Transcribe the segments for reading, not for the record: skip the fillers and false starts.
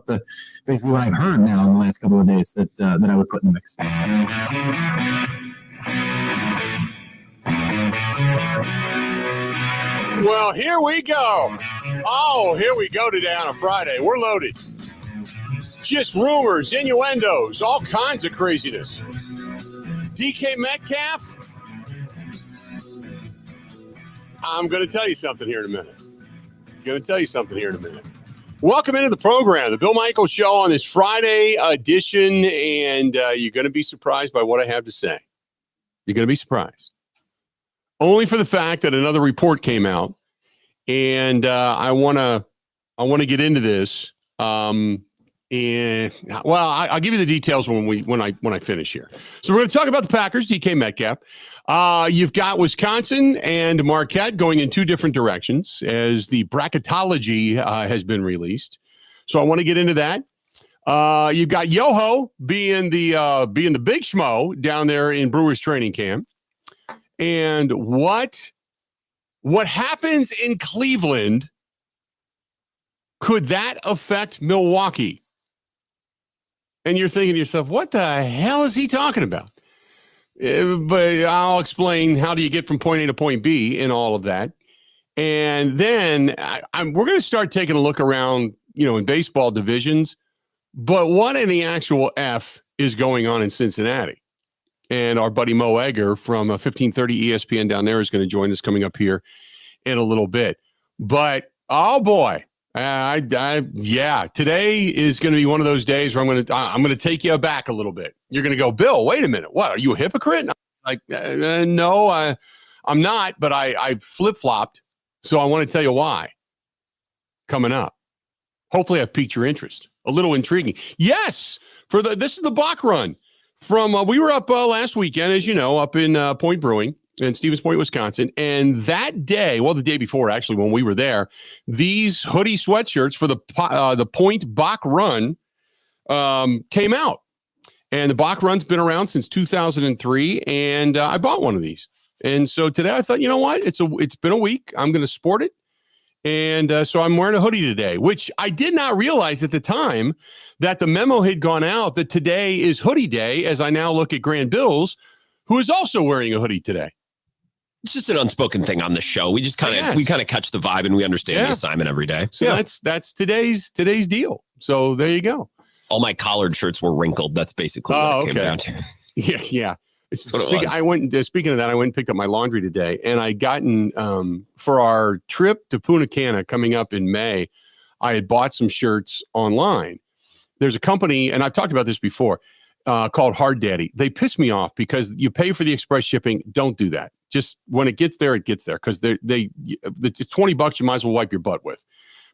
the basically what I've heard now in the last couple of days that I would put in the mix. Well, here we go. Oh, here we go today on a Friday. We're loaded. Just rumors, innuendos, all kinds of craziness. DK Metcalf? I'm going to tell you something here in a minute. Welcome into the program, the Bill Michaels Show on this Friday edition, and you're going to be surprised by what I have to say. You're going to be surprised. Only for the fact that another report came out, and I want to get into this. I'll give you the details when I finish here. So we're going to talk about the Packers, DK Metcalf. You've got Wisconsin and Marquette going in two different directions as the bracketology has been released. So I want to get into that. You've got Yoho being the big schmo down there in Brewers training camp, and what happens in Cleveland, could that affect Milwaukee? And you're thinking to yourself, what the hell is he talking about? But I'll explain how do you get from point A to point B in all of that. And then we're going to start taking a look around, in baseball divisions. But what in the actual F is going on in Cincinnati? And our buddy Mo Egger from 1530 ESPN down there is going to join us coming up here in a little bit. But, oh boy. Today is going to be one of those days where I'm going to take you aback a little bit. You're going to go, Bill, wait a minute. What, are you a hypocrite? No, I'm not, but I flip-flopped. So I want to tell you why coming up. Hopefully I've piqued your interest. A little intriguing. Yes, this is the Bach run from, we were up last weekend, as you know, up in Point Brewing in Stevens Point, Wisconsin. And that day, the day before, actually, when we were there, these hoodie sweatshirts for the Point Bach Run came out. And the Bach Run's been around since 2003, and I bought one of these. And so today I thought, you know what? It's been a week. I'm going to sport it. And so I'm wearing a hoodie today, which I did not realize at the time that the memo had gone out that today is hoodie day, as I now look at Grant Bills, who is also wearing a hoodie today. It's just an unspoken thing on the show. We just kind of catch the vibe and we understand the assignment every day. So that's today's deal. So there you go. All my collared shirts were wrinkled. That's basically what it came down to. Yeah. Speaking Speaking of that, I went and picked up my laundry today, and I gotten for our trip to Punta Cana coming up in May, I had bought some shirts online. There's a company, and I've talked about this before, called Hard Daddy. They piss me off because you pay for the express shipping. Don't do that. Just when it gets there, it gets there, because it's $20 you might as well wipe your butt with,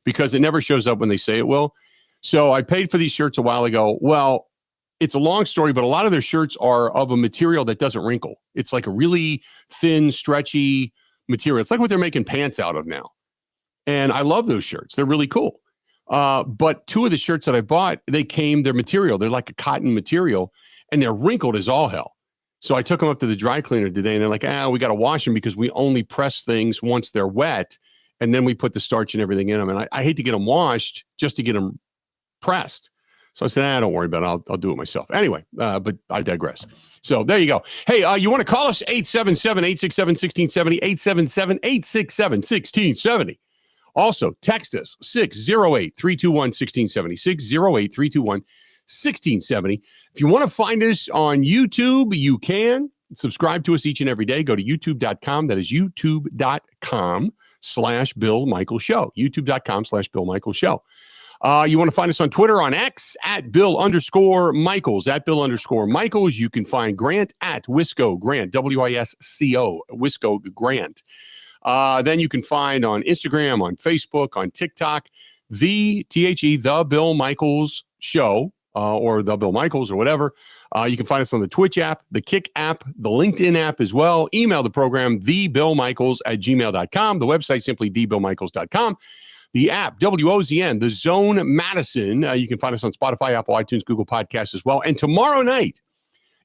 because it never shows up when they say it will. So I paid for these shirts a while ago. Well, it's a long story, but a lot of their shirts are of a material that doesn't wrinkle. It's like a really thin, stretchy material. It's like what they're making pants out of now. And I love those shirts. They're really cool. But two of the shirts that I bought, their material. They're like a cotton material, and they're wrinkled as all hell. So I took them up to the dry cleaner today, and they're like, we got to wash them because we only press things once they're wet, and then we put the starch and everything in them. And I hate to get them washed just to get them pressed. So I said, don't worry about it. I'll do it myself. Anyway, but I digress. So there you go. Hey, you want to call us? 877-867-1670, 877-867-1670. Also, text us, 608-321-1670, 608-321-1670. If you want to find us on YouTube, you can. Subscribe to us each and every day. Go to youtube.com. That is youtube.com/Bill Michaels Show. youtube.com/Bill Michaels Show. You want to find us on Twitter, on X, at Bill_Michaels, at Bill_Michaels. You can find Grant at Wisco Grant, WISCO, Wisco Grant. Then you can find on Instagram, on Facebook, on TikTok, the Bill Michaels Show, or the Bill Michaels or whatever. You can find us on the Twitch app, the Kick app, the LinkedIn app as well. Email the program, thebillmichaels@gmail.com. The website, simply thebillmichaels.com. The app, WOZN, The Zone Madison. You can find us on Spotify, Apple, iTunes, Google Podcasts as well. And tomorrow night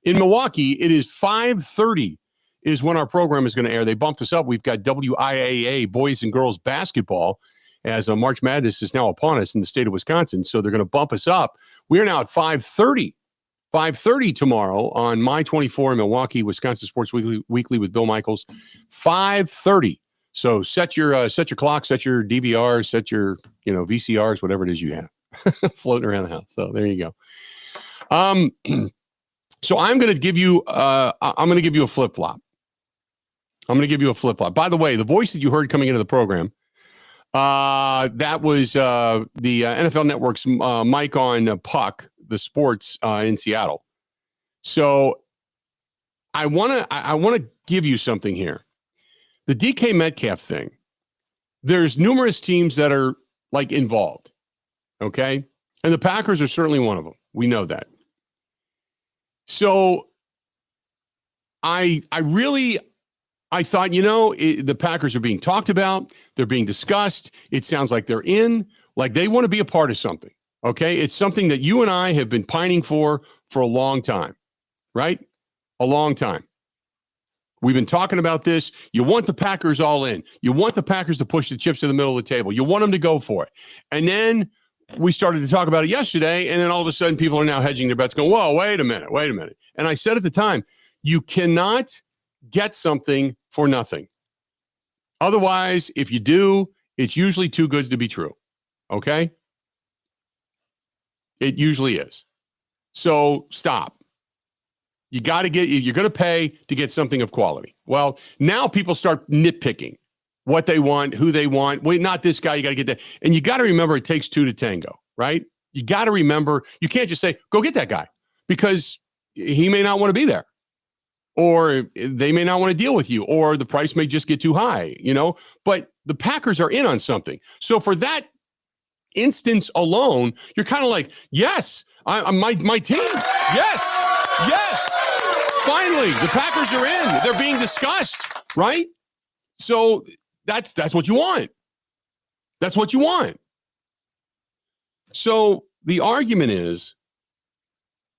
in Milwaukee, it is 5:30 is when our program is going to air. They bumped us up. We've got WIAA boys and girls basketball. as March Madness is now upon us in the state of Wisconsin. So they're going to bump us up. We are now at 5:30. 5:30 tomorrow on My 24 in Milwaukee, Wisconsin Sports Weekly with Bill Michaels. 5:30. So set your clock, set your DVR, set your VCRs, whatever it is you have floating around the house. So there you go. So I'm going to give you a flip flop. By the way, the voice that you heard coming into the program, that was the NFL Network's Mike on Puck, the sports in Seattle. So I want to give you something here. The DK Metcalf thing. There's numerous teams that are like involved. Okay, and the Packers are certainly one of them. We know that. So I thought, the Packers are being talked about. They're being discussed. It sounds like they're like they want to be a part of something. Okay. It's something that you and I have been pining for a long time, right? A long time. We've been talking about this. You want the Packers all in. You want the Packers to push the chips to the middle of the table. You want them to go for it. And then we started to talk about it yesterday, and then all of a sudden people are now hedging their bets going, whoa, wait a minute. And I said at the time, you cannot get something for nothing. Otherwise, if you do, it's usually too good to be true. Okay? It usually is. So stop. You're going to pay to get something of quality. Well, now people start nitpicking what they want, who they want. Wait, not this guy. You got to get that. And you got to remember it takes two to tango, right? You got to remember, you can't just say, go get that guy, because he may not want to be there, or they may not want to deal with you, or the price may just get too high, but the Packers are in on something. So for that instance alone, you're kind of like, yes, my team. Yes. Finally, the Packers are in. They're being discussed, right? So that's what you want. That's what you want. So the argument is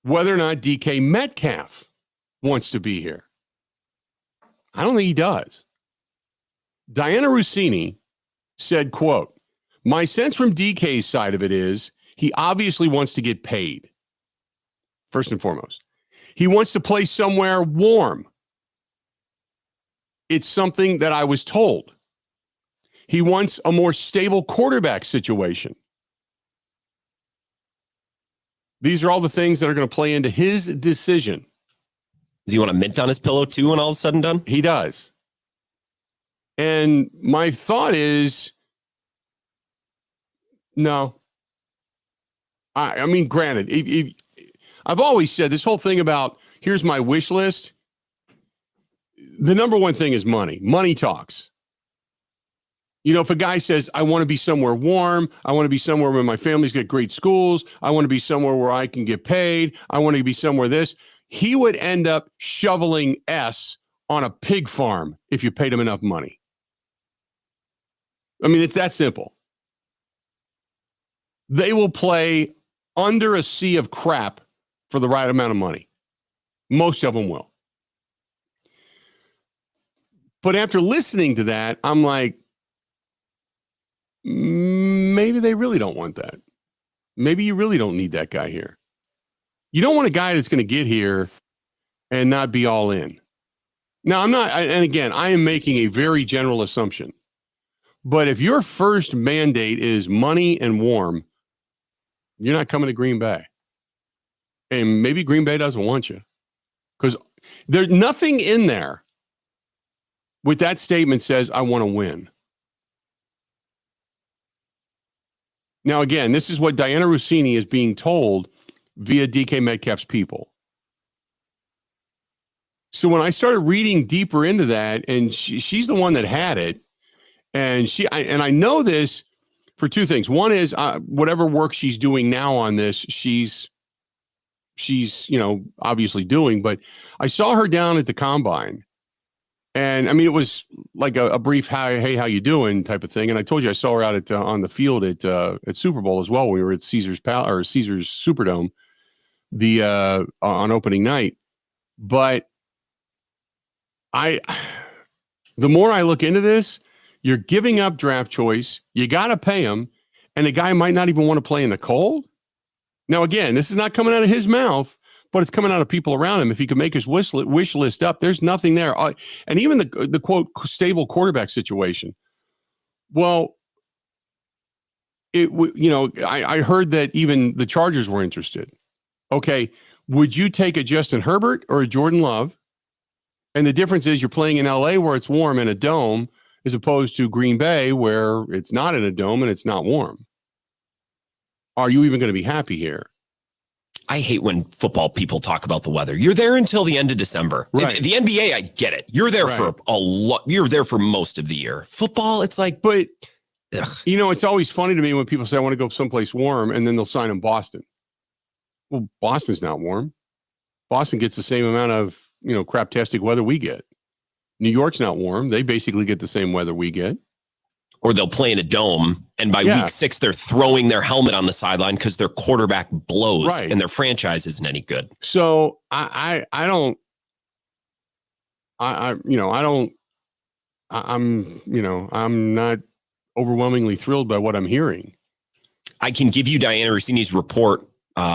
whether or not DK Metcalf wants to be here. I don't think he does. Diana Russini said, quote, "My sense from DK's side of it is he obviously wants to get paid. First and foremost, he wants to play somewhere warm. It's something that I was told. He wants a more stable quarterback situation. These are all the things that are going to play into his decision." Does he want a mint on his pillow too when all is said and done? He does. And my thought is, no. I mean, granted, I've always said this whole thing about here's my wish list. The number one thing is money. Money talks. If a guy says, I want to be somewhere warm, I want to be somewhere where my family's got great schools, I want to be somewhere where I can get paid, I want to be somewhere this, he would end up shoveling S on a pig farm if you paid him enough money. I mean, it's that simple. They will play under a sea of crap for the right amount of money. Most of them will. But after listening to that, I'm like, maybe they really don't want that. Maybe you really don't need that guy here. You don't want a guy that's going to get here and not be all in. Now, and again, I am making a very general assumption. But if your first mandate is money and warm, you're not coming to Green Bay. And maybe Green Bay doesn't want you. Because there's nothing in there with that statement says, I want to win. Now, again, this is what Diana Russini is being told via DK Metcalf's people. So when I started reading deeper into that, and she's the one that had it, and I know this for two things. One is whatever work she's doing now on this, she's obviously doing. But I saw her down at the combine, and I mean it was like a brief hey, how you doing type of thing. And I told you I saw her out on the field at Super Bowl as well. We were at Caesars Superdome on opening night. But the more I look into this, You're giving up draft choice. You got to pay him. And the guy might not even want to play in the cold. Now, again, this is not coming out of his mouth, but it's coming out of people around him. If he could make his wish list up, there's nothing there. And even the quote, stable quarterback situation. Well, I heard that even the Chargers were interested. Okay, would you take a Justin Herbert or a Jordan Love? And the difference is you're playing in LA where it's warm in a dome as opposed to Green Bay where it's not in a dome and it's not warm. Are you even going to be happy here? I hate when football people talk about the weather. You're there until the end of December. Right. The NBA, I get it. You're there for a lot. You're there for most of the year. Football, it's like, but ugh. It's always funny to me when people say, I want to go someplace warm, and then they'll sign in Boston. Well, Boston's not warm. Boston gets the same amount of, craptastic weather we get. New York's not warm. They basically get the same weather we get. Or they'll play in a dome, and by week 6, they're throwing their helmet on the sideline because their quarterback blows and their franchise isn't any good. So I'm not overwhelmingly thrilled by what I'm hearing. I can give you Diana Russini's report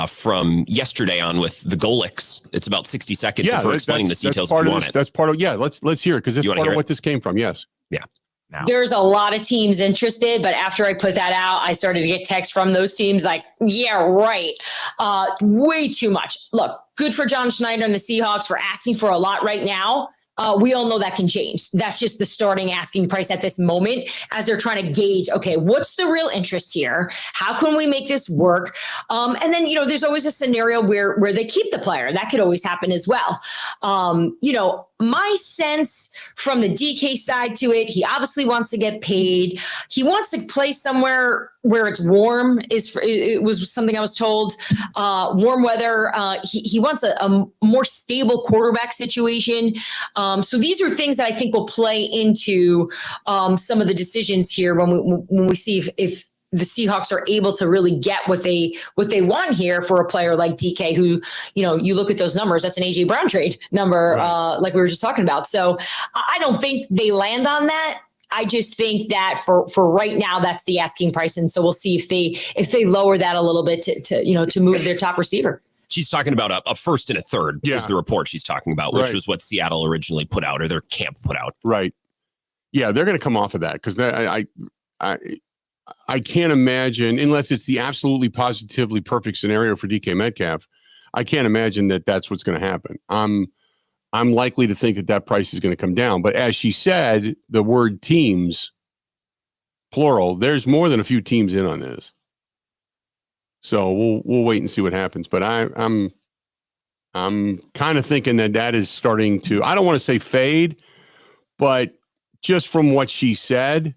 from yesterday on with the Golics. It's about 60 seconds of her explaining the details if you want it. That's part of, let's hear it because it's part of what this came from. Yes. Yeah. Now. There's a lot of teams interested, but after I put that out, I started to get texts from those teams like, yeah, right. Way too much. Look, good for John Schneider and the Seahawks for asking for a lot right now. We all know that can change. That's just the starting asking price at this moment as they're trying to gauge, okay, what's the real interest here? How can we make this work? And then, there's always a scenario where they keep the player. That could always happen as well. My sense from the DK side to it, he obviously wants to get paid. He wants to play somewhere where it's warm. It was something I was told. Warm weather. He wants a more stable quarterback situation. So these are things that I think will play into some of the decisions here when we see if the Seahawks are able to really get what they want here for a player like DK, who, you look at those numbers, that's an AJ Brown trade number, like we were just talking about. So I don't think they land on that. I just think that for right now, that's the asking price. And so we'll see if they lower that a little bit to move their top receiver. She's talking about a first and a third is the report she's talking about, which was what Seattle originally put out, or their camp put out. Right. Yeah, they're going to come off of that because I can't imagine, unless it's the absolutely positively perfect scenario for DK Metcalf, I can't imagine that that's what's going to happen. I'm likely to think that price is going to come down. But as she said, the word teams, plural, there's more than a few teams in on this. So we'll wait and see what happens. But I'm kind of thinking that is starting to, I don't want to say fade, but just from what she said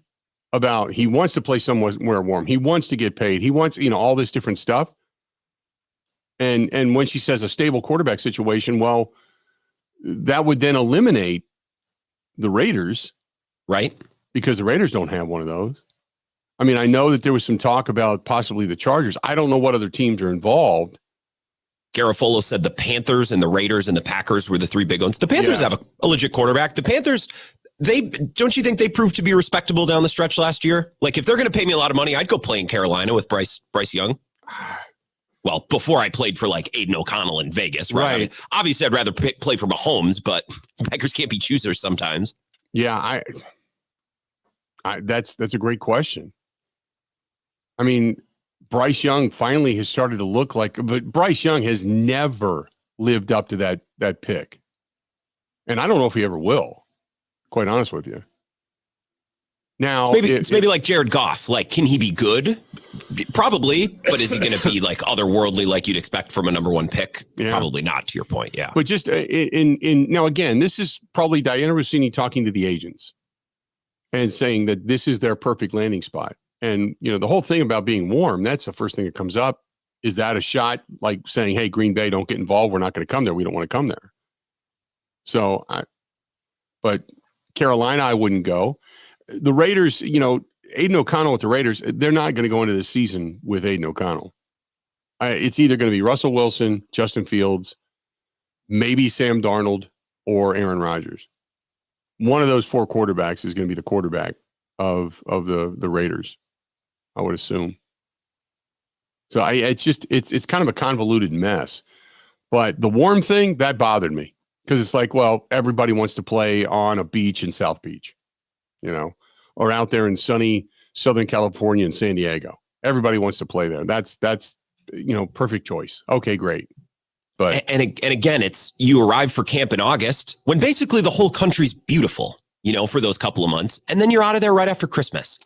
about he wants to play somewhere warm, he wants to get paid, he wants, all this different stuff. And when she says a stable quarterback situation, well, that would then eliminate the Raiders, right? Because the Raiders don't have one of those. I mean, I know that there was some talk about possibly the Chargers. I don't know what other teams are involved. Garofalo said the Panthers and the Raiders and the Packers were the three big ones. The Panthers have a legit quarterback. The Panthers, don't you think they proved to be respectable down the stretch last year? Like, if they're going to pay me a lot of money, I'd go play in Carolina with Bryce Young. Well, before I played for like Aiden O'Connell in Vegas, right? I mean, obviously, I'd rather play for Mahomes, but Packers can't be choosers sometimes. Yeah, that's a great question. I mean, Bryce Young finally has started to look like, but Bryce Young has never lived up to that pick, and I don't know if he ever will. Quite honest with you. Now, it's maybe like Jared Goff. Like, can he be good? Probably, but is he going to be like otherworldly, like you'd expect from a number one pick? Yeah. Probably not. To your point, yeah. But just now again, this is probably Diana Russini talking to the agents and saying that this is their perfect landing spot. And the whole thing about being warm, that's the first thing that comes up. Is that a shot like saying, "Hey, Green Bay, don't get involved. We're not going to come there. We don't want to come there." So, but Carolina, I wouldn't go. The Raiders, Aiden O'Connell with the Raiders, they're not going to go into the season with Aiden O'Connell. It's either going to be Russell Wilson, Justin Fields, maybe Sam Darnold, or Aaron Rodgers. One of those four quarterbacks is going to be the quarterback of the Raiders, I would assume. So it's kind of a convoluted mess. But the warm thing, that bothered me because it's like, well, everybody wants to play on a beach in South Beach, or out there in sunny Southern California and San Diego. Everybody wants to play there. That's perfect choice. Okay, great. But and again, it's you arrive for camp in August when basically the whole country's beautiful, for those couple of months, and then you're out of there right after Christmas.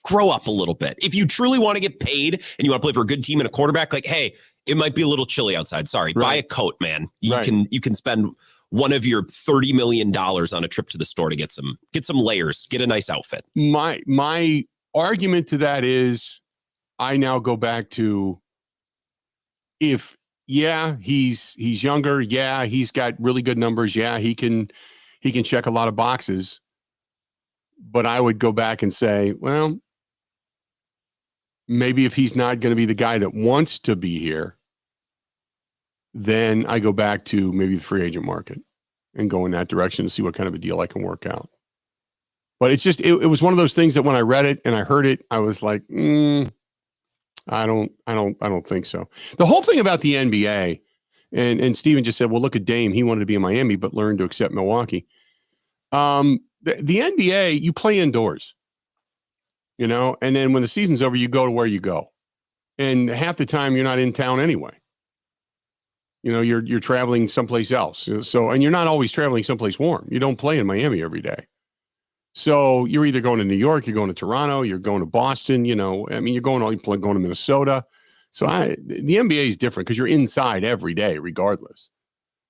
Grow up a little bit. If you truly want to get paid and you want to play for a good team and a quarterback, like, hey, it might be a little chilly outside. Sorry, right. Buy a coat, man. You can spend one of your $30 million on a trip to the store to get some layers, get a nice outfit. My argument to that is, I now go back to he's younger, he's got really good numbers, he can check a lot of boxes, but I would go back and say, well, maybe if he's not going to be the guy that wants to be here, then I go back to maybe the free agent market and go in that direction to see what kind of a deal I can work out. But it's just, it was one of those things that when I read it and I heard it, I was like, I don't think so. The whole thing about the NBA, and Steven just said, well, look at Dame. He wanted to be in Miami, but learned to accept Milwaukee. The NBA, you play indoors, and then when the season's over, you go to where you go. And half the time you're not in town anyway. You're traveling someplace else. So, and you're not always traveling someplace warm. You don't play in Miami every day. So you're either going to New York, you're going to Toronto, you're going to Boston, you're going to Minnesota. So the NBA is different because you're inside every day regardless.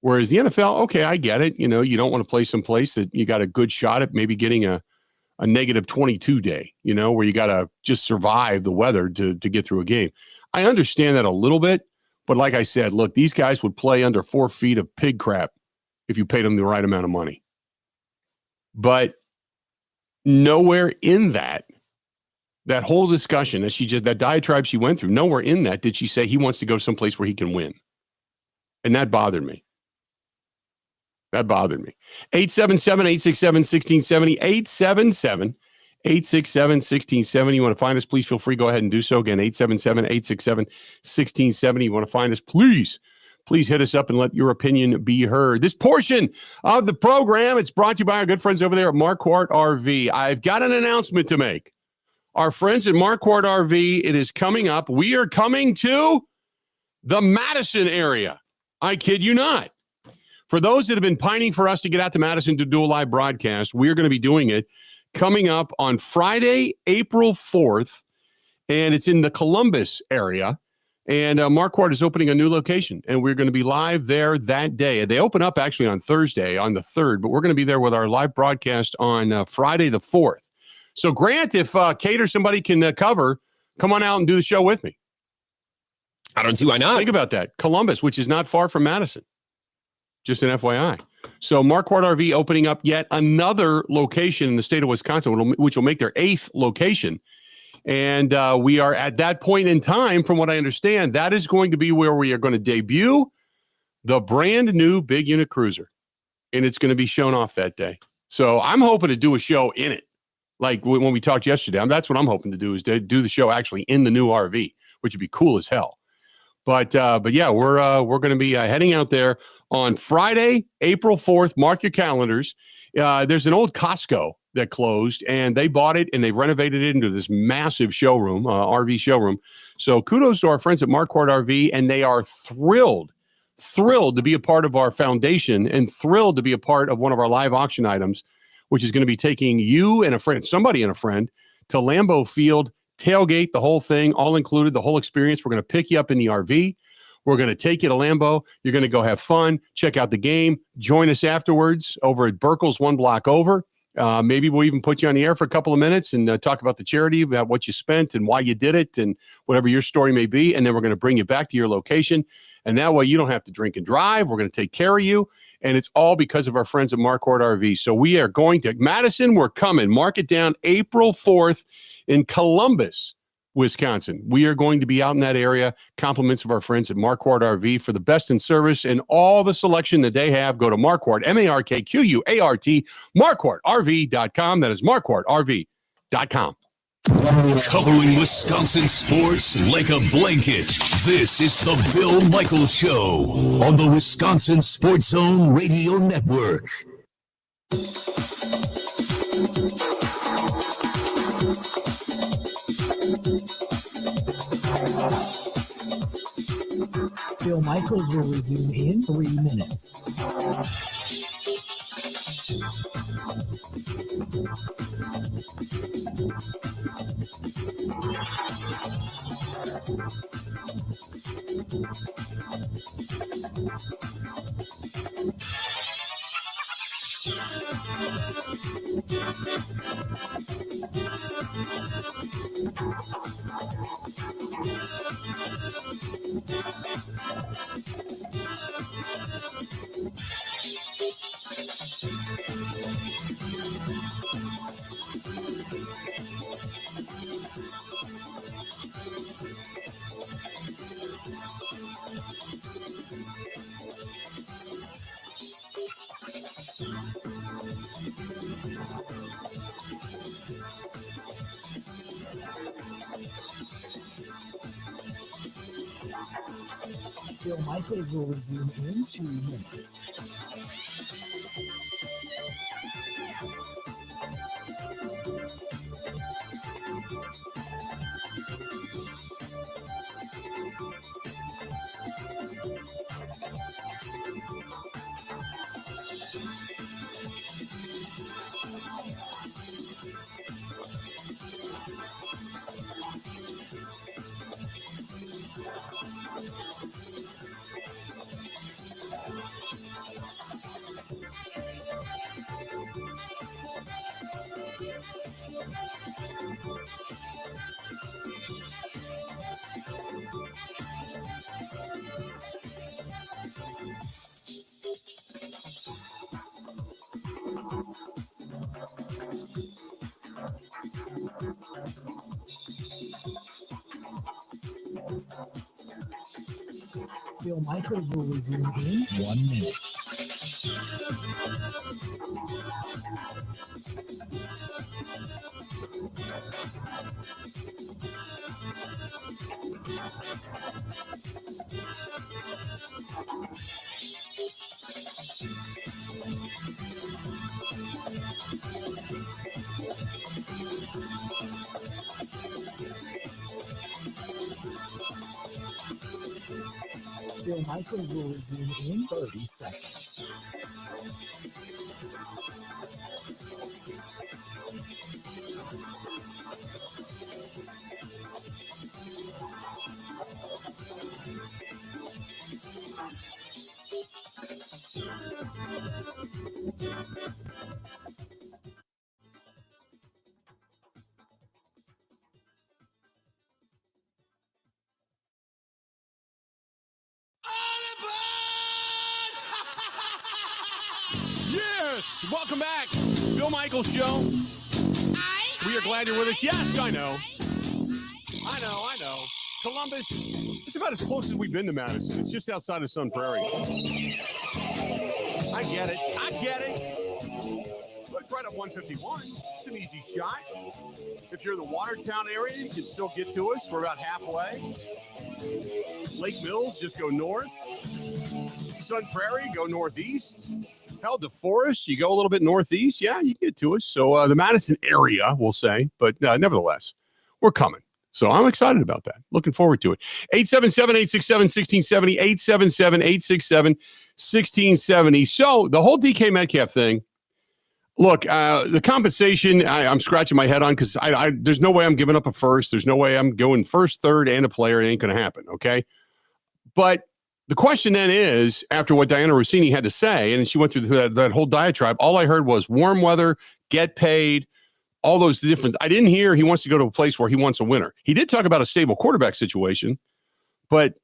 Whereas the NFL, okay, I get it. You don't want to play someplace that you got a good shot at maybe getting a negative 22 day, where you got to just survive the weather to get through a game. I understand that a little bit, but like I said, look, these guys would play under 4 feet of pig crap if you paid them the right amount of money. But nowhere in that whole discussion that diatribe she went through, nowhere in that did she say he wants to go someplace where he can win. And that bothered me. 877-867-1670, 877-867-1670. You want to find us, please feel free. Go ahead and do so. Again, 877-867-1670. You want to find us, please hit us up and let your opinion be heard. This portion of the program, it's brought to you by our good friends over there at Marquart RV. I've got an announcement to make. Our friends at Marquart RV, it is coming up. We are coming to the Madison area. I kid you not. For those that have been pining for us to get out to Madison to do a live broadcast, we're going to be doing it coming up on Friday, April 4th, and it's in the Columbus area. And Marquart is opening a new location, and we're going to be live there that day. They open up actually on Thursday, on the 3rd, but we're going to be there with our live broadcast on Friday the 4th. So, Grant, if Kate or somebody can cover, come on out and do the show with me. I don't see why not. Think about that. Columbus, which is not far from Madison. Just an FYI. So Marquart RV opening up yet another location in the state of Wisconsin, which will make their 8th location. And we are at that point in time, from what I understand, that is going to be where we are going to debut the brand new big unit cruiser. And it's going to be shown off that day. So I'm hoping to do a show in it. Like when we talked yesterday, that's what I'm hoping to do, is to do the show actually in the new RV, which would be cool as hell. But yeah, we're going to be heading out there on Friday, April 4th. Mark your calendars. There's an old Costco that closed, and they bought it and they renovated it into this massive showroom, RV showroom. So kudos to our friends at Marquart RV, and they are thrilled to be a part of our foundation and thrilled to be a part of one of our live auction items, which is going to be taking you and a friend, somebody and a friend, to Lambeau Field, tailgate, the whole thing, all included, the whole experience. We're going to pick you up in the RV. We're going to take you to Lambeau. You're going to go have fun, check out the game, join us afterwards over at Burkle's, one block over. Maybe we'll even put you on the air for a couple of minutes and talk about the charity, about what you spent and why you did it and whatever your story may be. And then we're going to bring you back to your location. And that way you don't have to drink and drive. We're going to take care of you. And it's all because of our friends at Marquart RV. So we are going to Madison. We're coming. Mark it down, April 4th in Columbus, Wisconsin. We are going to be out in that area. Compliments of our friends at Marquart RV for the best in service and all the selection that they have. Go to Marquart, MARKQUART, MarquartRV.com. That is MarquartRV.com. BengalsandNL.com. Covering Wisconsin sports like a blanket. This is the Bill Michaels Show on the Wisconsin Sports Zone Radio Network. Bill Michaels will resume in 3 minutes. Bill Michaels will resume in 2 minutes. Bill Michaels will resume in 1 minute. Bill Michaels will resume in 30 seconds. Yes, welcome back. Bill Michaels Show. We are glad you're with us. Yes, I know. I know. Columbus, it's about as close as we've been to Madison. It's just outside of Sun Prairie. I get it. But it's right up 151. It's an easy shot. If you're in the Watertown area, you can still get to us. We're about halfway. Lake Mills, just go north. Sun Prairie, go northeast. Hell, DeForest, you go a little bit northeast. Yeah, you get to us. So the Madison area, we'll say. But nevertheless, we're coming. So I'm excited about that. Looking forward to it. 877-867-1670, 877-867-1670. So the whole DK Metcalf thing, look, the compensation, I'm scratching my head on because there's no way I'm giving up a first. There's no way I'm going first, third, and a player. It ain't going to happen, okay? But the question then is, after what Diana Russini had to say, and she went through that whole diatribe, all I heard was warm weather, get paid, all those different. I didn't hear he wants to go to a place where he wants a winner. He did talk about a stable quarterback situation, but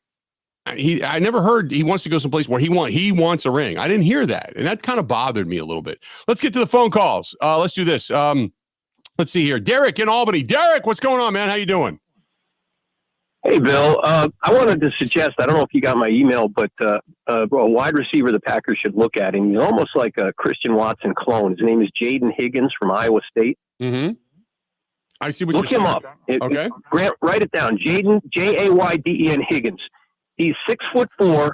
I never heard he wants to go someplace where he wants a ring. I didn't hear that, and that kind of bothered me a little bit. Let's get to the phone calls. Let's do this. Let's see here. Derek in Albany. Derek, what's going on, man? How you doing? Hey, Bill. I wanted to suggest, I don't know if you got my email, but a wide receiver the Packers should look at, and he's almost like a Christian Watson clone. His name is Jaden Higgins from Iowa State. Mm-hmm. I see what Look you're him saying. up. Okay. Grant, write it down. Jaden, Jayden Higgins. He's 6'4".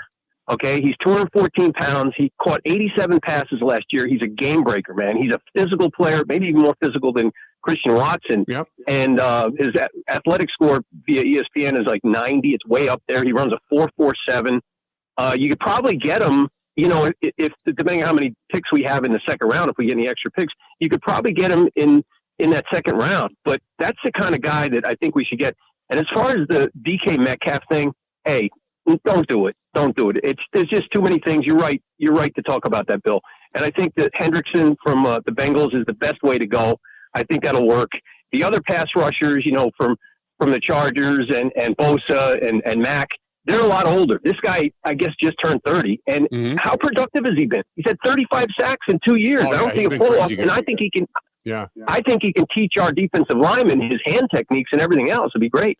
Okay, he's 214 pounds. He caught 87 passes last year. He's a game breaker, man. He's a physical player, maybe even more physical than Christian Watson. Yep. And his athletic score via ESPN is like 90. It's way up there. He runs a 4.47. You could probably get him, you know, if depending on how many picks we have in the second round, if we get any extra picks, you could probably get him in that second round. But that's the kind of guy that I think we should get. And as far as the DK Metcalf thing, hey, don't do it. Don't do it. There's just too many things. You're right. You're right to talk about that, Bill. And I think that Hendrickson from the Bengals is the best way to go. I think that'll work. The other pass rushers, you know, from the Chargers and Bosa and Mack, they're a lot older. This guy, I guess, just turned 30. And how productive has he been? He's had 35 sacks in 2 years. Oh, I don't see a fall off. And I think he can. Yeah. I think he can teach our defensive linemen his hand techniques and everything else. It'd be great.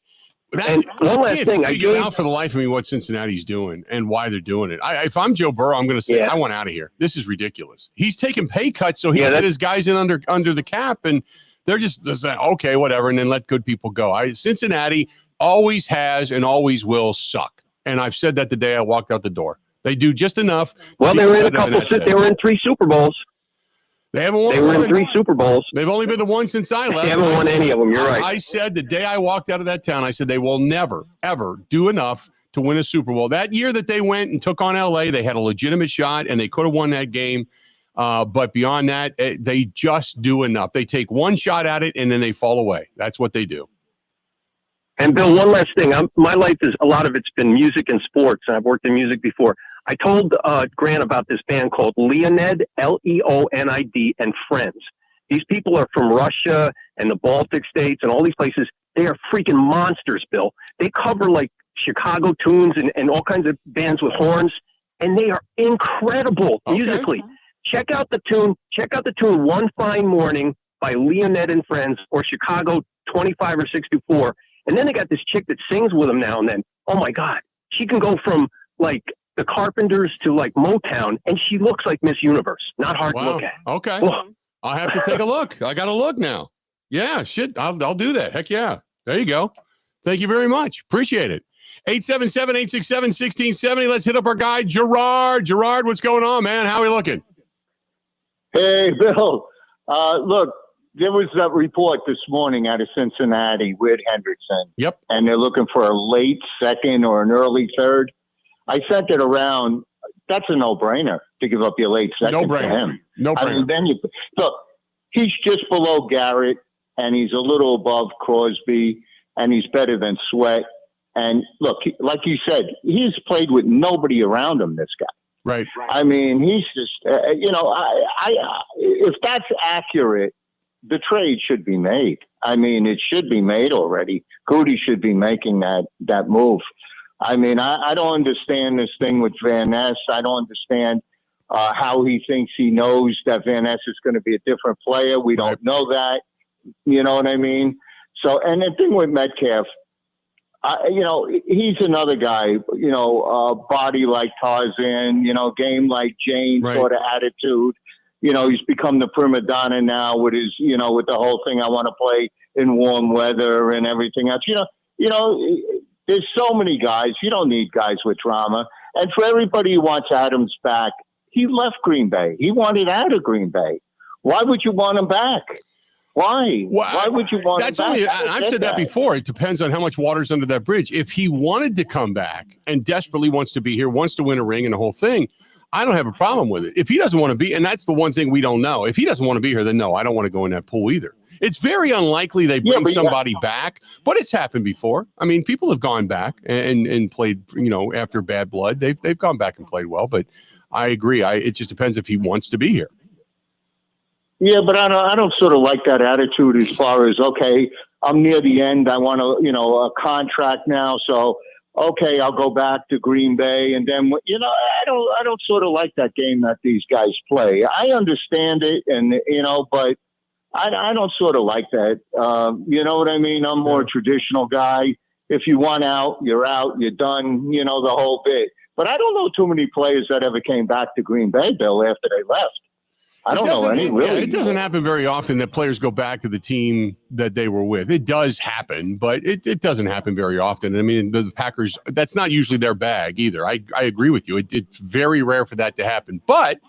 And one last thing, I figure out for the life of me what Cincinnati's doing and why they're doing it. If I'm Joe Burrow, I'm going to say I want out of here. This is ridiculous. He's taking pay cuts so he can get his guys in under the cap, and they're just saying, okay, whatever, and then let good people go. Cincinnati always has and always will suck, and I've said that the day I walked out the door. They do just enough. Well, they were in a couple. They were in 3 Super Bowls. They haven't won. They were in 3 Super Bowls. They've only been the one since I left. They haven't won any of them. You're right. I said the day I walked out of that town, I said they will never, ever do enough to win a Super Bowl. That year that they went and took on LA, they had a legitimate shot, and they could have won that game. But beyond that, they just do enough. They take one shot at it, and then they fall away. That's what they do. And, Bill, one last thing. My life is a lot of it's been music and sports, and I've worked in music before. I told Grant about this band called Leonid, Leonid, and Friends. These people are from Russia and the Baltic states and all these places. They are freaking monsters, Bill. They cover like Chicago tunes and all kinds of bands with horns, and they are incredible musically. Check out the tune One Fine Morning by Leonid and Friends, or Chicago 25 or 64. And then they got this chick that sings with them now and then. Oh my God. She can go from like the Carpenters to like Motown, and she looks like Miss Universe. Not hard to look at. Okay. Whoa. I'll have to take a look. I got to look now. Yeah, shit. I'll do that. Heck yeah. There you go. Thank you very much. Appreciate it. 877-867-1670. Let's hit up our guy, Gerard. Gerard, what's going on, man? How are we looking? Hey, Bill. Look, there was a report this morning out of Cincinnati with Hendrickson. Yep. And they're looking for a late second or an early third. I sent it around. That's a no-brainer to give up your late second to him. No-brainer. I mean, then look, he's just below Garrett, and he's a little above Crosby, and he's better than Sweat. And look, like you said, he's played with nobody around him, this guy. Right. I mean, he's just, if that's accurate, the trade should be made. I mean, it should be made already. Goody should be making that move. I mean, I don't understand this thing with Van Ness. I don't understand how he thinks he knows that Van Ness is going to be a different player. We don't know that. You know what I mean? So, and the thing with Metcalf, he's another guy, body like Tarzan, game like Jane sort of attitude. He's become the prima donna now with his, with the whole thing. I want to play in warm weather and everything else. There's so many guys. You don't need guys with drama. And for everybody who wants Adams back, he left Green Bay. He wanted out of Green Bay. Why would you want him back? Why? Why would you want him back? I've said that before. It depends on how much water's under that bridge. If he wanted to come back and desperately wants to be here, wants to win a ring and the whole thing, I don't have a problem with it. If he doesn't want to be, and that's the one thing we don't know, if he doesn't want to be here, then no, I don't want to go in that pool either. It's very unlikely they bring somebody back, but it's happened before. I mean, people have gone back and played, after bad blood. They've gone back and played well, but I agree. It just depends if he wants to be here. Yeah, but I don't sort of like that attitude as far as, okay, I'm near the end. I want a contract now. So, okay, I'll go back to Green Bay. And then, I don't sort of like that game that these guys play. I understand it but I don't sort of like that. You know what I mean? I'm more a traditional guy. If you want out, you're done, the whole bit. But I don't know too many players that ever came back to Green Bay, Bill, after they left. I don't know any really. It doesn't happen very often that players go back to the team that they were with. It does happen, but it doesn't happen very often. I mean, the Packers, that's not usually their bag either. I agree with you. It's very rare for that to happen. But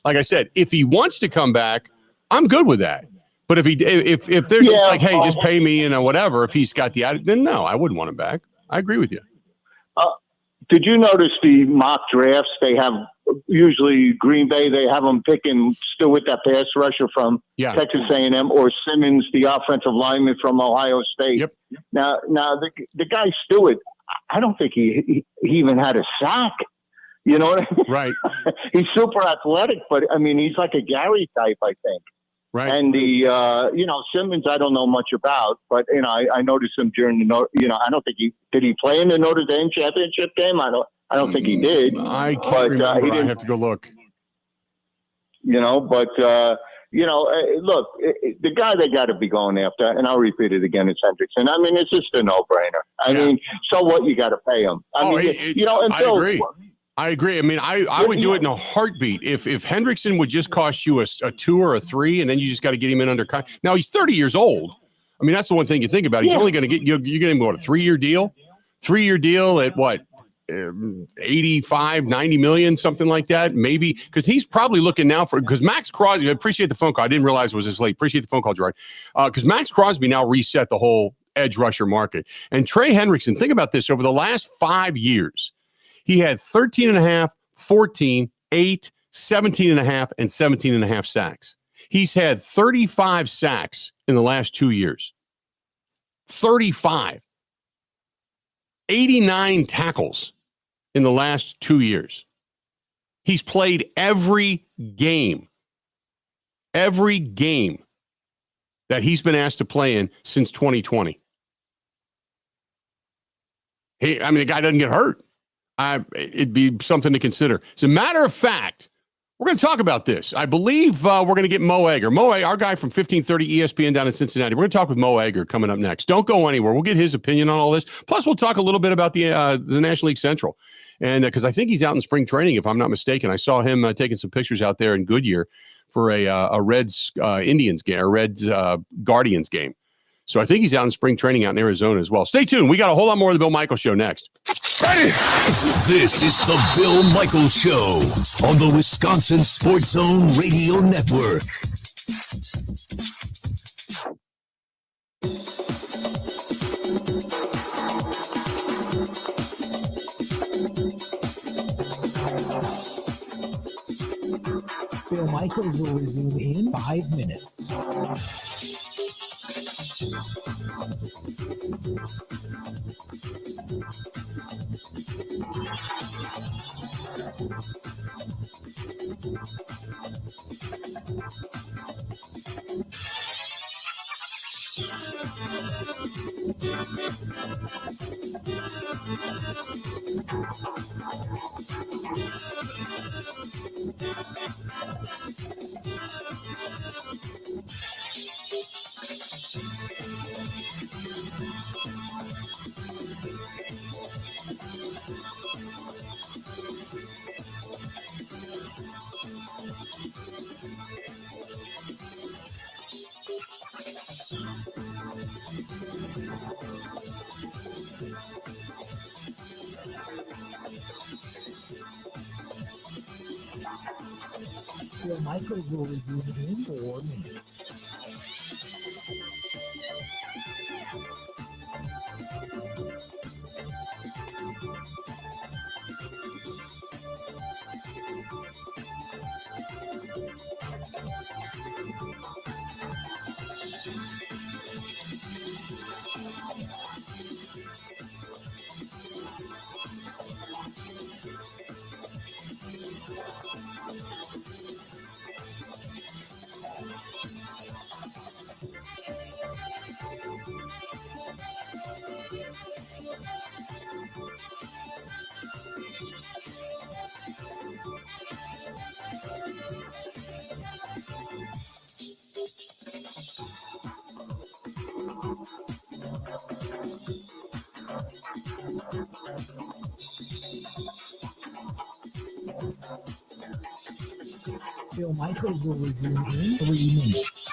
like I said, if he wants to come back, I'm good with that. But if they're just like, hey, just pay me and whatever, if he's got the attitude, then no, I wouldn't want him back. I agree with you. Did you notice the mock drafts they have? Usually Green Bay, they have them picking still with that pass rusher from Texas A&M or Simmons, the offensive lineman from Ohio State. Yep. Now the guy Stewart, I don't think he even had a sack. You know what I mean? Right. He's super athletic, but I mean, he's like a Gary type, I think. Right. And the, Simmons, I don't know much about, but, I noticed him during I don't think did he play in the Notre Dame championship game? I don't think he did. I can't remember. I have to go look. Look, the guy they got to be going after, and I'll repeat it again, it's Hendrickson. I mean, it's just a no-brainer. I mean, so what? You got to pay him. I agree. I mean, I would do it in a heartbeat. If Hendrickson would just cost you a 2 or a 3, and then you just got to get him in under contract. Now he's 30 years old. I mean, that's the one thing you think about. He's only going to get you're getting what, a 3-year deal? 3-year deal at what? 85, 90 million, something like that, maybe, because he's probably looking now because Max Crosby, I appreciate the phone call. I didn't realize it was this late. Appreciate the phone call, Gerard. Because Max Crosby now reset the whole edge rusher market. And Trey Hendrickson, think about this, over the last 5 years, he had 13.5, 14, 8, 17.5, and 17.5 sacks. He's had 35 sacks in the last 2 years. 35. 89 tackles in the last 2 years. He's played every game that he's been asked to play in since 2020. The guy doesn't get hurt. It'd be something to consider. As a matter of fact, we're going to talk about this. I believe we're going to get Mo Egger. Our guy from 1530 ESPN down in Cincinnati. We're going to talk with Mo Egger coming up next. Don't go anywhere. We'll get his opinion on all this. Plus, we'll talk a little bit about the National League Central. And because I think he's out in spring training, if I'm not mistaken. I saw him taking some pictures out there in Goodyear for a Reds Indians game, or Reds Guardians game. So I think he's out in spring training out in Arizona as well. Stay tuned. We got a whole lot more of the Bill Michaels Show next. This is the Bill Michaels Show on the Wisconsin Sports Zone Radio Network. Bill Michaels will resume in 5 minutes. Bill Michaels will resume in 4 minutes. Bill Michaels will resume in 3 minutes.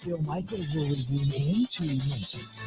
Bill Michaels will resume in 2 minutes.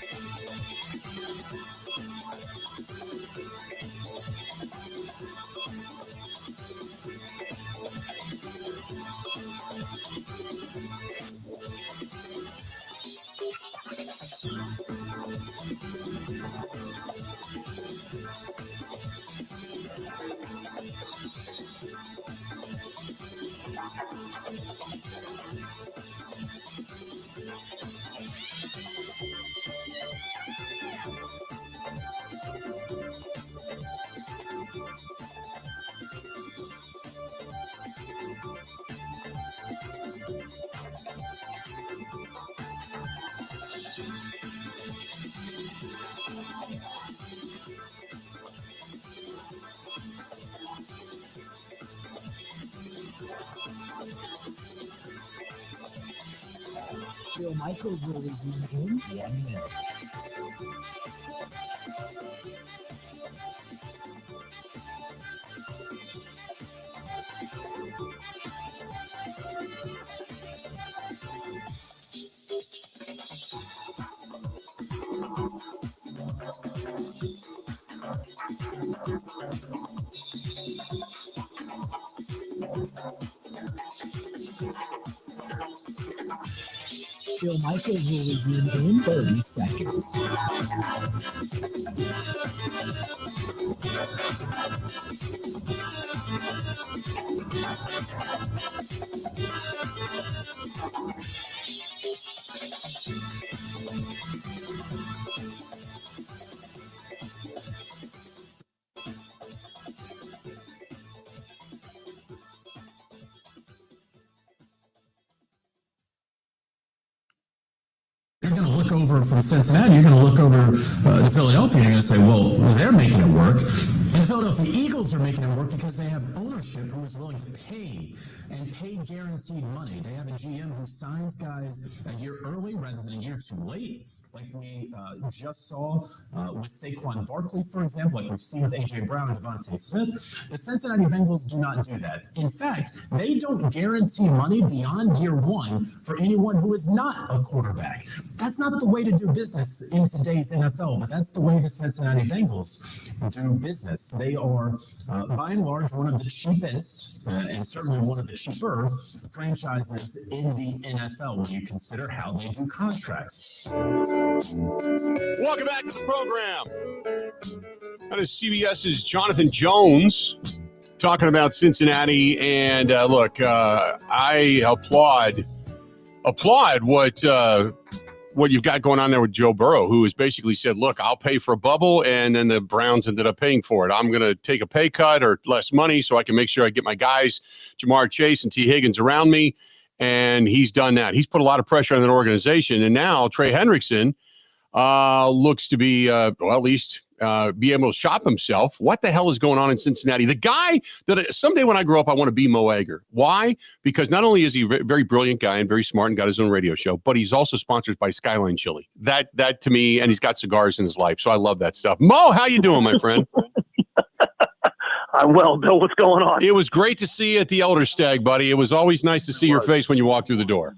Bill Michaels will resume in 1 minute. Bill Michaels will resume in 30 seconds. You're going to look over from Cincinnati, you're going to look over to Philadelphia, and you're going to say, well, they're making it work. And the Philadelphia Eagles are making it work because they have ownership who is willing to pay and pay guaranteed money. They have a GM who signs guys a year early rather than a year too late, like we just saw with Saquon Barkley, for example, like we've seen with A.J. Brown and Devontae Smith. The Cincinnati Bengals do not do that. In fact, they don't guarantee money beyond year one for anyone who is not a quarterback. That's not the way to do business in today's NFL, but that's the way the Cincinnati Bengals do business. They are, by and large, one of the cheapest and certainly one of the cheaper franchises in the NFL when you consider how they do contracts. Welcome back to the program. That is CBS's Jonathan Jones talking about Cincinnati. And look, I applaud what you've got going on there with Joe Burrow, who has basically said, look, I'll pay for a bubble, and then the Browns ended up paying for it. I'm going to take a pay cut or less money so I can make sure I get my guys, Jamar Chase and T. Higgins, around me. And he's done that. He's put a lot of pressure on that organization. And now Trey Hendrickson looks to be, at least be able to shop himself. What the hell is going on in Cincinnati? The guy that someday when I grow up, I want to be Mo Egger. Why? Because not only is he a very brilliant guy and very smart and got his own radio show, but he's also sponsored by Skyline Chili. That to me, and he's got cigars in his life. So I love that stuff. Mo, how you doing, my friend? I'm well, Bill. What's going on? It was great to see you at the Elder Stag, buddy. It was always nice to see your face when you walked through the door.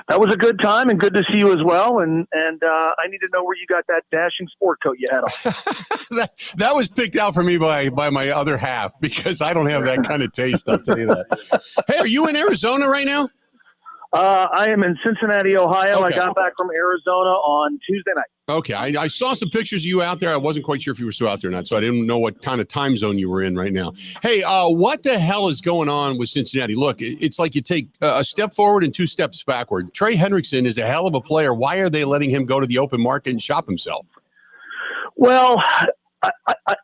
That was a good time and good to see you as well. And I need to know where you got that dashing sport coat you had on. that was picked out for me by my other half because I don't have that kind of taste. I'll tell you that. Hey, are you in Arizona right now? I am in Cincinnati, Ohio. Okay. I got back from Arizona on Tuesday night. Okay, I saw some pictures of you out there. I wasn't quite sure if you were still out there or not, so I didn't know what kind of time zone you were in right now. Hey, what the hell is going on with Cincinnati? Look, it's like you take a step forward and 2 steps backward. Trey Hendrickson is a hell of a player. Why are they letting him go to the open market and shop himself? Well,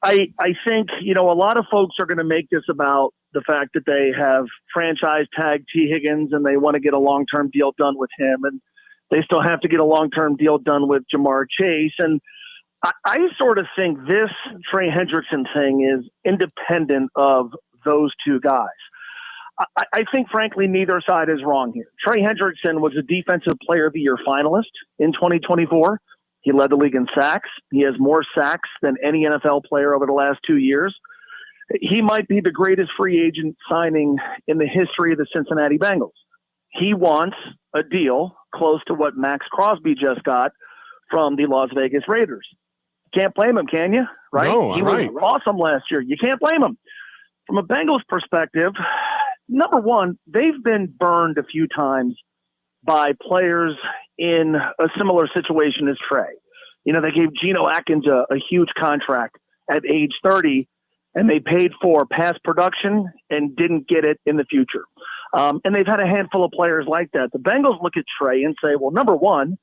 I think, a lot of folks are going to make this about the fact that they have franchise tagged T. Higgins and they want to get a long-term deal done with him. And they still have to get a long-term deal done with Jamar Chase. And I sort of think this Trey Hendrickson thing is independent of those two guys. I think, frankly, neither side is wrong here. Trey Hendrickson was a Defensive Player of the Year finalist in 2024. He led the league in sacks. He has more sacks than any NFL player over the last 2 years. He might be the greatest free agent signing in the history of the Cincinnati Bengals. He wants a deal close to what Max Crosby just got from the Las Vegas Raiders. Can't blame him, can you? Right? No, he was awesome last year. You can't blame him. From a Bengals perspective, number one, they've been burned a few times by players in a similar situation as Trey. They gave Geno Atkins a huge contract at age 30, and they paid for past production and didn't get it in the future. And they've had a handful of players like that. The Bengals look at Trey and say, well, number one,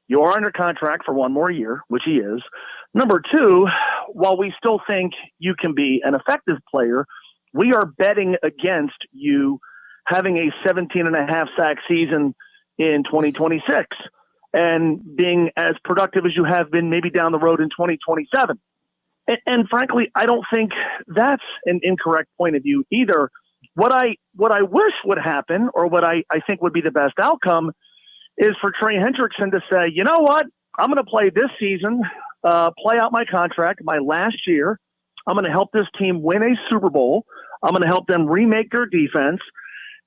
you are under contract for 1 more year, which he is. Number two, while we still think you can be an effective player, we are betting against you having a 17.5 sack season in 2026 and being as productive as you have been maybe down the road in 2027. And frankly, I don't think that's an incorrect point of view either. What I wish would happen, or what I think would be the best outcome, is for Trey Hendrickson to say, you know what, I'm going to play this season, play out my contract, my last year. I'm going to help this team win a Super Bowl. I'm going to help them remake their defense.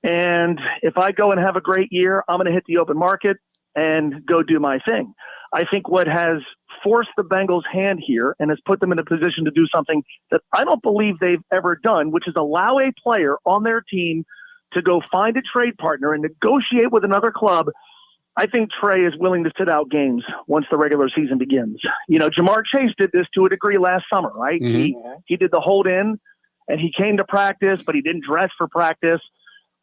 And if I go and have a great year, I'm going to hit the open market and go do my thing. I think what has forced the Bengals' hand here and has put them in a position to do something that I don't believe they've ever done, which is allow a player on their team to go find a trade partner and negotiate with another club. I think Trey is willing to sit out games once the regular season begins. Jamar Chase did this to a degree last summer, right? Mm-hmm. He did the hold in, and he came to practice, but he didn't dress for practice.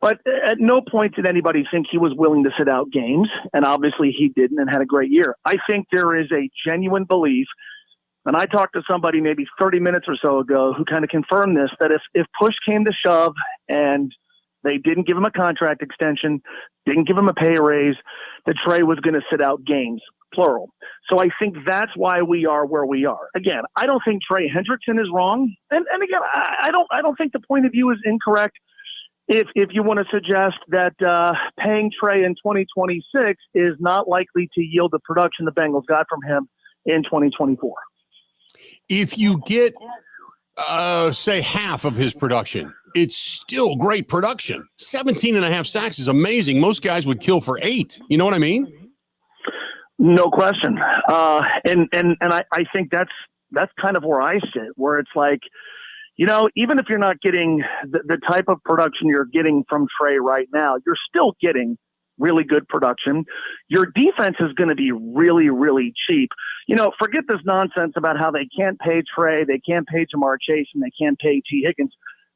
But at no point did anybody think he was willing to sit out games, and obviously he didn't and had a great year. I think there is a genuine belief, and I talked to somebody maybe 30 minutes or so ago who kind of confirmed this, that if push came to shove and they didn't give him a contract extension, didn't give him a pay raise, that Trey was going to sit out games, plural. So I think that's why we are where we are. Again, I don't think Trey Hendrickson is wrong, and again, I don't think the point of view is incorrect. If you want to suggest that paying Trey in 2026 is not likely to yield the production the Bengals got from him in 2024. If you get, say, half of his production, it's still great production. 17.5 sacks is amazing. Most guys would kill for 8. You know what I mean? No question. And I think that's kind of where I sit, where it's like, even if you're not getting the type of production you're getting from Trey right now, you're still getting really good production. Your defense is going to be really, really cheap. Forget this nonsense about how they can't pay Trey, they can't pay Jamar Chase, and they can't pay T. Higgins.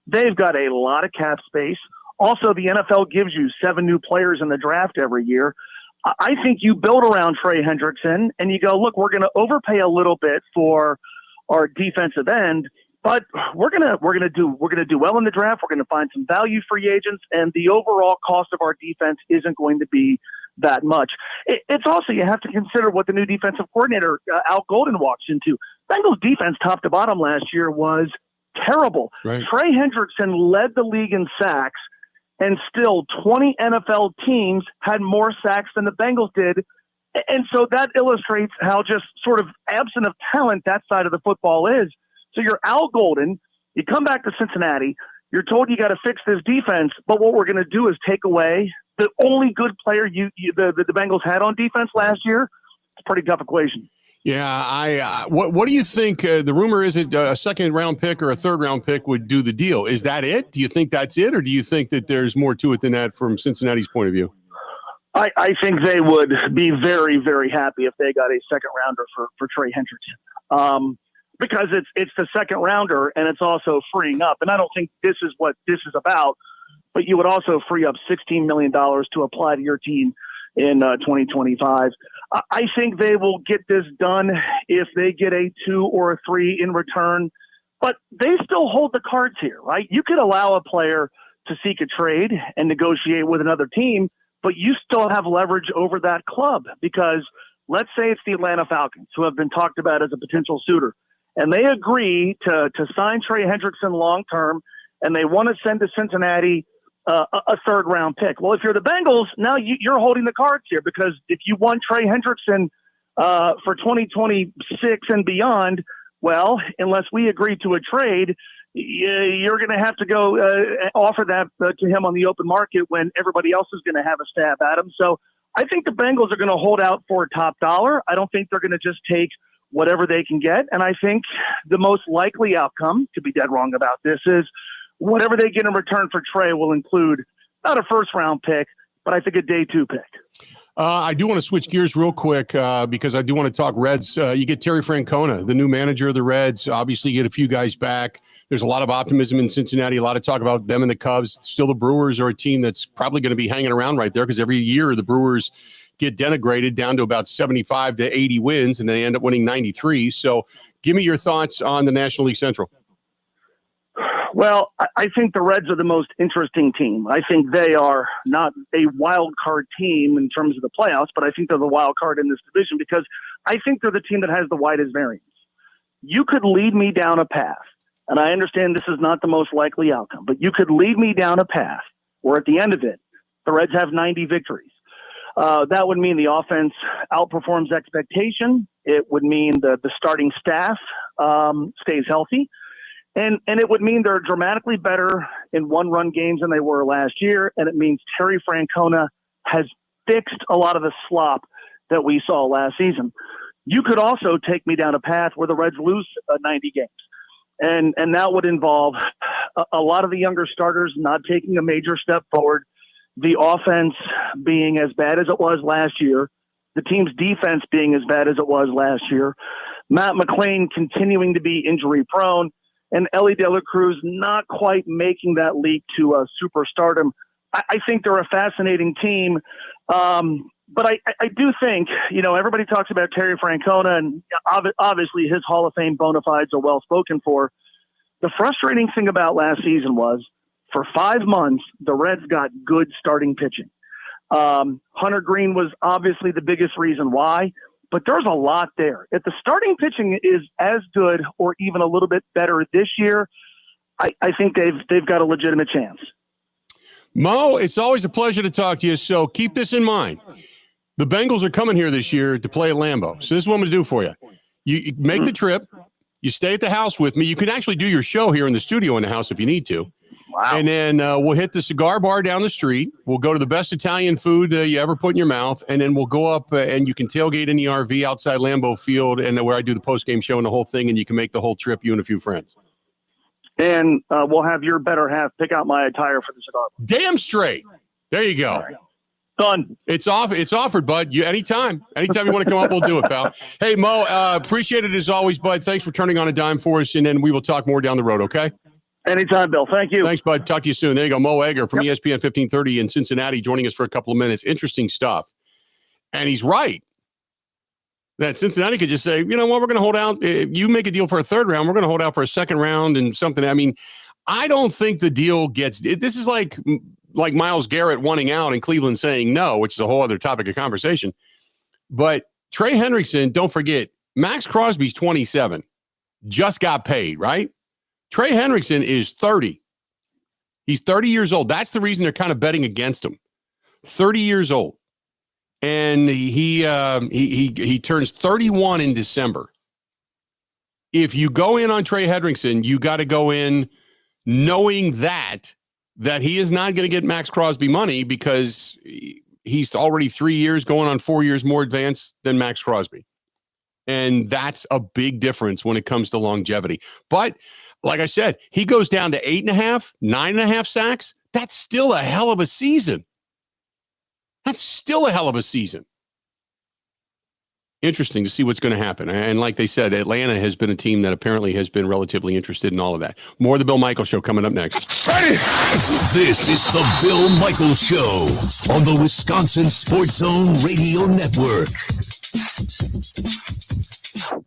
They've got a lot of cap space. Also, the NFL gives you 7 new players in the draft every year. I think you build around Trey Hendrickson and you go, look, we're going to overpay a little bit for our defensive end, but we're gonna do well in the draft. We're gonna find some value free agents, and the overall cost of our defense isn't going to be that much. It's also, you have to consider what the new defensive coordinator Al Golden walks into. Bengals defense, top to bottom, last year was terrible. Right. Trey Hendrickson led the league in sacks, and still 20 NFL teams had more sacks than the Bengals did. And so that illustrates how just sort of absent of talent that side of the football is. So you're Al Golden, you come back to Cincinnati, you're told you got to fix this defense, but what we're going to do is take away the only good player the Bengals had on defense last year. It's a pretty tough equation. Yeah, what do you think? The rumor is that a second-round pick or a third-round pick would do the deal. Is that it? Do you think that's it, or do you think that there's more to it than that from Cincinnati's point of view? I think they would be very, very happy if they got a second rounder for Trey Hendrickson. Because it's the second rounder and it's also freeing up. And I don't think this is what this is about, but you would also free up $16 million to apply to your team in 2025. I think they will get this done if they get a 2 or a 3 in return, but they still hold the cards here, right? You could allow a player to seek a trade and negotiate with another team, but you still have leverage over that club because let's say it's the Atlanta Falcons who have been talked about as a potential suitor, and they agree to sign Trey Hendrickson long-term, and they want to send to Cincinnati a third-round pick. Well, if you're the Bengals, now you're holding the cards here because if you want Trey Hendrickson for 2026 and beyond, well, unless we agree to a trade, you're going to have to go offer that to him on the open market when everybody else is going to have a stab at him. So I think the Bengals are going to hold out for top dollar. I don't think they're going to just take whatever they can get. And I think the most likely outcome, to be dead wrong about this, is whatever they get in return for Trey will include not a first-round pick, but I think a day 2 pick. I do want to switch gears real quick because I do want to talk Reds. You get Terry Francona, the new manager of the Reds. Obviously, you get a few guys back. There's a lot of optimism in Cincinnati, a lot of talk about them and the Cubs. Still, the Brewers are a team that's probably going to be hanging around right there because every year the Brewers get denigrated down to about 75 to 80 wins, and they end up winning 93. So give me your thoughts on the National League Central. Well, I think the Reds are the most interesting team. I think they are not a wild card team in terms of the playoffs, but I think they're the wild card in this division because I think they're the team that has the widest variance. You could lead me down a path, and I understand this is not the most likely outcome, but you could lead me down a path where at the end of it, the Reds have 90 victories. That would mean the offense outperforms expectation. It would mean the starting staff stays healthy. And it would mean they're dramatically better in one-run games than they were last year. And it means Terry Francona has fixed a lot of the slop that we saw last season. You could also take me down a path where the Reds lose 90 games. And that would involve a lot of the younger starters not taking a major step forward, the offense being as bad as it was last year, the team's defense being as bad as it was last year, Matt McClain continuing to be injury-prone, and Ellie De La Cruz not quite making that leap to superstardom. I think they're a fascinating team. But I do think, everybody talks about Terry Francona, and obviously his Hall of Fame bona fides are well spoken for. The frustrating thing about last season was for 5 months, the Reds got good starting pitching. Hunter Green was obviously the biggest reason why. But there's a lot there. If the starting pitching is as good or even a little bit better this year, I think they've got a legitimate chance. Mo, it's always a pleasure to talk to you. So keep this in mind. The Bengals are coming here this year to play at Lambeau. So this is what I'm going to do for you. You make the trip. You stay at the house with me. You can actually do your show here in the studio in the house if you need to. Wow. And then we'll hit the cigar bar down the street. We'll go to the best Italian food you ever put in your mouth. And then we'll go up and you can tailgate in the RV outside Lambeau Field and where I do the post-game show and the whole thing. And you can make the whole trip, you and a few friends. And we'll have your better half pick out my attire for the cigar bar. Damn straight. There you go. Right. Done. It's offered, bud. You anytime you want to come up, we'll do it, pal. Hey, Mo, appreciate it as always, bud. Thanks for turning on a dime for us. And then we will talk more down the road, okay? Anytime, Bill. Thank you. Thanks, bud. Talk to you soon. There you go. Mo Egger from ESPN 1530 in Cincinnati joining us for a couple of minutes. Interesting stuff. And he's right. That Cincinnati could just say, you know what, we're going to hold out. If you make a deal for a third round, we're going to hold out for a second round and something. I mean, I don't think the deal gets – this is like Myles Garrett wanting out and Cleveland saying no, which is a whole other topic of conversation. But Trey Hendrickson, don't forget, Max Crosby's 27, just got paid, right? Trey Hendrickson is 30. He's 30 years old. That's the reason they're kind of betting against him. 30 years old. And he turns 31 in December. If you go in on Trey Hendrickson, you got to go in knowing that he is not going to get Max Crosby money because he's already 3 years, going on 4 years more advanced than Max Crosby. And that's a big difference when it comes to longevity. But like I said, he goes down to 8.5, 9.5 sacks. That's still a hell of a season. That's still a hell of a season. Interesting to see what's going to happen. And like they said, Atlanta has been a team that apparently has been relatively interested in all of that. More of the Bill Michaels Show coming up next. Ready? This is the Bill Michaels Show on the Wisconsin Sports Zone Radio Network.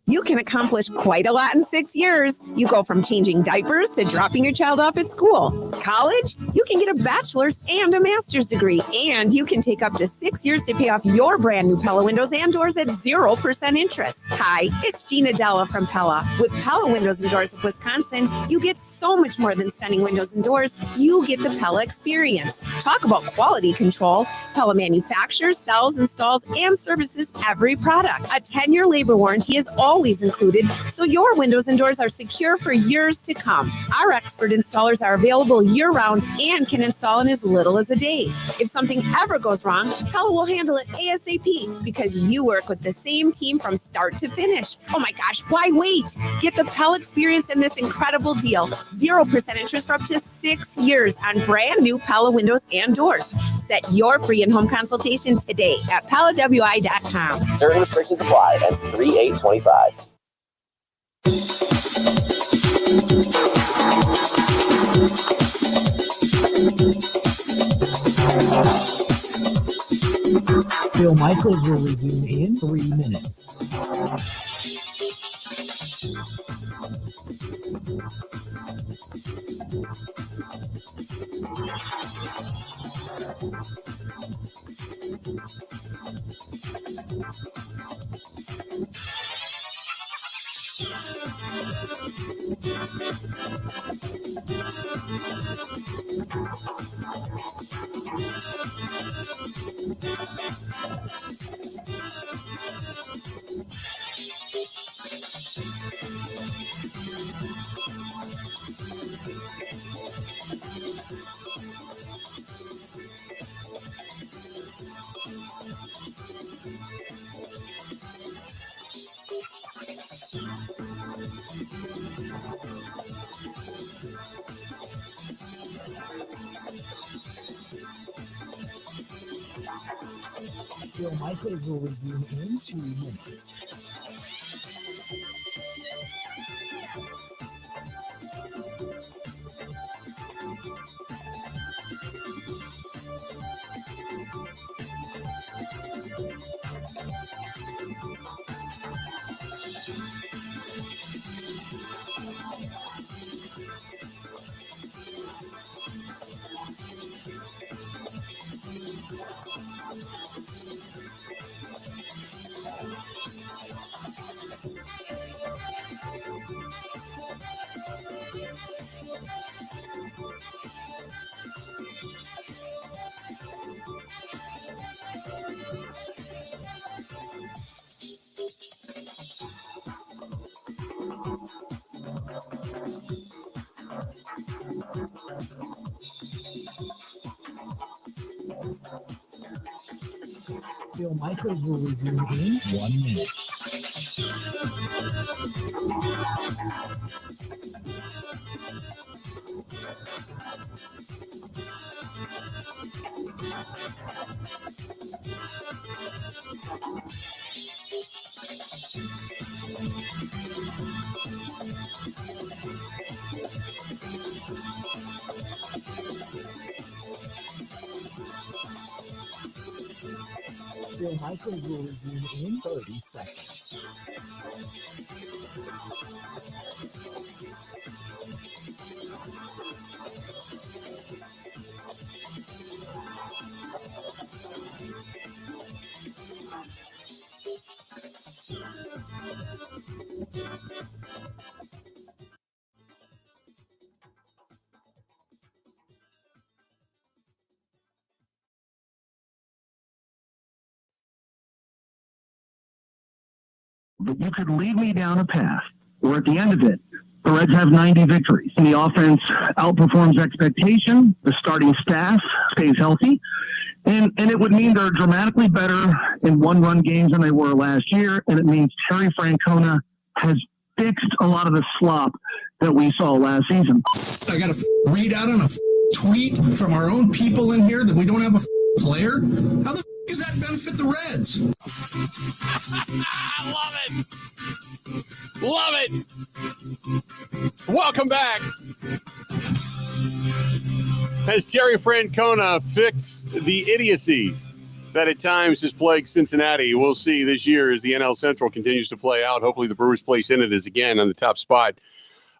You can accomplish quite a lot in 6 years. You go from changing diapers to dropping your child off at school. College, you can get a bachelor's and a master's degree, and you can take up to 6 years to pay off your brand new Pella windows and doors at 0% interest. Hi, it's Gina Della from Pella. With Pella Windows and Doors of Wisconsin, you get so much more than stunning windows and doors. You get the Pella experience. Talk about quality control. Pella manufactures, sells, installs, and services every product. A 10-year labor warranty is always included, so your windows and doors are secure for years to come. Our expert installers are available year-round and can install in as little as a day. If something ever goes wrong, Pella will handle it ASAP because you work with the same team from start to finish. Oh my gosh, why wait? Get the Pella experience in this incredible deal. 0% interest for up to 6 years on brand new Pella windows and doors. Set your free in-home consultation today at PellaWI.com. Certain restrictions apply. That's 3/8/25. Bill Michaels will resume in 3 minutes. Bill Michaels will resume in 2 minutes. Bill Michaels will resume in 1 minute. Bill Michaels will resume in 30 seconds. But you could lead me down a path where at the end of it, the Reds have 90 victories. And the offense outperforms expectation. The starting staff stays healthy. And it would mean they're dramatically better in one-run games than they were last year. And it means Terry Francona has fixed a lot of the slop that we saw last season. I got to read out on a tweet from our own people in here that we don't have a player. How the does that benefit the Reds? I love it. Love it. Welcome back. Has Terry Francona fixed the idiocy that at times has plagued Cincinnati? We'll see this year as the NL Central continues to play out. Hopefully the Brewers place in it is again on the top spot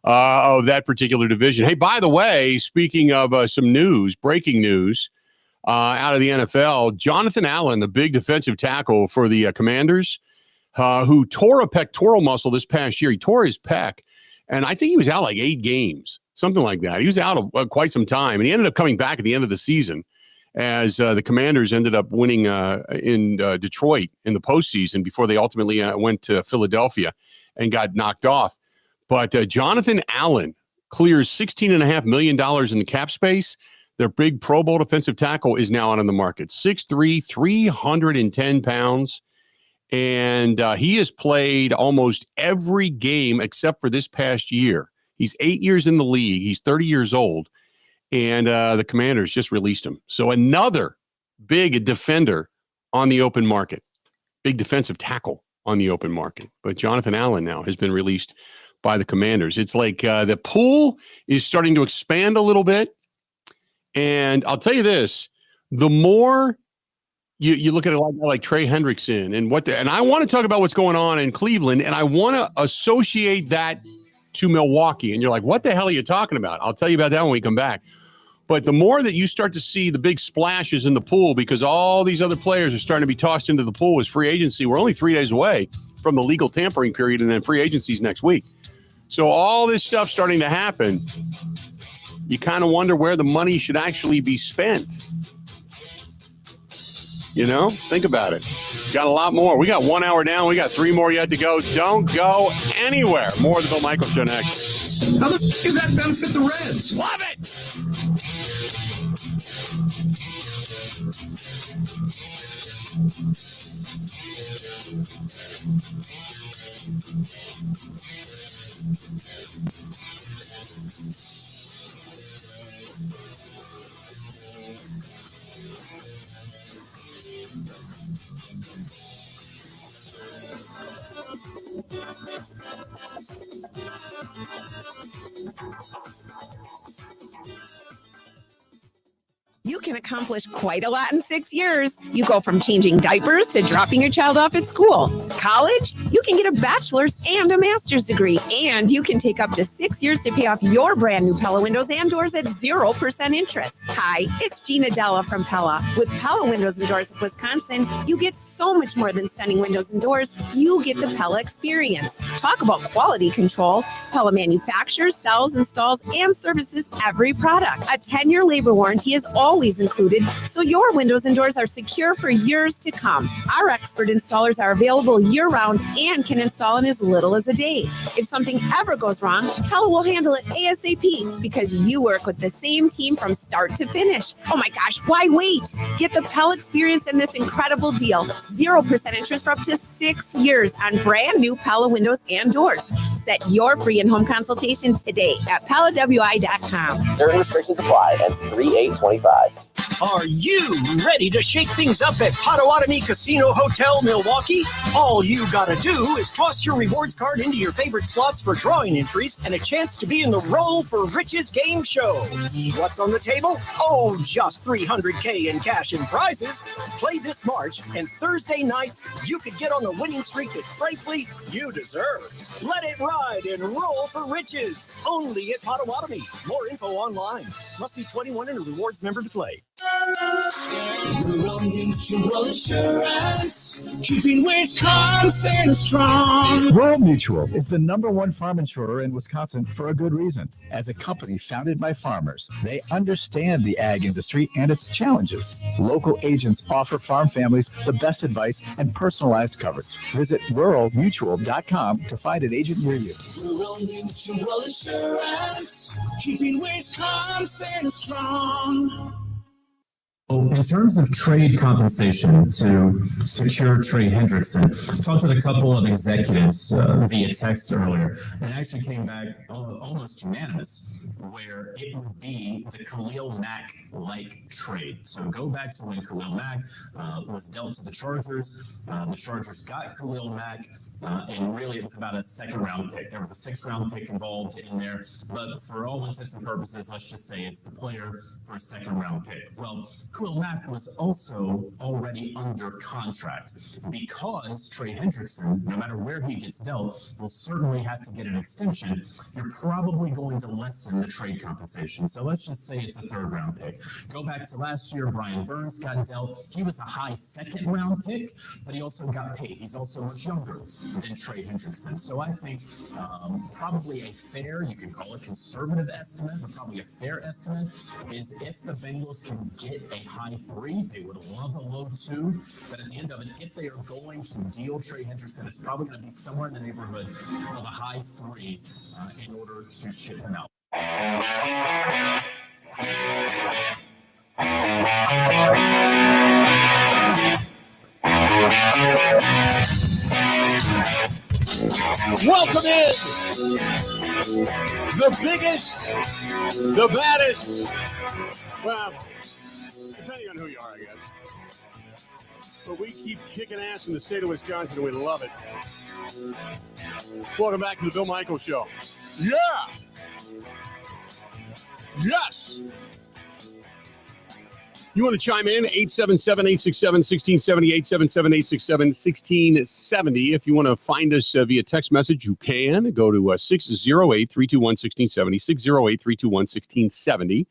of that particular division. Hey, by the way, speaking of some news, breaking news out of the NFL, Jonathan Allen, the big defensive tackle for the Commanders, who tore a pectoral muscle this past year. He tore his pec, and I think he was out like 8 games, something like that. He was out quite some time, and he ended up coming back at the end of the season as the Commanders ended up winning in Detroit in the postseason before they ultimately went to Philadelphia and got knocked off. But Jonathan Allen clears $16.5 million in the cap space. Their big Pro Bowl defensive tackle is now out on the market. 6'3", 310 pounds. And he has played almost every game except for this past year. He's 8 years in the league. He's 30 years old. And the Commanders just released him. So another big defender on the open market. Big defensive tackle on the open market. But Jonathan Allen now has been released by the Commanders. It's like the pool is starting to expand a little bit. And I'll tell you this, the more you look at it like Trey Hendrickson and I want to talk about what's going on in Cleveland, and I want to associate that to Milwaukee. And you're like, what the hell are you talking about? I'll tell you about that when we come back. But the more that you start to see the big splashes in the pool, because all these other players are starting to be tossed into the pool as free agency. We're only 3 days away from the legal tampering period, and then free agency's next week. So all this stuff starting to happen, you kind of wonder where the money should actually be spent. You know, think about it. Got a lot more. We got 1 hour down. We got 3 more yet to go. Don't go anywhere. More of the Bill Michaels Show next. How does that benefit the Reds? Love it. You can accomplish quite a lot in 6 years. You go from changing diapers to dropping your child off at school. College, you can get a bachelor's and a master's degree. And you can take up to 6 years to pay off your brand new Pella windows and doors at 0% interest. Hi, it's Gina Della from Pella. With Pella Windows and Doors of Wisconsin, you get so much more than stunning windows and doors. You get the Pella experience. Talk about quality control. Pella manufactures, sells, installs, and services every product. A 10-year labor warranty is always included, so your windows and doors are secure for years to come. Our expert installers are available year-round and can install in as little as a day. If something ever goes wrong, Pella will handle it ASAP because you work with the same team from start to finish. Oh my gosh, why wait? Get the Pella experience in this incredible deal. 0% interest for up to 6 years on brand new Pella windows and doors. Set your free in-home consultation today at PellaWI.com. Certain restrictions apply. Ends 3/8/25. Are you ready to shake things up at Potawatomi Casino Hotel, Milwaukee? All you gotta do is toss your rewards card into your favorite slots for drawing entries and a chance to be in the Roll for Riches game show. What's on the table? Oh, just $300K in cash and prizes. Play this March, and Thursday nights, you could get on the winning streak that, frankly, you deserve. Let it ride and roll for riches. Only at Potawatomi. More info online. Must be 21 and a rewards member to play. Rural Mutual Insurance, keeping Wisconsin strong. Rural Mutual is the #1 farm insurer in Wisconsin for a good reason. As a company founded by farmers, they understand the ag industry and its challenges. Local agents offer farm families the best advice and personalized coverage. Visit ruralmutual.com to find an agent near you. Rural Mutual Insurance, keeping Wisconsin strong. In terms of trade compensation to secure Trey Hendrickson, talked with a couple of executives via text earlier, and it actually came back almost unanimous, where it would be the Khalil Mack-like trade. So go back to when Khalil Mack was dealt to the Chargers. The Chargers got Khalil Mack. And really, it was about a 2nd-round pick. There was a 6th-round pick involved in there. But for all intents and purposes, let's just say it's the player for a 2nd-round pick. Well, Khalil Mack was also already under contract because Trey Hendrickson, no matter where he gets dealt, will certainly have to get an extension. You're probably going to lessen the trade compensation. So let's just say it's a 3rd-round pick. Go back to last year, Brian Burns got dealt. He was a high 2nd-round pick, but he also got paid. He's also much younger than Trey Hendrickson. So I think probably a fair, you can call it conservative estimate, but probably a fair estimate is if the Bengals can get a high 3, they would love a low 2. But at the end of it, if they are going to deal Trey Hendrickson, it's probably going to be somewhere in the neighborhood of a high 3 in order to ship him out. Welcome in the biggest, the baddest, well, depending on who you are, I guess. But we keep kicking ass in the state of Wisconsin, and we love it. Welcome back to the Bill Michaels Show. Yeah! Yes! You want to chime in? 877-867-1670, 877-867-1670. If you want to find us via text message, you can. Go to 608-321-1670, 608-321-1670.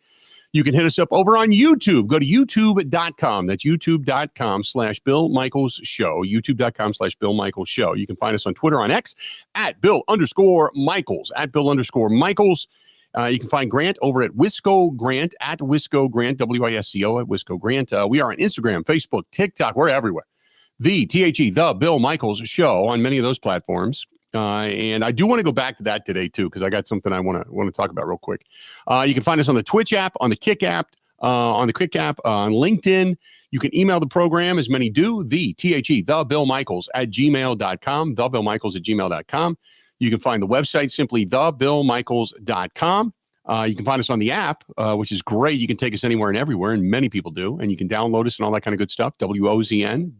You can hit us up over on YouTube. Go to youtube.com. That's youtube.com/Bill Michaels Show, youtube.com/Bill Michaels Show. You can find us on Twitter, on X, at Bill_Michaels, at Bill_Michaels. You can find Grant over at Wisco Grant, at Wisco Grant, WISCO at Wisco Grant. We are on Instagram, Facebook, TikTok. We're everywhere. The Bill Michaels Show on many of those platforms. And I do want to go back to that today, too, because I got something I want to talk about real quick. You can find us on the Twitch app, on the Kick app, on LinkedIn. You can email the program, as many do, the Bill Michaels at gmail.com, thebillmichaels@gmail.com. You can find the website simply thebillmichaels.com. You can find us on the app, which is great. You can take us anywhere and everywhere, and many people do. And you can download us and all that kind of good stuff. WOZN.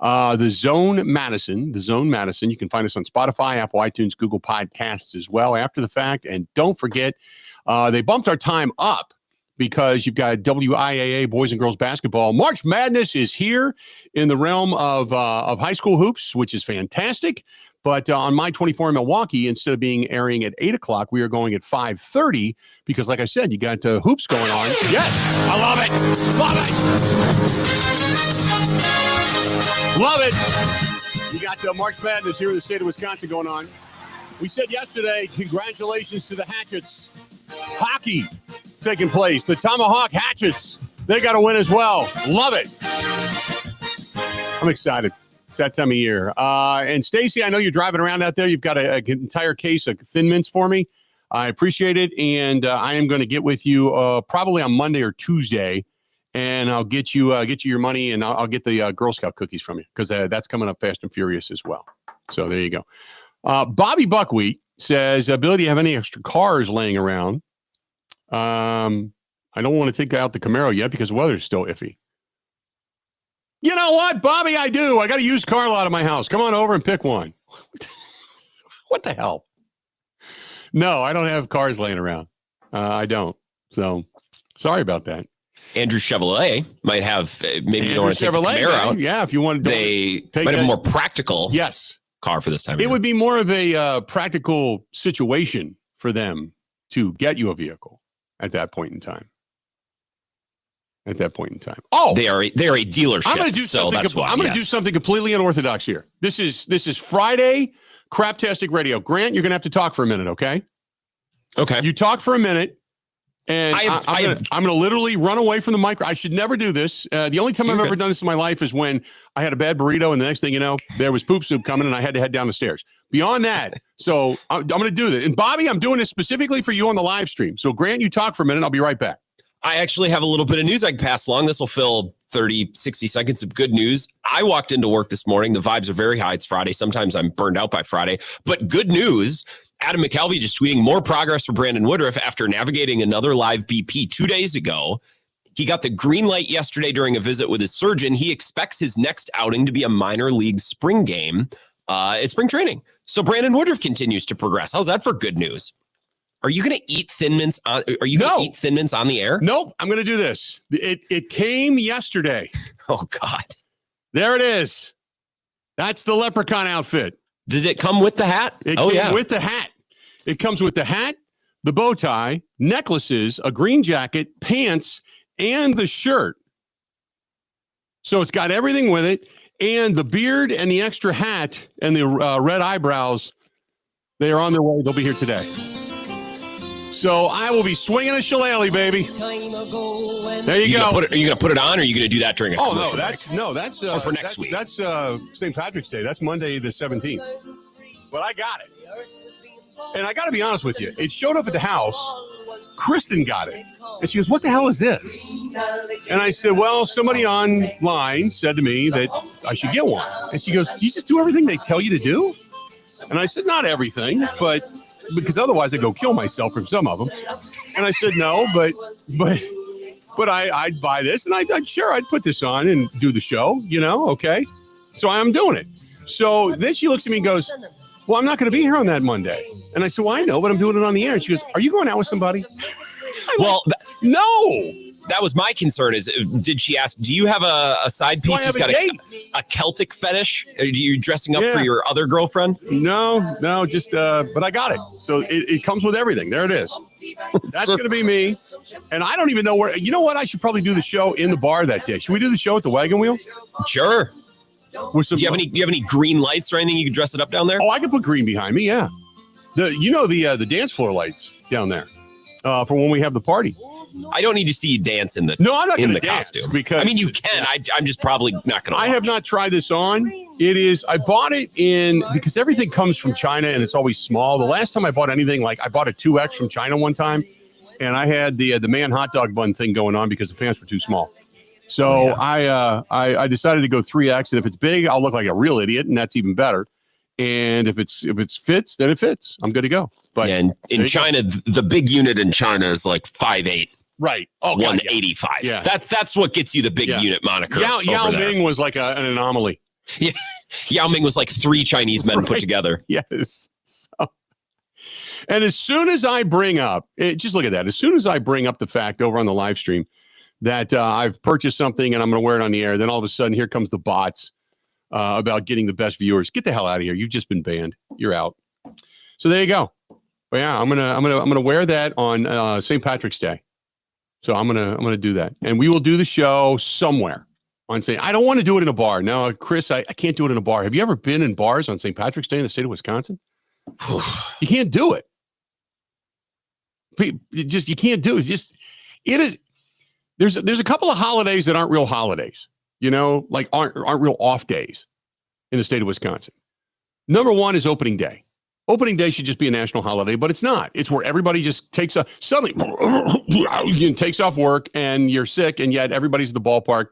The Zone Madison. You can find us on Spotify, Apple, iTunes, Google Podcasts as well after the fact. And don't forget, they bumped our time up because you've got WIAA boys and girls basketball. March Madness is here in the realm of high school hoops, which is fantastic. But on My 24 in Milwaukee, instead of airing at 8 o'clock, we are going at 5:30 because, like I said, you got hoops going on. Yes, I love it. Love it. You got March Madness here in the state of Wisconsin going on. We said yesterday, congratulations to the Hatchets. Hockey taking place. The Tomahawk Hatchets, they got to win as well. Love it. I'm excited. It's that time of year. And Stacy, I know you're driving around out there. You've got an entire case of Thin Mints for me. I appreciate it. And I am going to get with you probably on Monday or Tuesday. And I'll get you your money, and I'll get the Girl Scout cookies from you because that's coming up fast and furious as well. So there you go. Bobby Buckwheat says, Bill, do you have any extra cars laying around? I don't want to take out the Camaro yet because the weather's still iffy. You know what, Bobby? I do. I got a used car lot at my house. Come on over and pick one. What the hell? No, I don't have cars laying around. I don't. So sorry about that. Andrew Chevrolet might have, maybe you don't want to take the Camaro out. Yeah, if you want to might have a more practical car for this time of year. It would be more of a practical situation for them to get you a vehicle at that point in time. Oh, they are a dealership. I'm going to do something. I'm going to do something completely unorthodox here. This is Friday Craptastic Radio. Grant, you're going to have to talk for a minute, okay? Okay. You talk for a minute. And I'm going to literally run away from the micro. I should never do this. The only time I've ever done this in my life is when I had a bad burrito, and the next thing you know, there was poop soup coming, and I had to head down the stairs. Beyond that, so I'm going to do this. And Bobby, I'm doing this specifically for you on the live stream. So Grant, you talk for a minute. I'll be right back. I actually have a little bit of news I can pass along. This will fill 30, 60 seconds of good news. I walked into work this morning. The vibes are very high. It's Friday. Sometimes I'm burned out by Friday. But good news, Adam McKelvey just tweeting more progress for Brandon Woodruff after navigating another live BP 2 days ago. He got the green light yesterday during a visit with his surgeon. He expects his next outing to be a minor league spring game at spring training. So Brandon Woodruff continues to progress. How's that for good news? Are you going to eat Thin Mints? Are you going to eat Thin Mints on the air? Nope. I'm going to do this. It came yesterday. Oh, God. There it is. That's the leprechaun outfit. Does it come with the hat? It came with the hat. It comes with the hat, the bow tie, necklaces, a green jacket, pants, and the shirt. So it's got everything with it. And the beard and the extra hat and the red eyebrows, they are on their way. They'll be here today. So I will be swinging a shillelagh, baby. There you go. Are you going to put it on, or are you going to do that during a commercial that's or for next week. That's St. Patrick's Day. That's Monday the 17th. But I got it. And I got to be honest with you. It showed up at the house. Kristen got it. And she goes, "What the hell is this?" And I said, "Well, somebody online said to me that I should get one." And she goes, "Do you just do everything they tell you to do?" And I said, "Not everything, but because otherwise I go kill myself from some of them." And I said, "No, but I'd buy this, and I'd put this on and do the show, okay." So I'm doing it. So then she looks at me and goes, "Well, I'm not going to be here on that Monday." And I said, "Well, I know, but I'm doing it on the air." And she goes, "Are you going out with somebody?" Well, no. That was my concern. Did she ask, do you have a side piece who's got a Celtic fetish? Are you dressing up for your other girlfriend? No, just, but I got it. So it comes with everything. There it is. That's going to be me. And I don't even know where, you know what? I should probably do the show in the bar that day. Should we do the show at the Wagon Wheel? Sure. Do you have any green lights or anything you can dress it up down there? Oh, I can put green behind me. Yeah. The dance floor lights down there for when we have the party. I don't need to see you dance in the I'm not in the dance costume because you can. I'm just probably not going to. I have not tried this on. I bought it because everything comes from China and it's always small. The last time I bought anything, I bought a 2X from China one time, and I had the man hot dog bun thing going on because the pants were too small. So I decided to go 3X, and if it's big, I'll look like a real idiot, and that's even better. And if it fits, then it fits. I'm good to go. But in China, the big unit in China is like 5'8". Right. Oh, 185. Yeah. That's what gets you the big unit moniker. Yao Ming was like an anomaly. Yeah. Yao Ming was like 3 Chinese men put together. Yes. So, and as soon as I bring up, just look at that. As soon as I bring up the fact over on the live stream that I've purchased something and I'm going to wear it on the air, then all of a sudden here comes the bots about getting the best viewers. Get the hell out of here. You've just been banned. You're out. So there you go. But yeah, I'm gonna wear that on St. Patrick's Day. So I'm gonna do that, and we will do the show somewhere on St. I don't want to do it in a bar. No, Chris, I can't do it in a bar. Have you ever been in bars on St. Patrick's Day in the state of Wisconsin? You can't do it. You can't do it. It is. There's a couple of holidays that aren't real holidays. Aren't real off days in the state of Wisconsin. Number one is opening day. Opening day should just be a national holiday, but it's not. It's where everybody just takes off work and you're sick, and yet everybody's at the ballpark.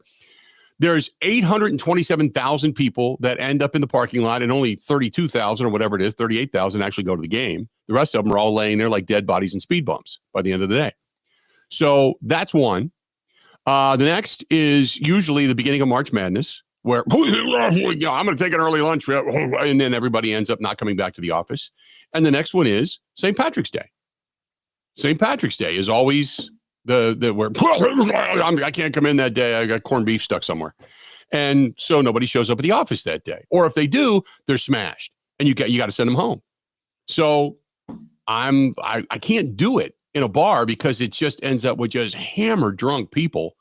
There's 827,000 people that end up in the parking lot, and only 32,000 or whatever it is, 38,000 actually go to the game. The rest of them are all laying there like dead bodies and speed bumps by the end of the day. So that's one. The next is usually the beginning of March Madness, where I'm going to take an early lunch, and then everybody ends up not coming back to the office. And the next one is St. Patrick's Day. St. Patrick's Day is always where I can't come in that day. I got corned beef stuck somewhere, and so nobody shows up at the office that day. Or if they do, they're smashed, and you got to send them home. So I can't do it in a bar because it just ends up with just hammered drunk people.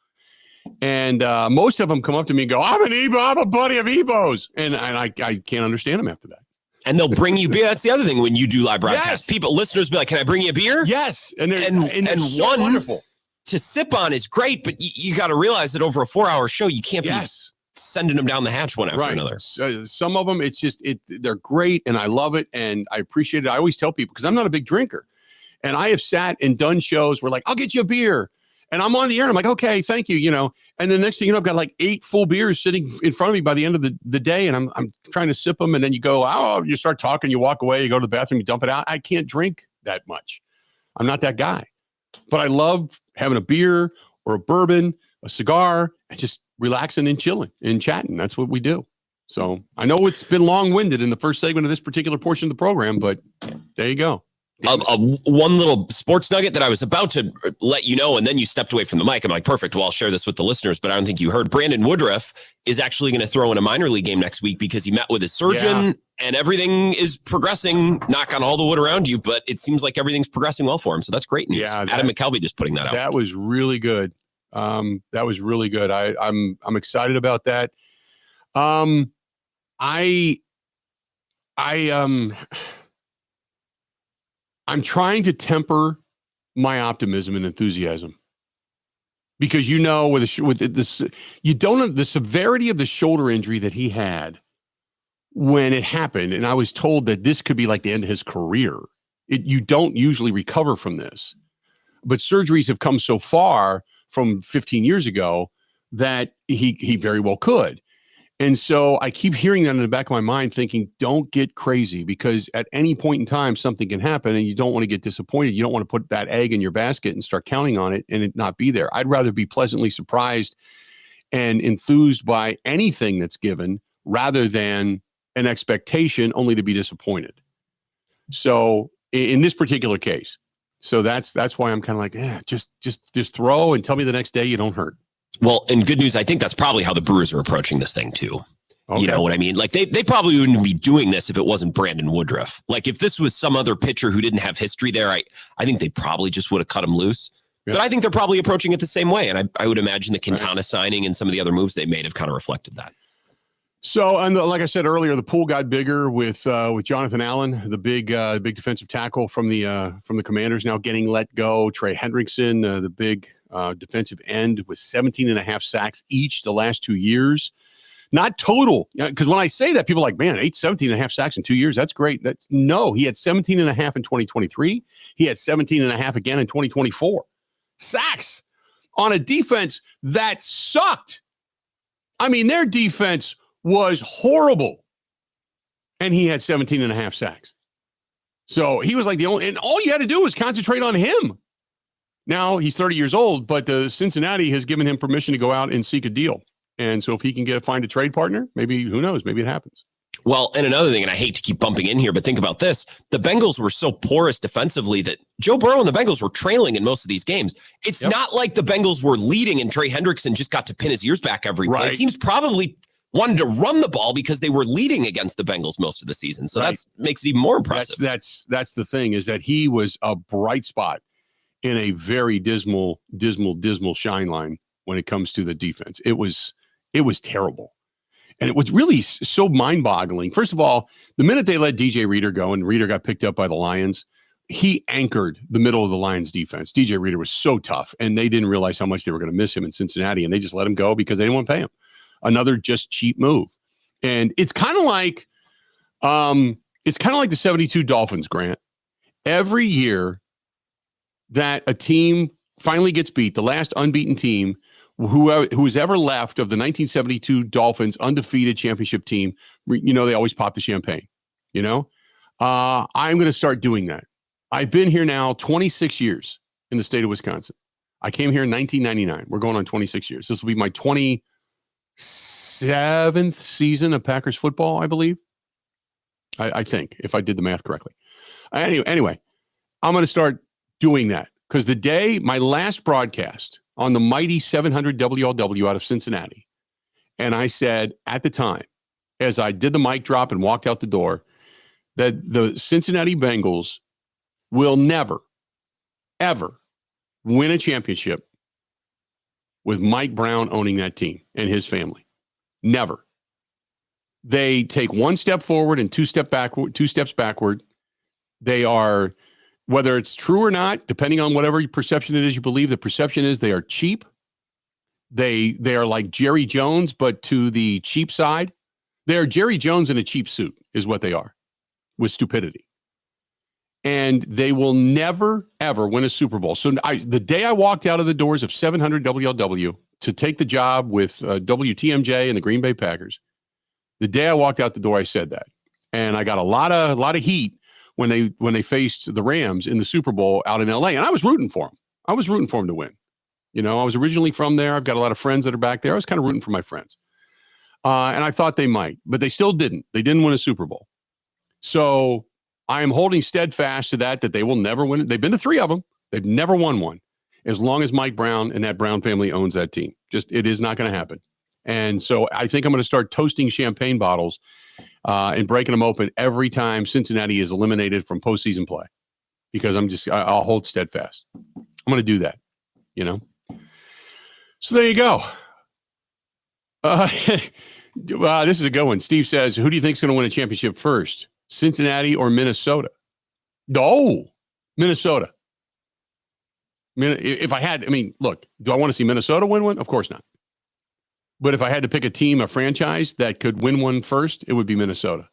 And most of them come up to me and go, I'm a buddy of Ebo's. And I can't understand them after that. And they'll bring you beer. That's the other thing when you do live broadcasts. Yes. Listeners be like, can I bring you a beer? Yes. And so one wonderful to sip on is great, but you got to realize that over a 4-hour show, you can't be sending them down the hatch one after another. So, some of them, they're great, and I love it, and I appreciate it. I always tell people, because I'm not a big drinker, and I have sat and done shows where I'll get you a beer. And I'm on the air. I'm like, okay, thank you. And the next thing you know, I've got like 8 full beers sitting in front of me by the end of the day. And I'm trying to sip them. And then you go, you start talking, you walk away, you go to the bathroom, you dump it out. I can't drink that much. I'm not that guy. But I love having a beer or a bourbon, a cigar, and just relaxing and chilling and chatting. That's what we do. So I know it's been long-winded in the first segment of this particular portion of the program, but there you go. One little sports nugget that I was about to let you know, and then you stepped away from the mic. I'm like, perfect. Well, I'll share this with the listeners, but I don't think you heard. Brandon Woodruff is actually going to throw in a minor league game next week because he met with his surgeon and everything is progressing. Knock on all the wood around you, but it seems like everything's progressing well for him. So that's great news. Yeah, Adam McKelvey just putting that out. That was really good. I'm excited about that. I'm trying to temper my optimism and enthusiasm because with this, you don't know the severity of the shoulder injury that he had when it happened, and I was told that this could be like the end of his career. You don't usually recover from this, but surgeries have come so far from 15 years ago that he very well could. And so I keep hearing that in the back of my mind thinking, don't get crazy because at any point in time, something can happen and you don't want to get disappointed. You don't want to put that egg in your basket and start counting on it and it not be there. I'd rather be pleasantly surprised and enthused by anything that's given rather than an expectation only to be disappointed. So in this particular case, so that's why I'm kind of like, just throw and tell me the next day you don't hurt. Well, and good news, I think that's probably how the Brewers are approaching this thing too. Okay. You know what I mean? Like they probably wouldn't be doing this if it wasn't Brandon Woodruff. Like if this was some other pitcher who didn't have history there, I think they probably just would have cut him loose. Yeah. But I think they're probably approaching it the same way. And I would imagine the Quintana signing and some of the other moves they made have kind of reflected that. So, and like I said earlier, the pool got bigger with Jonathan Allen, the big defensive tackle from the Commanders, now getting let go. Trey Hendrickson, the big defensive end, with 17.5 sacks each the last 2 years. Not total, because when I say that, people are like, man, 17.5 sacks in 2 years, that's great. No, he had 17.5 in 2023. He had 17.5 again in 2024. Sacks on a defense that sucked. I mean, their defense was horrible. And he had 17.5 sacks. So he was like the only, and all you had to do was concentrate on him. Now he's 30 years old, but the Cincinnati has given him permission to go out and seek a deal. And so if he can find a trade partner, maybe, who knows, maybe it happens. Well, and another thing, and I hate to keep bumping in here, but think about this. The Bengals were so porous defensively that Joe Burrow and the Bengals were trailing in most of these games. It's not like the Bengals were leading and Trey Hendrickson just got to pin his ears back every play. Teams probably wanted to run the ball because they were leading against the Bengals most of the season. So that makes it even more impressive. That's the thing, is that he was a bright spot in a very dismal shine line when it comes to the defense. It was terrible. And it was really so mind-boggling. First of all, the minute they let DJ Reader go and Reader got picked up by the Lions, he anchored the middle of the Lions defense. DJ Reader was so tough, and they didn't realize how much they were going to miss him in Cincinnati, and they just let him go because they didn't want to pay him. Another just cheap move. And it's kind of like the 72 Dolphins, Grant. Every year that a team finally gets beat, the last unbeaten team, who's ever left of the 1972 Dolphins undefeated championship team, they always pop the champagne, I'm going to start doing that. I've been here now 26 years in the state of Wisconsin. I came here in 1999. We're going on 26 years. This will be my 27th season of Packers football, I believe. I think, if I did the math correctly. Anyway, I'm going to start doing that because the day my last broadcast on the mighty 700 WLW out of Cincinnati. And I said at the time, as I did the mic drop and walked out the door, that the Cincinnati Bengals will never, ever win a championship with Mike Brown owning that team and his family. Never. They take one step forward and two steps backward. They are, whether it's true or not, depending on whatever perception it is you believe, the perception is they are cheap. They are like Jerry Jones, but to the cheap side. They are Jerry Jones in a cheap suit is what they are, with stupidity. and they will never, ever win a Super Bowl. So the day I walked out of the doors of 700 WLW to take the job with WTMJ and the Green Bay Packers, the day I walked out the door, I said that. And I got a lot of heat when they faced the Rams in the Super Bowl out in LA. And I was rooting for them. I was rooting for them to win. You know, I was originally from there. I've got a lot of friends that are back there. I was kind of rooting for my friends. And I thought they might, but they still didn't. They didn't win a Super Bowl. So I am holding steadfast to that they will never win. They've been to 3 of them. They've never won one. As long as Mike Brown and that Brown family owns that team. It is not going to happen. And so I think I'm going to start toasting champagne bottles and breaking them open every time Cincinnati is eliminated from postseason play, because I'll hold steadfast. I'm going to do that, you know? So there you go. This is a good one. Steve says, who do you think is going to win a championship first? Cincinnati or Minnesota? Oh, Minnesota. If I had, look, do I want to see Minnesota win one? Of course not. But if I had to pick a franchise that could win one first, it would be Minnesota.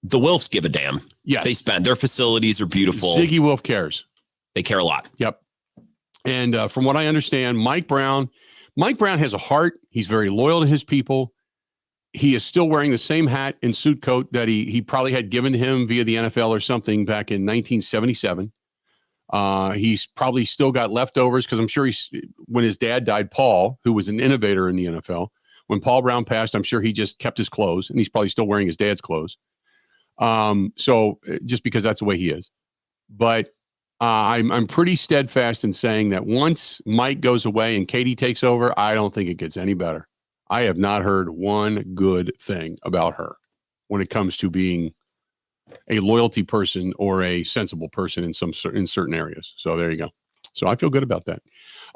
The Wilfs give a damn. Yes. They spend. Their facilities are beautiful. Ziggy Wilf cares. They care a lot. Yep. And from what I understand, Mike Brown has a heart. He's very loyal to his people. He is still wearing the same hat and suit coat that he probably had given to him via the NFL or something back in 1977. He's probably still got leftovers, because I'm sure when his dad died, Paul, who was an innovator in the NFL, when Paul Brown passed, I'm sure he just kept his clothes, and he's probably still wearing his dad's clothes. So just because that's the way he is. But I'm pretty steadfast in saying that once Mike goes away and Katie takes over, I don't think it gets any better. I have not heard one good thing about her when it comes to being a loyalty person or a sensible person in certain areas. So there you go. So I feel good about that.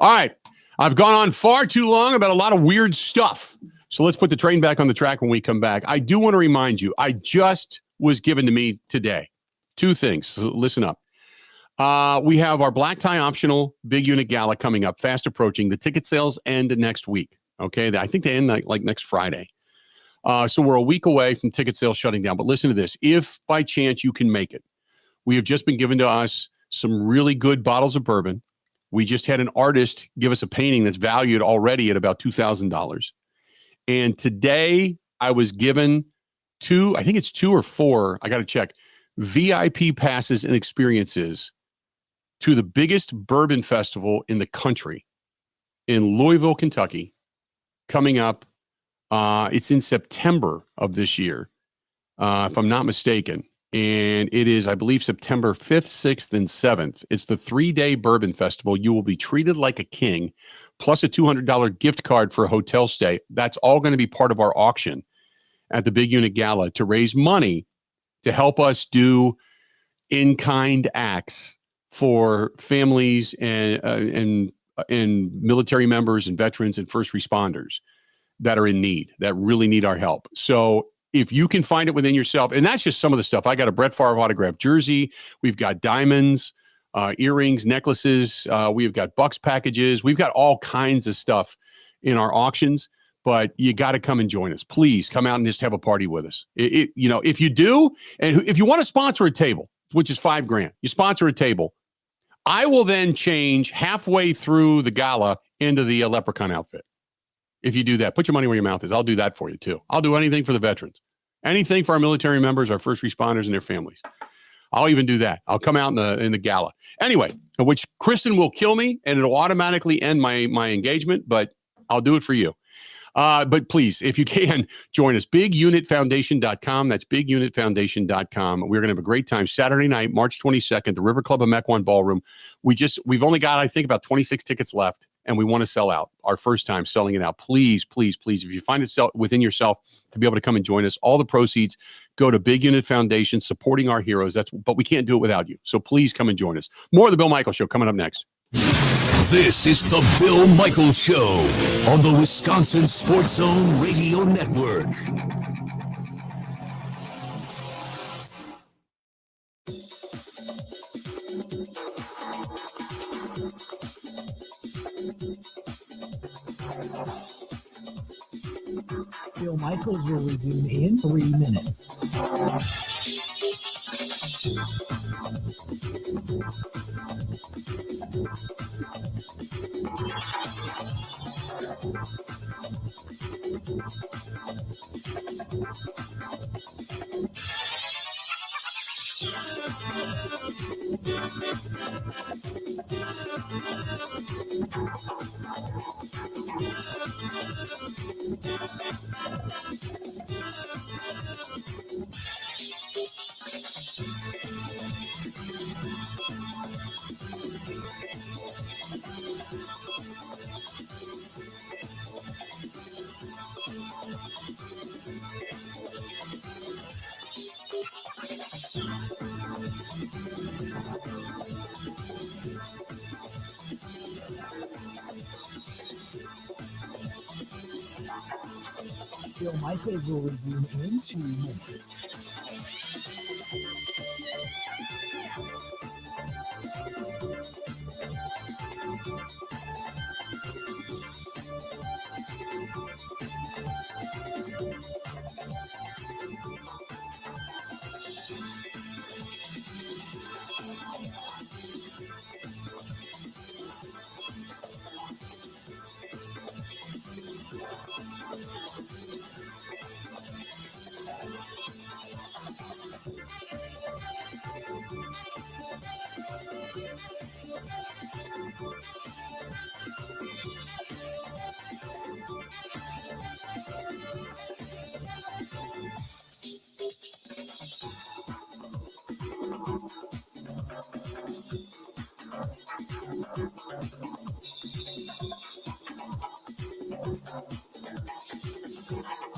All right. I've gone on far too long about a lot of weird stuff. So let's put the train back on the track when we come back. I do want to remind you, I just was given to me today 2 things. So listen up. We have our black tie optional big unit gala coming up, fast approaching. The ticket sales end next week. Okay. I think they end like next Friday. So we're a week away from ticket sales shutting down. But listen to this. If by chance you can make it, we have just been given to us some really good bottles of bourbon. We just had an artist give us a painting that's valued already at about $2,000. And today I was given 2, I think it's 2 or 4, I got to check, VIP passes and experiences to the biggest bourbon festival in the country in Louisville, Kentucky, coming up. It's in September of this year, if I'm not mistaken. And it is, I believe, September 5th, 6th, and 7th. It's the 3-day bourbon festival. You will be treated like a king, plus a $200 gift card for a hotel stay. That's all going to be part of our auction at the Big Unit Gala to raise money to help us do in-kind acts for families and military members and veterans and first responders that are in need, that really need our help. So if you can find it within yourself, and that's just some of the stuff. I got a Brett Favre autographed jersey. We've got diamonds, earrings, necklaces. We've got Bucks packages. We've got all kinds of stuff in our auctions, but you got to come and join us. Please come out and just have a party with us. If you do, and if you want to sponsor a table, which is $5,000, you sponsor a table, I will then change halfway through the gala into the leprechaun outfit. If you do that, put your money where your mouth is. I'll do that for you too. I'll do anything for the veterans, anything for our military members, our first responders, and their families. I'll even do that. I'll come out in the gala. Anyway, which Kristen will kill me and it'll automatically end my engagement, but I'll do it for you. But please, if you can, join us. BigUnitFoundation.com. That's BigUnitFoundation.com. We're going to have a great time Saturday night, March 22nd, the River Club of Mequon Ballroom. We've only got, I think, about 26 tickets left, and we want to sell out. Our first time selling it out. Please, please, please, if you find it within yourself to be able to come and join us, all the proceeds go to Big Unit Foundation, supporting our heroes. But we can't do it without you. So please come and join us. More of the Bill Michaels Show coming up next. This is the Bill Michaels Show on the Wisconsin Sports Zone Radio Network. Bill Michaels will resume in 3 minutes. Bill Michaels will resume in 2 minutes.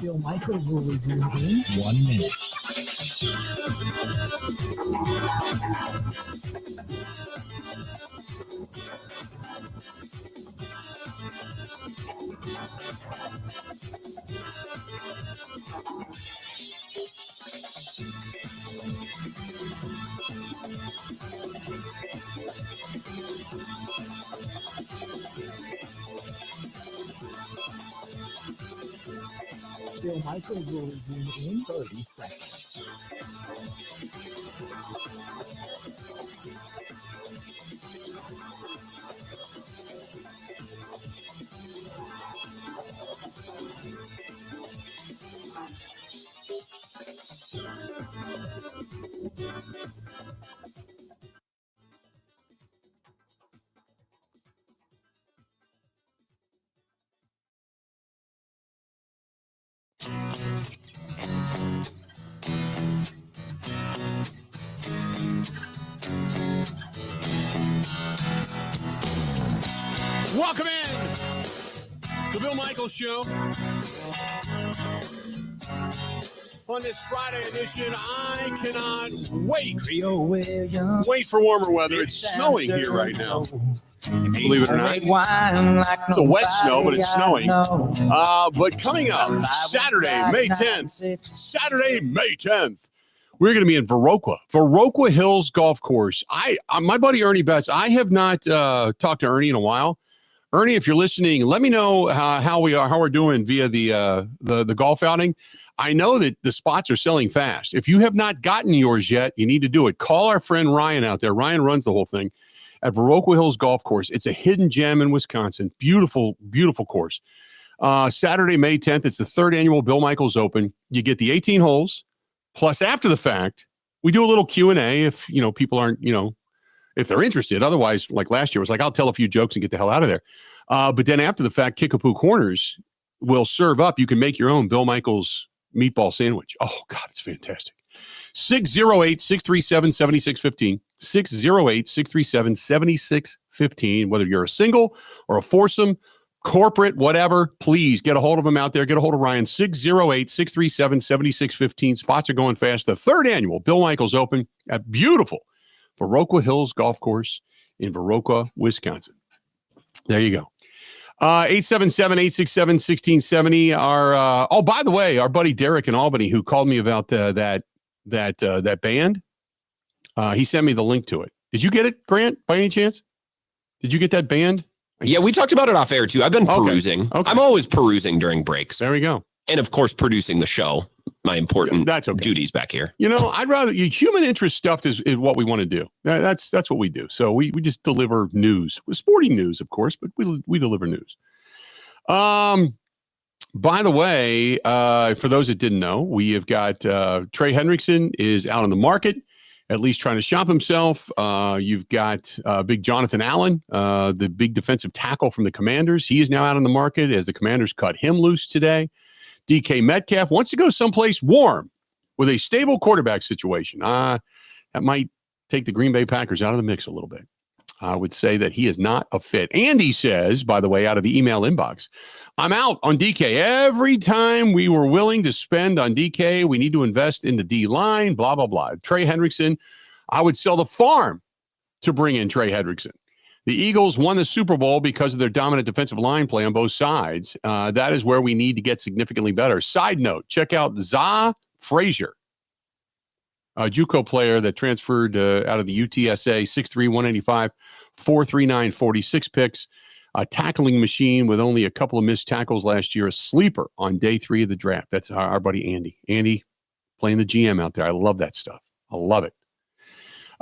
Bill Michaels will resume in 1 minute. Bill Michaels will resume in 30 seconds. Welcome in the Bill Michaels Show. On this Friday edition, I cannot wait for warmer weather. It's snowing here right now. Believe it or not. It's a wet snow, but it's snowing. But coming up, Saturday, May 10th, we're going to be in Viroqua Hills Golf Course. My buddy Ernie Betts, I have not talked to Ernie in a while. Ernie, if you're listening, let me know how we're doing via the golf outing. I know that the spots are selling fast. If you have not gotten yours yet, you need to do it. Call our friend Ryan out there. Ryan runs the whole thing at Viroqua Hills Golf Course. It's a hidden gem in Wisconsin. Beautiful, beautiful course. Saturday, May 10th, it's the 3rd annual Bill Michaels Open. You get the 18 holes. Plus, after the fact, we do a little Q&A if, people aren't, if they're interested. Otherwise, like last year, it was like, I'll tell a few jokes and get the hell out of there. But then after the fact, Kickapoo Corners will serve up. You can make your own Bill Michaels meatball sandwich. Oh, God, it's fantastic. 608-637-7615. 608-637-7615. Whether you're a single or a foursome, corporate, whatever, please get a hold of them out there. Get a hold of Ryan. 608-637-7615. Spots are going fast. The 3rd annual Bill Michaels Open at beautiful Viroqua Hills Golf Course in Viroqua, Wisconsin. There you go. 877-867-1670. By the way, our buddy Derek in Albany, who called me about that band, he sent me the link to it. Did you get it, Grant, by any chance? Did you get that band? Yeah, we talked about it off air too. I've been perusing. Okay. I'm always perusing during breaks. There we go. And of course, producing the show. my important that's okay. duties back here. I'd rather human interest stuff is what we want to do. That's what we do. So we just deliver news, sporting news, of course, but we deliver news. By the way, for those that didn't know, we have got Trey Hendrickson is out on the market, at least trying to shop himself. You've got big Jonathan Allen, the big defensive tackle from the Commanders. He is now out on the market as the Commanders cut him loose today. DK Metcalf wants to go someplace warm with a stable quarterback situation. That might take the Green Bay Packers out of the mix a little bit. I would say that he is not a fit. Andy says, by the way, out of the email inbox, I'm out on DK. Every time we were willing to spend on DK, we need to invest in the D-line, blah, blah, blah. Trey Hendrickson, I would sell the farm to bring in Trey Hendrickson. The Eagles won the Super Bowl because of their dominant defensive line play on both sides. That is where we need to get significantly better. Side note, check out Za Frazier, a JUCO player that transferred out of the UTSA, 6'3", 185, 4.39, 46 picks, a tackling machine with only a couple of missed tackles last year, a sleeper on day 3 of the draft. That's our buddy Andy. Andy playing the GM out there. I love that stuff. I love it.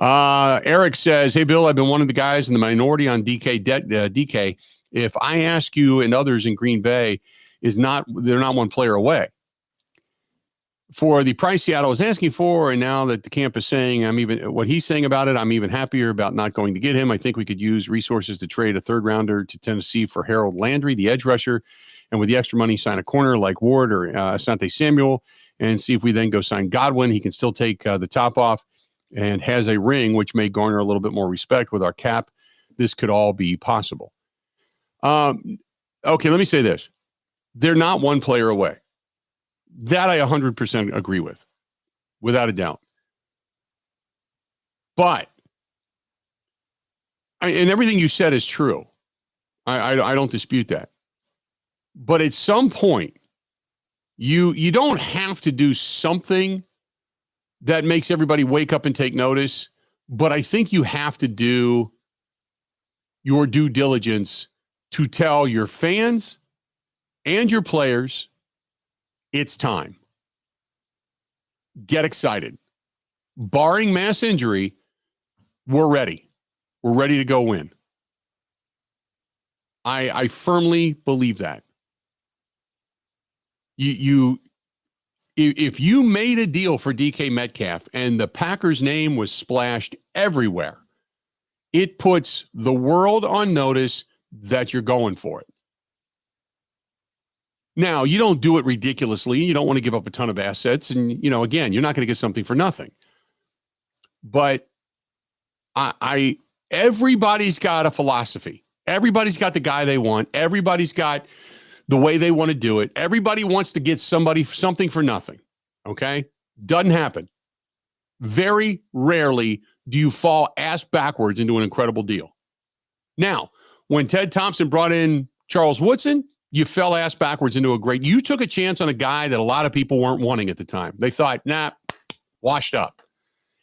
Eric says, hey, Bill, I've been one of the guys in the minority on DK. If I ask you and others in Green Bay, they're not one player away. For the price Seattle was asking for, and now that the camp is saying what he's saying about it, I'm even happier about not going to get him. I think we could use resources to trade a 3rd rounder to Tennessee for Harold Landry, the edge rusher, and with the extra money, sign a corner like Ward or Asante Samuel, and see if we then go sign Godwin. He can still take the top off and has a ring, which may garner a little bit more respect with our cap. This could all be possible. Okay, let me say this. They're not one player away. That I 100% agree with, without a doubt. But, and everything you said is true. I don't dispute that. But at some point, you don't have to do something that makes everybody wake up and take notice. But I think you have to do your due diligence to tell your fans and your players, it's time. Get excited. Barring mass injury, we're ready. We're ready to go win. I firmly believe that. If you made a deal for DK Metcalf and the Packers' name was splashed everywhere, it puts the world on notice that you're going for it. Now, you don't do it ridiculously. You don't want to give up a ton of assets. And, again, you're not going to get something for nothing. But everybody's got a philosophy. Everybody's got the guy they want. Everybody's got the way they want to do it. Everybody wants to get somebody something for nothing. Okay? Doesn't happen. Very rarely do you fall ass backwards into an incredible deal. Now, when Ted Thompson brought in Charles Woodson, you fell ass backwards into you took a chance on a guy that a lot of people weren't wanting at the time. They thought, washed up.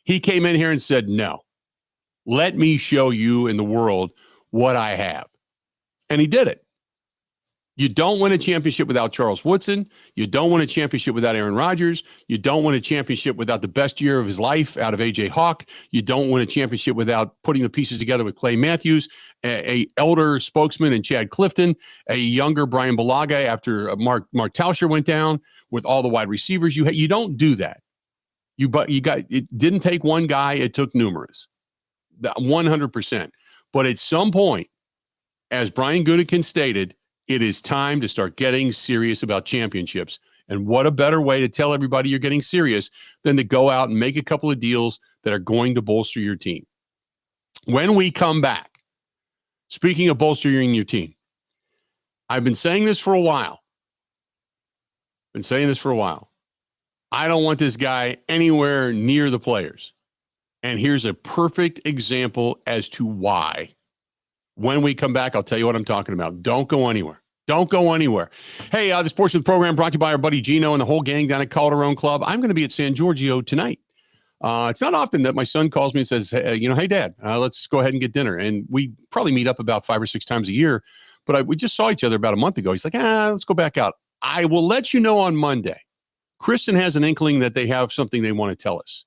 He came in here and said, no, let me show you in the world what I have. And he did it. You don't win a championship without Charles Woodson. You don't win a championship without Aaron Rodgers. You don't win a championship without the best year of his life out of A.J. Hawk. You don't win a championship without putting the pieces together with Clay Matthews, a elder spokesman in Chad Clifton, a younger Brian Bulaga after Mark Tauscher went down with all the wide receivers. You don't do that. It didn't take one guy. It took numerous, 100%. But at some point, as Brian Gutekunst stated, it is time to start getting serious about championships. And what a better way to tell everybody you're getting serious than to go out and make a couple of deals that are going to bolster your team. When we come back, speaking of bolstering your team, I've been saying this for a while. I don't want this guy anywhere near the players. And here's a perfect example as to why. When we come back, I'll tell you what I'm talking about. Don't go anywhere. Hey, this portion of the program brought to you by our buddy Gino and the whole gang down at Calderon Club. I'm going to be at San Giorgio tonight. It's not often that my son calls me and says, hey, Dad, let's go ahead and get dinner. And we probably meet up about 5 or 6 times a year. But we just saw each other about a month ago. He's like, let's go back out. I will let you know on Monday Kristen has an inkling that they have something they want to tell us.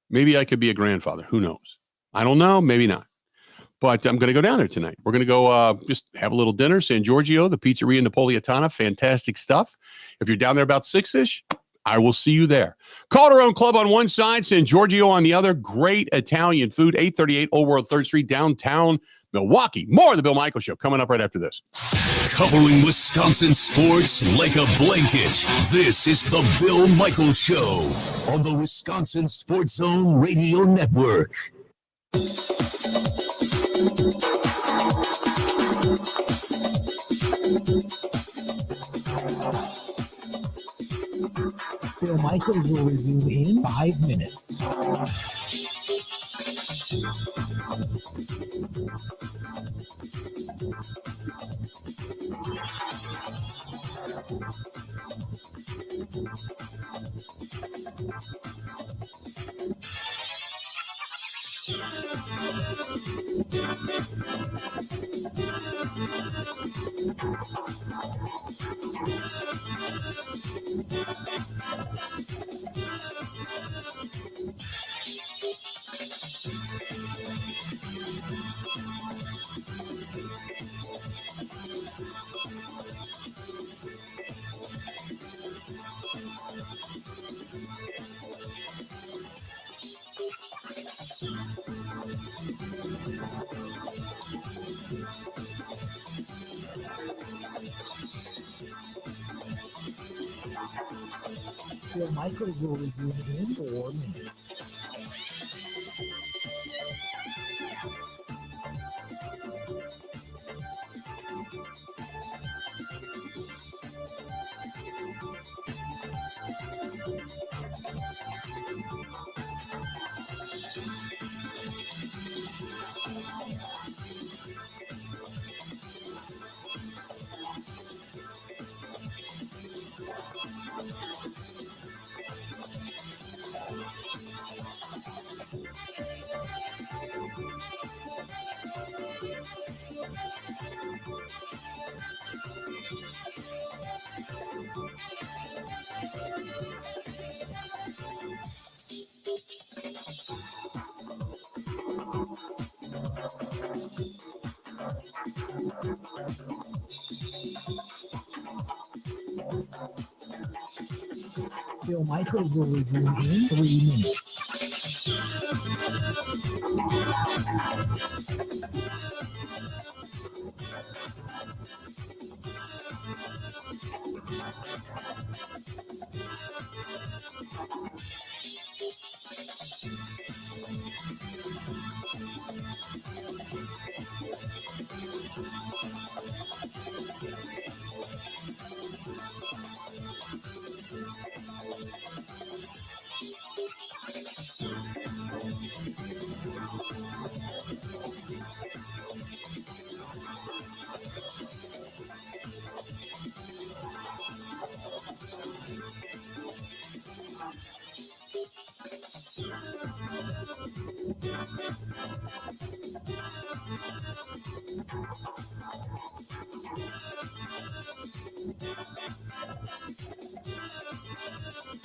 Maybe I could be a grandfather. Who knows? I don't know. Maybe not. But I'm going to go down there tonight. We're going to go just have a little dinner. San Giorgio, the Pizzeria Napolitana, fantastic stuff. If you're down there about 6-ish, I will see you there. Calderon Club on one side, San Giorgio on the other. Great Italian food, 838 Old World 3rd Street, downtown Milwaukee. More of the Bill Michaels Show coming up right after this. Covering Wisconsin sports like a blanket. This is the Bill Michaels Show on the Wisconsin Sports Zone Radio Network. Bill Michaels will resume in 5 minutes. Bill Michaels will resume in 4 minutes. Bill Michaels will resume in 3 minutes.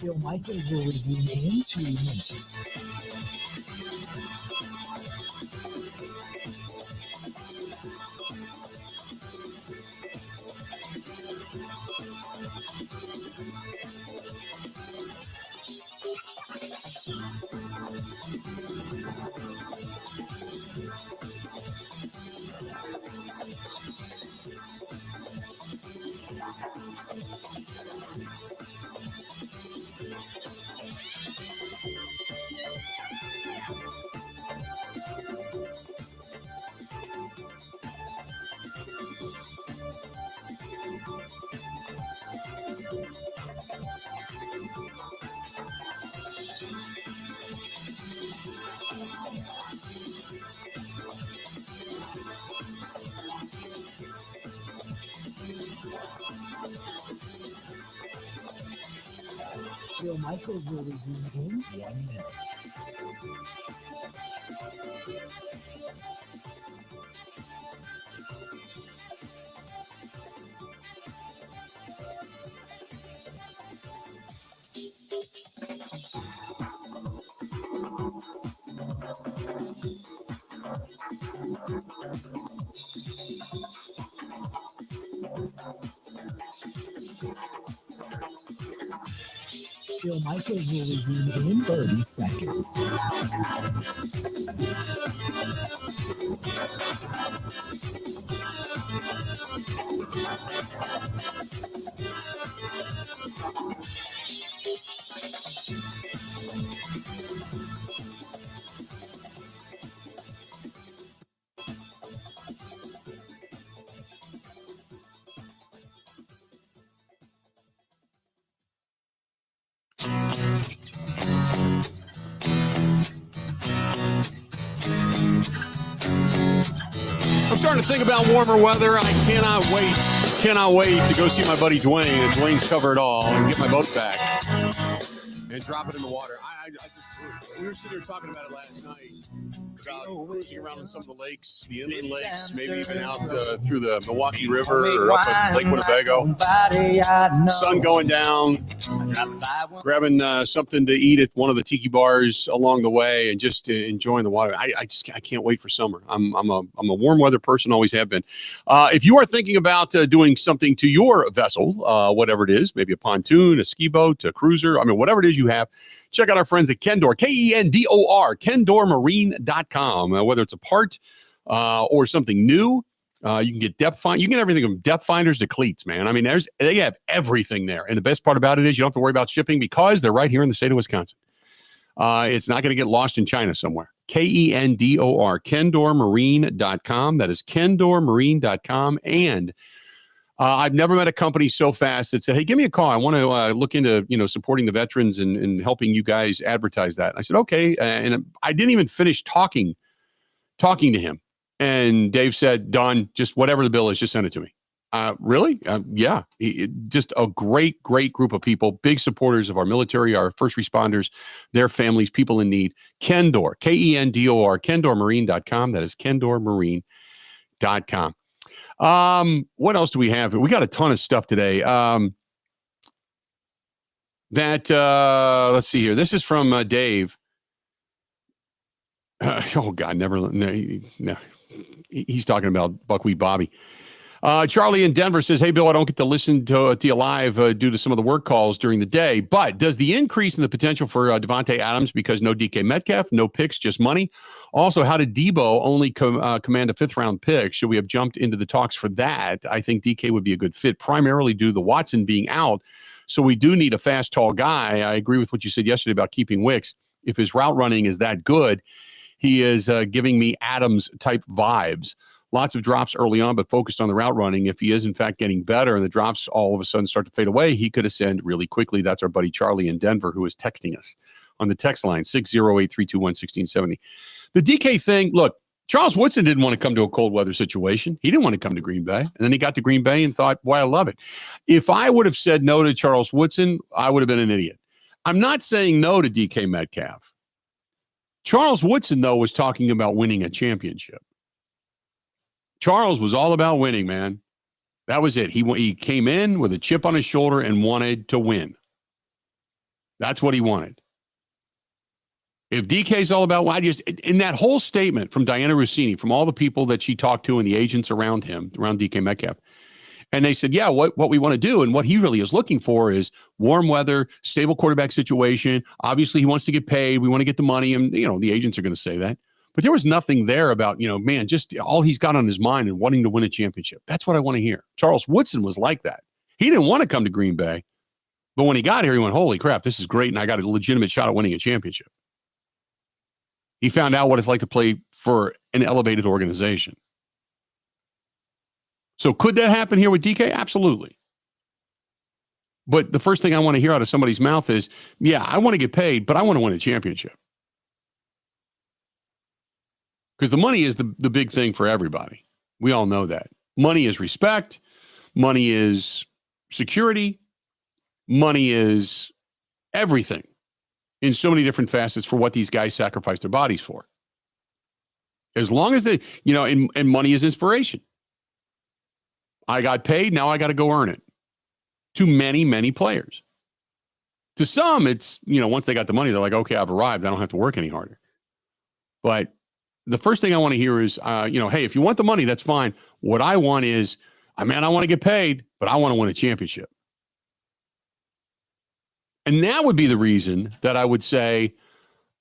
Bill Michaels will resume in 2 minutes. Bill Michaels will resume in 1 minute. Bill Michaels will resume in 30 seconds. I'm starting to think about warmer weather. I cannot wait to go see my buddy Dwayne and Dwayne's Cover It All and get my boat back and drop it in the water. We were sitting here talking about it last night, about cruising around in some of the lakes, the inland lakes, maybe even out through the Milwaukee River or up at Lake Winnebago. Sun going down, grabbing something to eat at one of the tiki bars along the way and just enjoying the water. I can't wait for summer. I'm a warm weather person, always have been. If you are thinking about doing something to your vessel, whatever it is, maybe a pontoon, a ski boat, a cruiser, whatever it is you have, check out our friends at Kendor, Kendor, KendorMarine.com. Whether it's a part or something new, you can get you can get everything from depth finders to cleats, man. They have everything there. And the best part about it is you don't have to worry about shipping because they're right here in the state of Wisconsin. It's not going to get lost in China somewhere. Kendor, KendorMarine.com. That is KendorMarine.com. And I've never met a company so fast that said, hey, give me a call. I want to look into, supporting the veterans and helping you guys advertise that. I said, okay. And I didn't even finish talking to him. And Dave said, done, just whatever the bill is, just send it to me. Really? Yeah. Just a great group of people, big supporters of our military, our first responders, their families, people in need. Kendor, Kendor, KendorMarine.com. That is KendorMarine.com. What else do we have? We got a ton of stuff today. Let's see here. This is from Dave. Oh God, no. He's talking about Buckwheat Bobby. Charlie in Denver says, hey, Bill, I don't get to listen to you live due to some of the work calls during the day, but does the increase in the potential for Devontae Adams because no DK Metcalf, no picks, just money? Also, how did Debo only command a fifth-round pick? Should we have jumped into the talks for that? I think DK would be a good fit, primarily due to the Watson being out. So we do need a fast, tall guy. I agree with what you said yesterday about keeping Wicks. If his route running is that good, he is giving me Adams-type vibes. Lots of drops early on, but focused on the route running. If he is, in fact, getting better and the drops all of a sudden start to fade away, he could ascend really quickly. That's our buddy Charlie in Denver who is texting us on the text line, 608-321-1670. The DK thing, look, Charles Woodson didn't want to come to a cold weather situation. He didn't want to come to Green Bay. And then he got to Green Bay and thought, boy, I love it. If I would have said no to Charles Woodson, I would have been an idiot. I'm not saying no to DK Metcalf. Charles Woodson, though, was talking about winning a championship. Charles was all about winning, man. That was it. He came in with a chip on his shoulder and wanted to win. That's what he wanted. If DK's all about, in that whole statement from Diana Russini, from all the people that she talked to and the agents around him, around DK Metcalf, and they said, yeah, what we want to do and what he really is looking for is warm weather, stable quarterback situation. Obviously, he wants to get paid. We want to get the money. And, the agents are going to say that. But there was nothing there about, man, just all he's got on his mind and wanting to win a championship. That's what I want to hear. Charles Woodson was like that. He didn't want to come to Green Bay. But when he got here, he went, holy crap, this is great. And I got a legitimate shot at winning a championship. He found out what it's like to play for an elevated organization. So could that happen here with DK? Absolutely. But the first thing I want to hear out of somebody's mouth is, yeah, I want to get paid, but I want to win a championship. Because the money is the big thing for everybody. We all know that. Money is respect. Money is security. Money is everything in so many different facets for what these guys sacrifice their bodies for. As long as they, and money is inspiration. I got paid, now I got to go earn it. To many, many players. To some, it's, once they got the money, they're like, okay, I've arrived. I don't have to work any harder. But the first thing I want to hear is, hey, if you want the money, that's fine. What I want is, I want to get paid, but I want to win a championship. And that would be the reason that I would say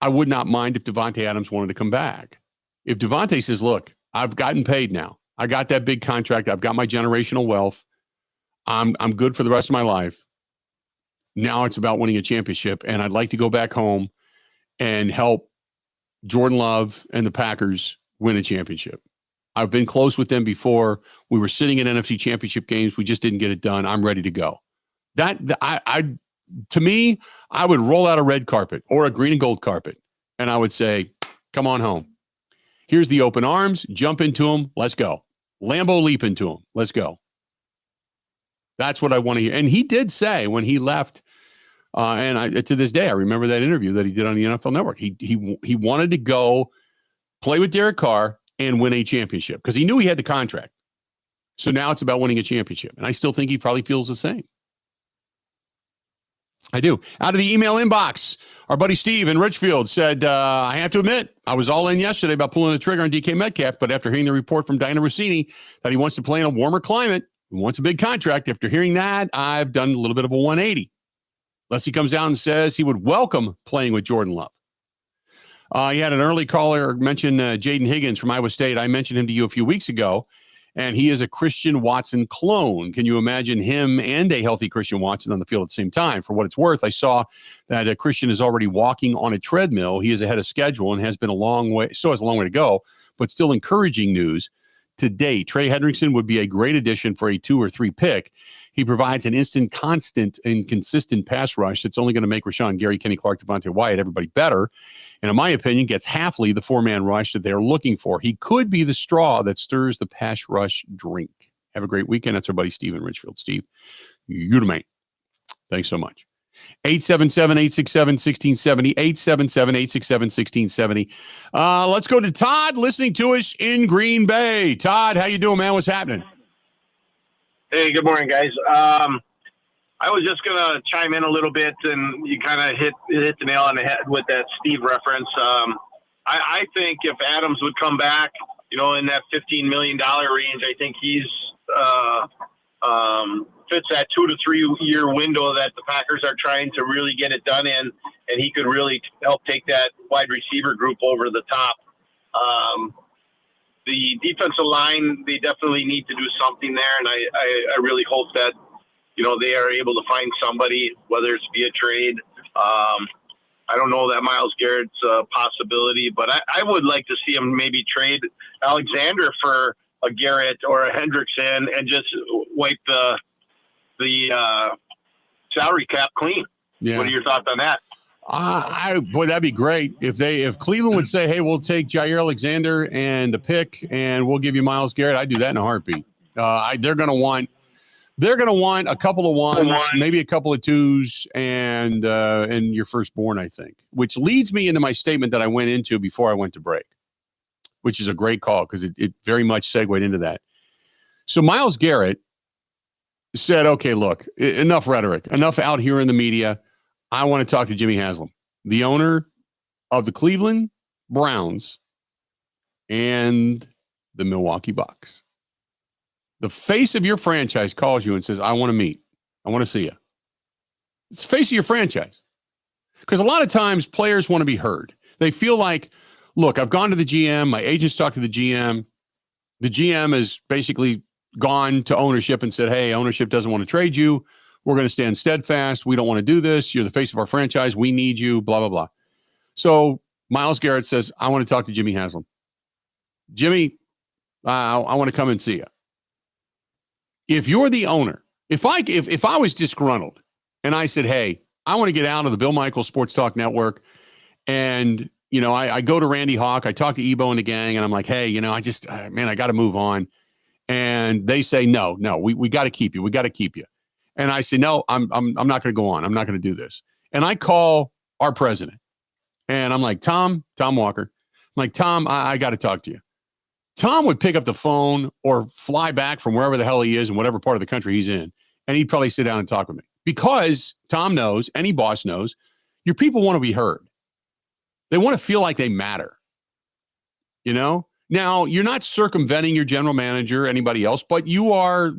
I would not mind if Davante Adams wanted to come back. If Davante says, look, I've gotten paid now. I got that big contract. I've got my generational wealth. I'm good for the rest of my life. Now it's about winning a championship, and I'd like to go back home and help Jordan Love and the Packers win a championship. I've been close with them before. We were sitting in NFC championship games. We just didn't get it done. I'm ready to go. To me, I would roll out a red carpet or a green and gold carpet, and I would say, come on home. Here's the open arms. Jump into them. Let's go. Lambeau leap into them. Let's go. That's what I want to hear. And he did say when he left, to this day, I remember that interview that he did on the NFL Network. He wanted to go play with Derek Carr and win a championship because he knew he had the contract. So now it's about winning a championship. And I still think he probably feels the same. I do. Out of the email inbox, our buddy Steve in Richfield said, I have to admit, I was all in yesterday about pulling the trigger on DK Metcalf, but after hearing the report from Diana Russini that he wants to play in a warmer climate, he wants a big contract, after hearing that, I've done a little bit of a 180. Unless he comes out and says he would welcome playing with Jordan Love. He had an early caller mention Jaden Higgins from Iowa State. I mentioned him to you a few weeks ago, and he is a Christian Watson clone. Can you imagine him and a healthy Christian Watson on the field at the same time? For what it's worth, I saw that Christian is already walking on a treadmill. He is ahead of schedule and has been still has a long way to go, but still encouraging news. Today, Trey Hendrickson would be a great addition for a 2 or 3 pick. He provides an instant, constant, and consistent pass rush that's only going to make Rashawn Gary, Kenny Clark, Devontae Wyatt, everybody better. And in my opinion, gets Halfley the 4-man rush that they're looking for. He could be the straw that stirs the pass rush drink. Have a great weekend. That's our buddy Steve in Richfield. Steve, you the man. Thanks so much. 877-867-1670, 877-867-1670. Let's go to Todd listening to us in Green Bay. Todd, how you doing, man? What's happening? Hey, good morning, guys. I was just going to chime in a little bit, and you kind of hit the nail on the head with that Steve reference. I think if Adams would come back, in that $15 million range, I think he's fits that 2 to 3 year window that the Packers are trying to really get it done in, and he could really help take that wide receiver group over the top. The defensive line, they definitely need to do something there, and I really hope that, they are able to find somebody, whether it's via trade. I don't know that Myles Garrett's a possibility, but I would like to see him maybe trade Alexander for a Garrett or a Hendrickson and just wipe the salary cap clean. Yeah. What are your thoughts on that? Boy, that'd be great if Cleveland would say, "Hey, we'll take Jair Alexander and a pick, and we'll give you Myles Garrett." I'd do that in a heartbeat. They're going to want a couple of ones, maybe a couple of twos, and your firstborn, I think. Which leads me into my statement that I went into before I went to break, which is a great call because it very much segued into that. So Myles Garrett said, okay, look, enough rhetoric, enough out here in the media. I want to talk to Jimmy Haslam, the owner of the Cleveland Browns and the Milwaukee Bucks. The face of your franchise calls you and says, I want to meet. I want to see you. It's the face of your franchise. Because a lot of times players want to be heard. They feel like, look, I've gone to the GM. My agents talked to the GM. The GM has basically gone to ownership and said, hey, ownership doesn't want to trade you. We're going to stand steadfast. We don't want to do this. You're the face of our franchise. We need you, blah, blah, blah. So Myles Garrett says, I want to talk to Jimmy Haslam. Jimmy, I want to come and see you. If you're the owner, if I was disgruntled and I said, hey, I want to get out of the Bill Michaels Sports Talk Network, and, I go to Randy Hawk, I talk to Ebo and the gang, and I'm like, hey, I got to move on. And they say, no, we got to keep you. We got to keep you. And I say, no, I'm not going to go on. I'm not going to do this. And I call our president and I'm like, Tom Walker. I'm like, Tom, I got to talk to you. Tom would pick up the phone or fly back from wherever the hell he is in whatever part of the country he's in. And he'd probably sit down and talk with me because Tom knows, any boss knows, your people want to be heard. They want to feel like they matter. Now, you're not circumventing your general manager or anybody else, but you are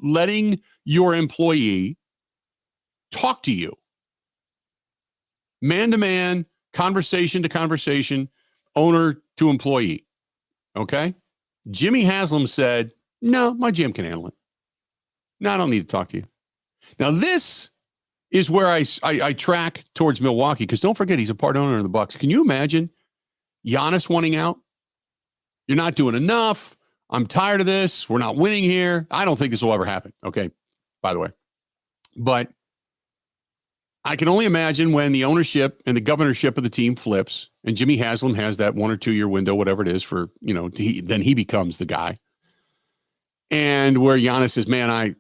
letting your employee talk to you. Man-to-man, conversation to conversation, owner to employee. Okay? Jimmy Haslam said, no, my GM can handle it. No, I don't need to talk to you. Now, this is where I track towards Milwaukee, because don't forget, he's a part owner of the Bucks. Can you imagine Giannis wanting out? You're not doing enough. I'm tired of this. We're not winning here. I don't think this will ever happen. Okay, by the way. But I can only imagine when the ownership and the governorship of the team flips and Jimmy Haslam has that 1 or 2 year window, whatever it is, for, then he becomes the guy. And where Giannis says, man,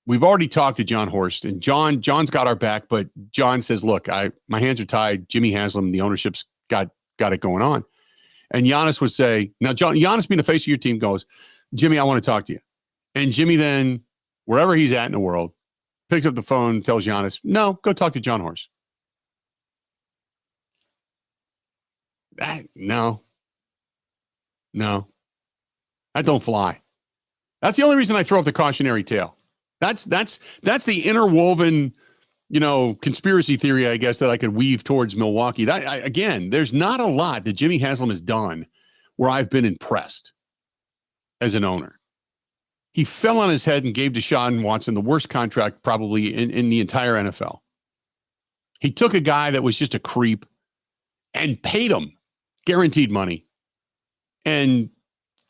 we've already talked to John Horst, and John's got our back, but John says, look, my hands are tied. Jimmy Haslam, the ownership's got it going on. And Giannis would say, now Giannis being the face of your team goes, Jimmy, I want to talk to you. And Jimmy then, wherever he's at in the world, picks up the phone, tells Giannis, no, go talk to John Horst. No, that don't fly. That's the only reason I throw up the cautionary tale. That's the interwoven, conspiracy theory, I guess, that I could weave towards Milwaukee. Again, there's not a lot that Jimmy Haslam has done where I've been impressed as an owner. He fell on his head and gave Deshaun Watson the worst contract probably in the entire NFL. He took a guy that was just a creep and paid him guaranteed money and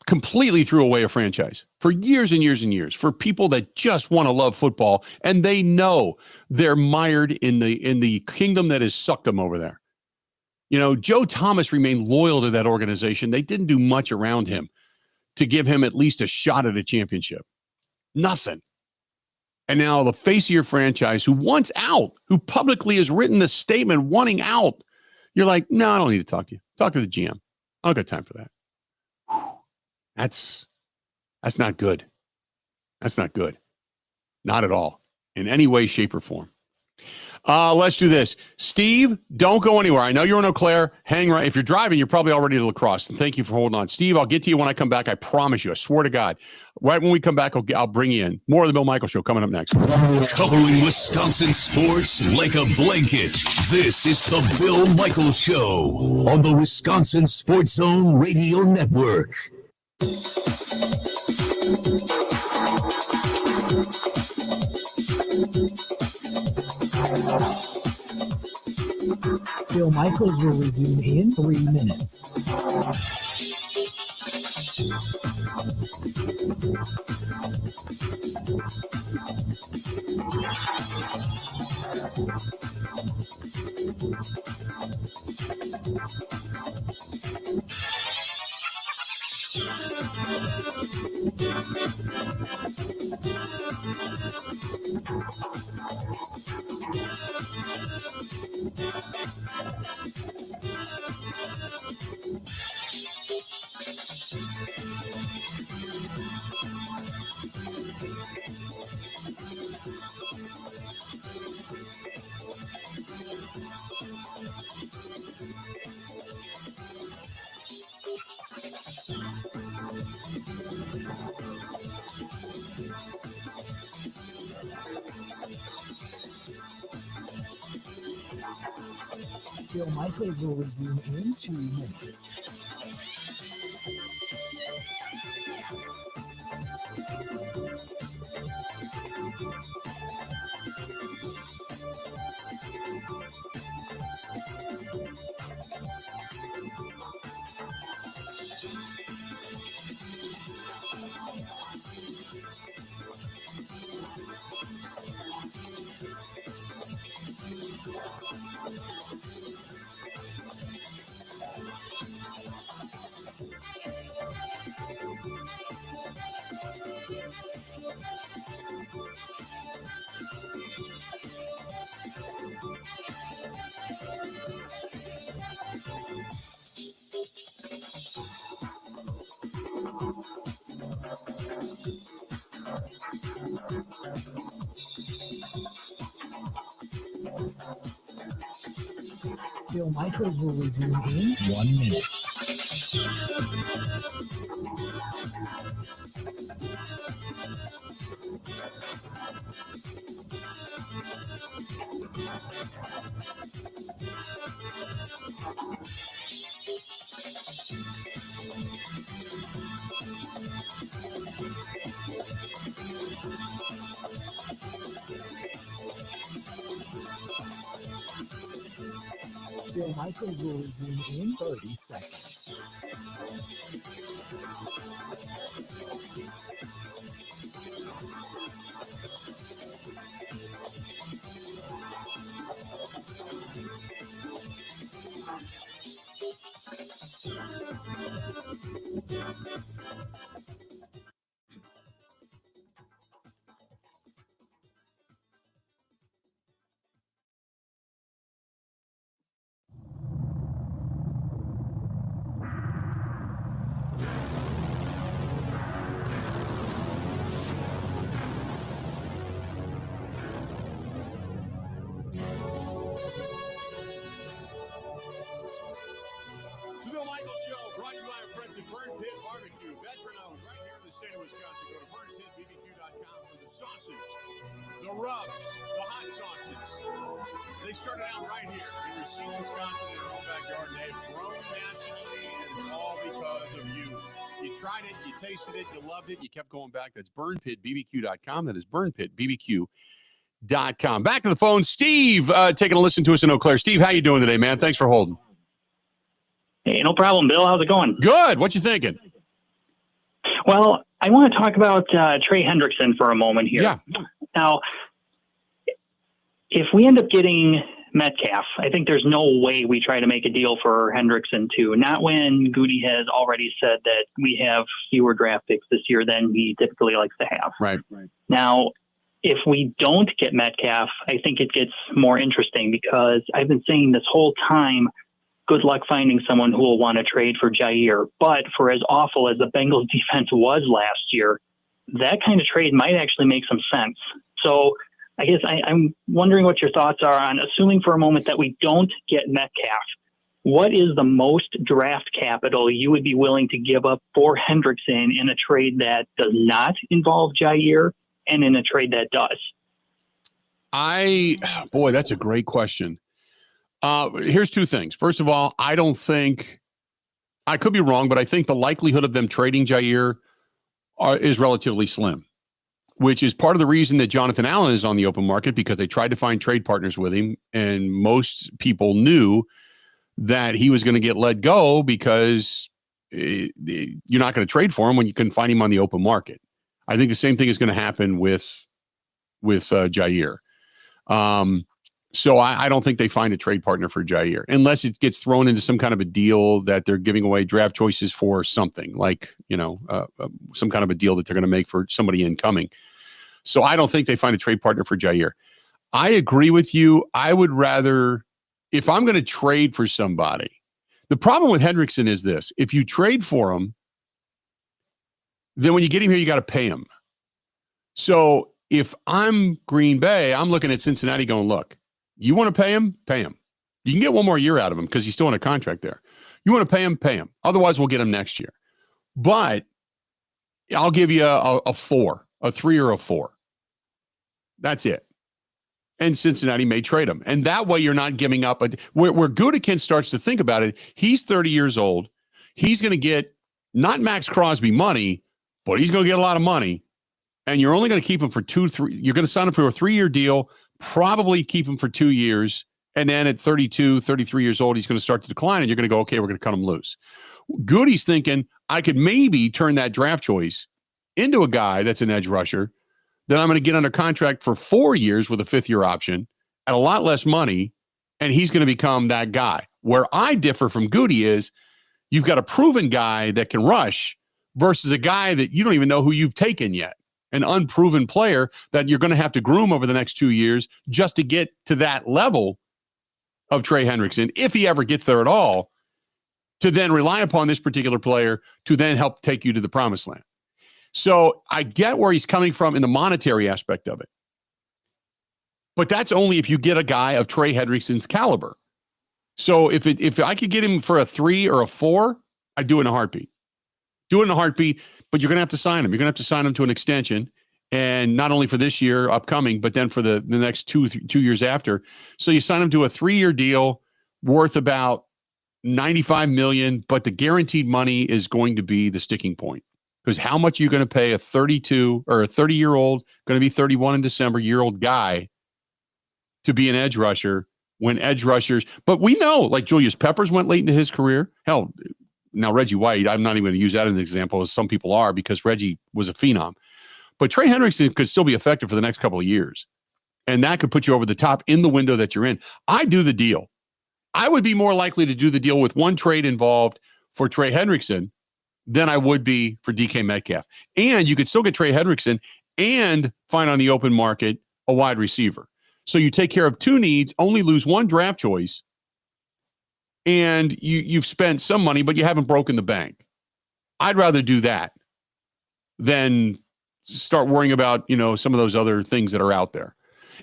completely threw away a franchise for years and years and years for people that just want to love football, and they know they're mired in the kingdom that has sucked them over there. Joe Thomas remained loyal to that organization. They didn't do much around him to give him at least a shot at a championship. Nothing. And now the face of your franchise who wants out, who publicly has written a statement wanting out, you're like, no, I don't need to talk to you. Talk to the GM. I don't got time for that. That's not good. That's not good. Not at all. In any way, shape, or form. Let's do this. Steve, don't go anywhere. I know you're in Eau Claire. Hang right. If you're driving, you're probably already at La Crosse. And thank you for holding on. Steve, I'll get to you when I come back. I promise you. I swear to God. Right when we come back, I'll bring you in. More of the Bill Michaels Show coming up next. Covering Wisconsin sports like a blanket. This is the Bill Michaels Show on the Wisconsin Sports Zone Radio Network. Bill Michaels will resume in 3 minutes. Bill Michaels will resume in 2 minutes. Bill Michaels will resume in 1 minute. Bill Michaels will resume in 30 seconds. The Bill Michaels Show, brought to you by our friends at Burn Pit Barbecue. Veteran-owned right here in the state of Wisconsin. Go to burnpitbbq.com for the sausage, the rubs, the hot sauces. They started out right here in Russini, Wisconsin, in their own backyard. And they've grown nationally, and it's all because of you. You tried it, you tasted it, you loved it, you kept going back. That's burnpitbbq.com. That is burnpitbbq.com. Back to the phone. Steve, taking a listen to us in Eau Claire. Steve, how you doing today, man? Thanks for holding. Hey, no problem, Bill. How's it going? Good. What you thinking? Well, I want to talk about Trey Hendrickson for a moment here. Yeah. Now, if we end up getting Metcalf, I think there's no way we try to make a deal for Hendrickson too. Not when Goody has already said that we have fewer draft picks this year than he typically likes to have. Right. Now, if we don't get Metcalf, I think it gets more interesting because I've been saying this whole time, good luck finding someone who will want to trade for Jair. But for as awful as the Bengals defense was last year, that kind of trade might actually make some sense. So I guess I'm wondering what your thoughts are on assuming for a moment that we don't get Metcalf. What is the most draft capital you would be willing to give up for Hendrickson in a trade that does not involve Jair and in a trade that does? Boy, that's a great question. Here's two things. First of all, I don't think, I could be wrong, but I think the likelihood of them trading Jair is relatively slim, which is part of the reason that Jonathan Allen is on the open market, because they tried to find trade partners with him, and most people knew that he was going to get let go because you're not going to trade for him when you can find him on the open market. I think the same thing is going to happen with Jair. So I don't think they find a trade partner for Jair unless it gets thrown into some kind of a deal that they're giving away draft choices for something like, some kind of a deal that they're going to make for somebody incoming. So I don't think they find a trade partner for Jair. I agree with you. I would rather, if I'm going to trade for somebody, the problem with Hendrickson is this: if you trade for him, then when you get him here, you got to pay him. So if I'm Green Bay, I'm looking at Cincinnati going, look, you want to pay him? Pay him. You can get one more year out of him because he's still in a contract there. You want to pay him? Pay him. Otherwise, we'll get him next year. But I'll give you a 4, a 3 or a 4. That's it. And Cincinnati may trade him. And that way you're not giving up. Where Gutekunst starts to think about it, he's 30 years old. He's going to get not Max Crosby money, but he's going to get a lot of money. And you're only going to keep him for 2-3. You're going to sign him for a 3-year deal, probably keep him for 2 years. And then at 32, 33 years old, he's going to start to decline. And you're going to go, okay, we're going to cut him loose. Goody's thinking, I could maybe turn that draft choice into a guy that's an edge rusher that I'm going to get under contract for 4 years with a 5th-year option at a lot less money. And he's going to become that guy. Where I differ from Goody is you've got a proven guy that can rush versus a guy that you don't even know who you've taken yet. An unproven player that you're going to have to groom over the next 2 years just to get to that level of Trey Hendrickson, if he ever gets there at all, to then rely upon this particular player to then help take you to the promised land. So I get where he's coming from in the monetary aspect of it. But that's only if you get a guy of Trey Hendrickson's caliber. So if I could get him for a 3 or a 4, I'd do it in a heartbeat. Do it in a heartbeat, but you're going to have to sign him. You're going to have to sign him to an extension, and not only for this year upcoming, but then for the next 2 years after. So you sign him to a 3-year deal worth about $95 million, but the guaranteed money is going to be the sticking point. Because how much are you going to pay a 32 or a 30-year-old, going to be 31 in December, year-old guy to be an edge rusher when edge rushers, but we know like Julius Peppers went late into his career. Hell, now Reggie White, I'm not even going to use that as an example, as some people are, because Reggie was a phenom. But Trey Hendrickson could still be effective for the next couple of years. And that could put you over the top in the window that you're in. I do the deal. I would be more likely to do the deal with one trade involved for Trey Hendrickson than I would be for DK Metcalf. And you could still get Trey Hendrickson and find on the open market a wide receiver. So you take care of two needs, only lose one draft choice, and you've spent some money, but you haven't broken the bank. I'd rather do that than start worrying about, some of those other things that are out there.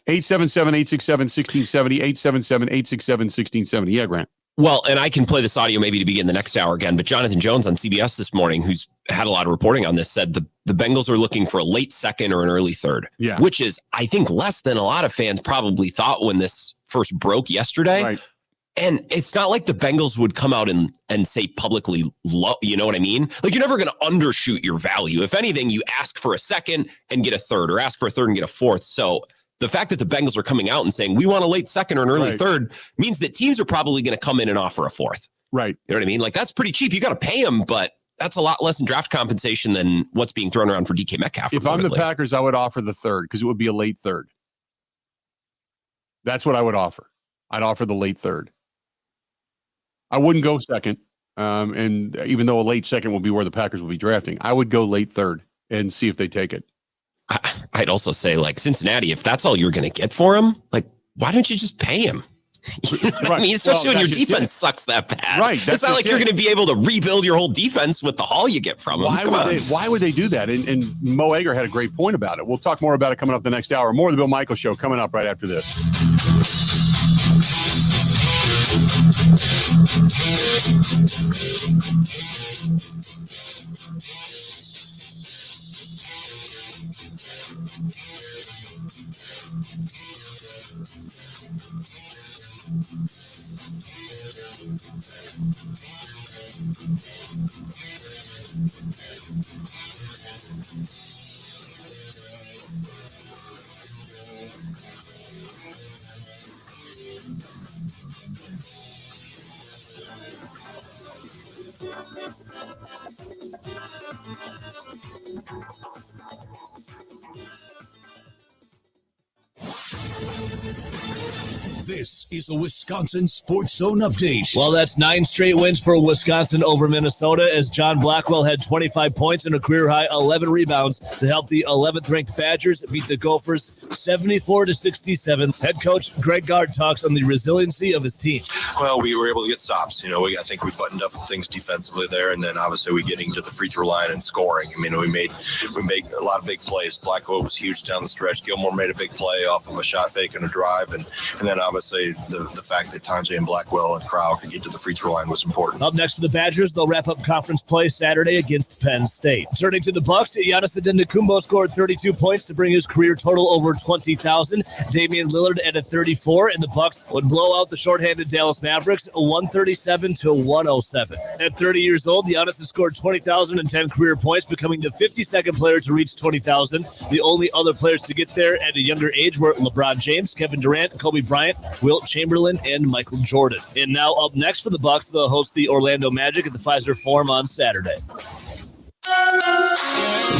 877-867-1670, 877-867-1670. Yeah, Grant. Well, and I can play this audio maybe to begin the next hour again, but Jonathan Jones on CBS this morning, who's had a lot of reporting on this, said the Bengals are looking for a late second or an early third, which is, I think, less than a lot of fans probably thought when this first broke yesterday. Right. And it's not like the Bengals would come out and say publicly, you know what I mean? Like, you're never going to undershoot your value. If anything, you ask for a second and get a third, or ask for a third and get a fourth. So the fact that the Bengals are coming out and saying, we want a late second or an early third, means that teams are probably going to come in and offer a fourth. Right. You know what I mean? Like, that's pretty cheap. You got to pay them, but that's a lot less in draft compensation than what's being thrown around for DK Metcalf. If I'm the Packers, I would offer the third because it would be a late third. That's what I would offer. I'd offer the late third. I wouldn't go second. And even though a late second will be where the Packers will be drafting, I would go late third and see if they take it. I'd also say, like, Cincinnati, if that's all you're going to get for him, like, why don't you just pay him? You know what I mean? Especially when your defense sucks that bad. Right. It's not like you're going to be able to rebuild your whole defense with the haul you get from him. Why would they do that? And Mo Egger had a great point about it. We'll talk more about it coming up the next hour. More of the Bill Michaels Show coming up right after this. This is a Wisconsin Sports Zone update. Well, that's 9 straight wins for Wisconsin over Minnesota as John Blackwell had 25 points and a career-high 11 rebounds to help the 11th-ranked Badgers beat the Gophers 74-67. Head coach Greg Gard talks on the resiliency of his team. Well, we were able to get stops. I think we buttoned up things defensively there, and then obviously we getting to the free throw line and scoring. I mean, we made a lot of big plays. Blackwell was huge down the stretch. Gilmore made a big play off of a shot fake and a drive, and then obviously the fact that Tanjay and Blackwell and Crowell could get to the free throw line was important. Up next for the Badgers, they'll wrap up conference play Saturday against Penn State. Turning to the Bucks, Giannis Antetokounmpo scored 32 points to bring his career total over 20,000. Damian Lillard added 34, and the Bucks would blow out the shorthanded Dallas Mavericks 137-107. At 30 years old, Giannis has scored 20,010 career points, becoming the 52nd player to reach 20,000. The only other players to get there at a younger age were LeBron James, Kevin Durant, Kobe Bryant, Wilt Chamberlain, and Michael Jordan. And now up next for the Bucks, they'll host the Orlando Magic at the Pfizer Forum on Saturday.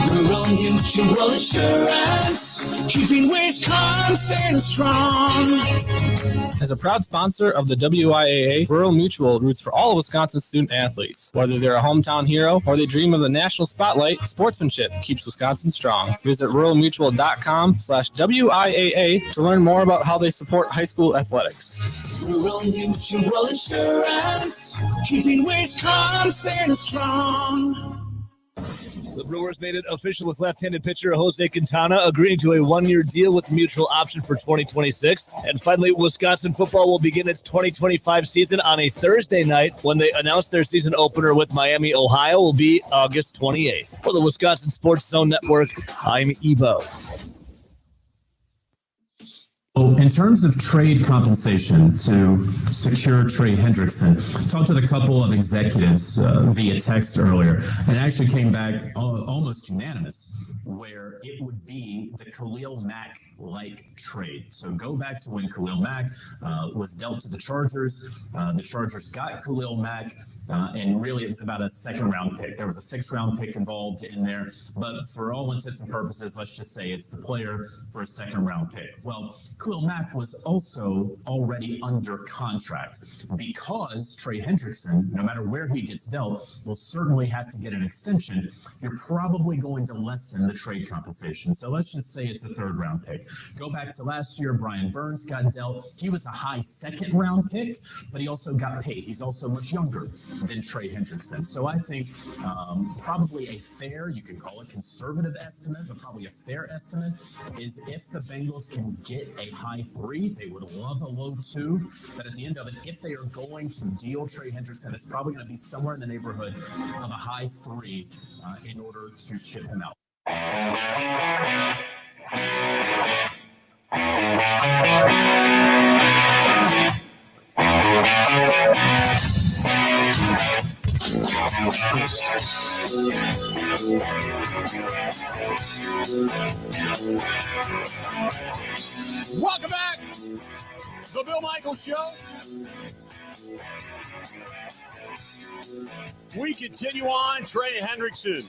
Rural Mutual Insurance, keeping Wisconsin strong. As a proud sponsor of the WIAA, Rural Mutual roots for all of Wisconsin's student athletes. Whether they're a hometown hero or they dream of the national spotlight, sportsmanship keeps Wisconsin strong. Visit ruralmutual.com/WIAA to learn more about how they support high school athletics. Rural Mutual Insurance, keeping Wisconsin strong. The Brewers made it official with left-handed pitcher Jose Quintana agreeing to a one-year deal with the mutual option for 2026. And finally, Wisconsin football will begin its 2025 season on a Thursday night when they announce their season opener with Miami, Ohio will be August 28th. For the Wisconsin Sports Zone Network, I'm Ebo. Well, in terms of trade compensation to secure Trey Hendrickson, talked with a couple of executives via text earlier, and it actually came back almost unanimous, where it would be the Khalil Mack-like trade. So go back to when Khalil Mack was dealt to the Chargers. The Chargers got Khalil Mack, and really it was about a second-round pick. There was a sixth-round pick involved in there, but for all intents and purposes, let's just say it's the player for a second-round pick. Well, Khalil Mack was also already under contract because Trey Hendrickson, no matter where he gets dealt, will certainly have to get an extension. You're probably going to lessen the trade compensation. So let's just say it's a third-round pick. Go back to last year, Brian Burns got dealt. He was a high second-round pick, but he also got paid. He's also much younger than Trey Hendrickson. So I think probably a fair, you can call it conservative estimate, but probably a fair estimate is if the Bengals can get a high 3, they would love a low 2. But at the end of it, if they are going to deal Trey Hendrickson, it's probably going to be somewhere in the neighborhood of a high 3 in order to ship him out. Welcome back. The Bill Michaels Show. We continue on. Trey Hendrickson.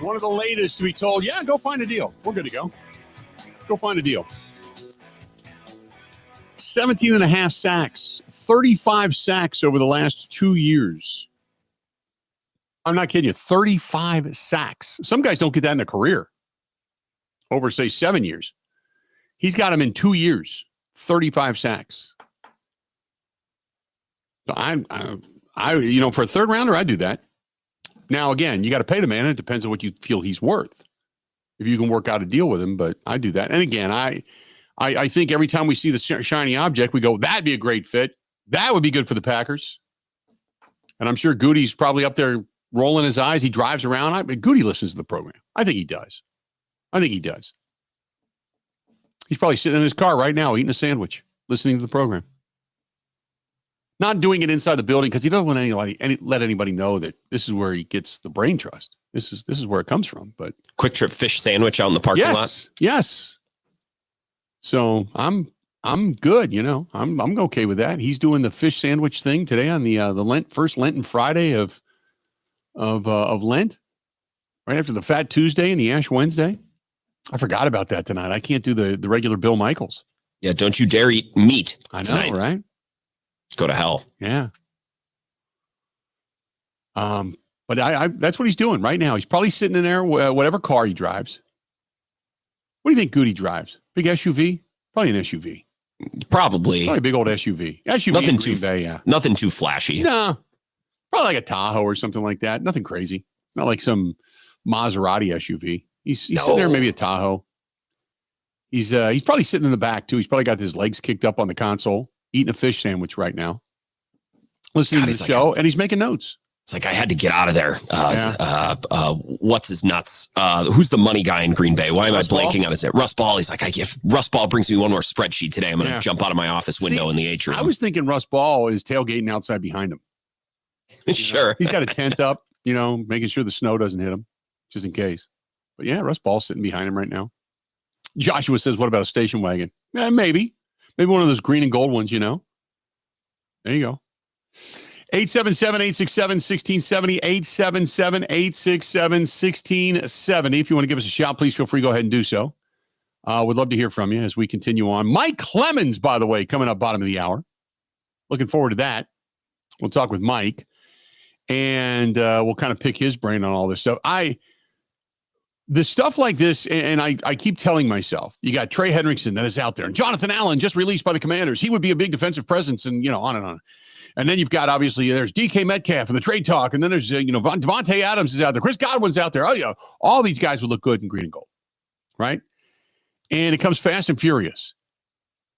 One of the latest to be told, yeah, go find a deal. We're good to go. Go find a deal. 17 and a half sacks, 35 sacks over the last 2 years. I'm not kidding you. 35 sacks. Some guys don't get that in a career. Over, say, 7 years. He's got him in 2 years. 35 sacks. So I for a third rounder, I do that. Now, again, you got to pay the man. It depends on what you feel he's worth. If you can work out a deal with him, but I do that. And again, I think every time we see the shiny object, we go, that'd be a great fit. That would be good for the Packers. And I'm sure Goody's probably up there rolling his eyes. He drives around. Goody listens to the program. I think he does. He's probably sitting in his car right now eating a sandwich, listening to the program. Not doing it inside the building because he doesn't want let anybody know that this is where he gets the brain trust. This is where it comes from. But Quick Trip fish sandwich out in the parking lot. Yes. So I'm good. I'm okay with that. He's doing the fish sandwich thing today on the first Lenten Friday of Lent, right after the Fat Tuesday and the Ash Wednesday. I forgot about that tonight. I can't do the regular Bill Michaels. Yeah, don't you dare eat meat. I know, tonight. Right? Go to hell. Yeah. But I that's what he's doing right now. He's probably sitting in there, whatever car he drives. What do you think Goody drives? Big SUV? Probably an SUV. Probably a big old SUV. Nothing in too Green Bay, yeah. Nothing too flashy. No. Probably like a Tahoe or something like that. Nothing crazy. It's not like some Maserati SUV. He's sitting there, maybe a Tahoe. He's probably sitting in the back too. He's probably got his legs kicked up on the console, eating a fish sandwich right now, listening to the show, and he's making notes. It's like, I had to get out of there. What's his nuts? Who's the money guy in Green Bay? Why am I blanking on his name? Russ Ball. He's like, if Russ Ball brings me one more spreadsheet today, I'm going to jump out of my office window in the atrium. I was thinking Russ Ball is tailgating outside behind him. Sure. He's got a tent up, making sure the snow doesn't hit him, just in case. But yeah, Russ Ball's sitting behind him right now. Joshua says, what about a station wagon? Maybe one of those green and gold ones, There you go. 877-867-1670, 877-867-1670. If you want to give us a shout, please feel free to go ahead and do so. We'd love to hear from you as we continue on. Mike Clemens, by the way, coming up bottom of the hour. Looking forward to that. We'll talk with Mike, and we'll kind of pick his brain on all this stuff. The stuff like this, and I keep telling myself, you got Trey Hendrickson that is out there, and Jonathan Allen just released by the Commanders. He would be a big defensive presence, and on and on. And then you've got, obviously, there's DK Metcalf and the trade talk, and then there's, Devontae Adams is out there. Chris Godwin's out there. Oh, yeah. All these guys would look good in green and gold, right? And it comes fast and furious.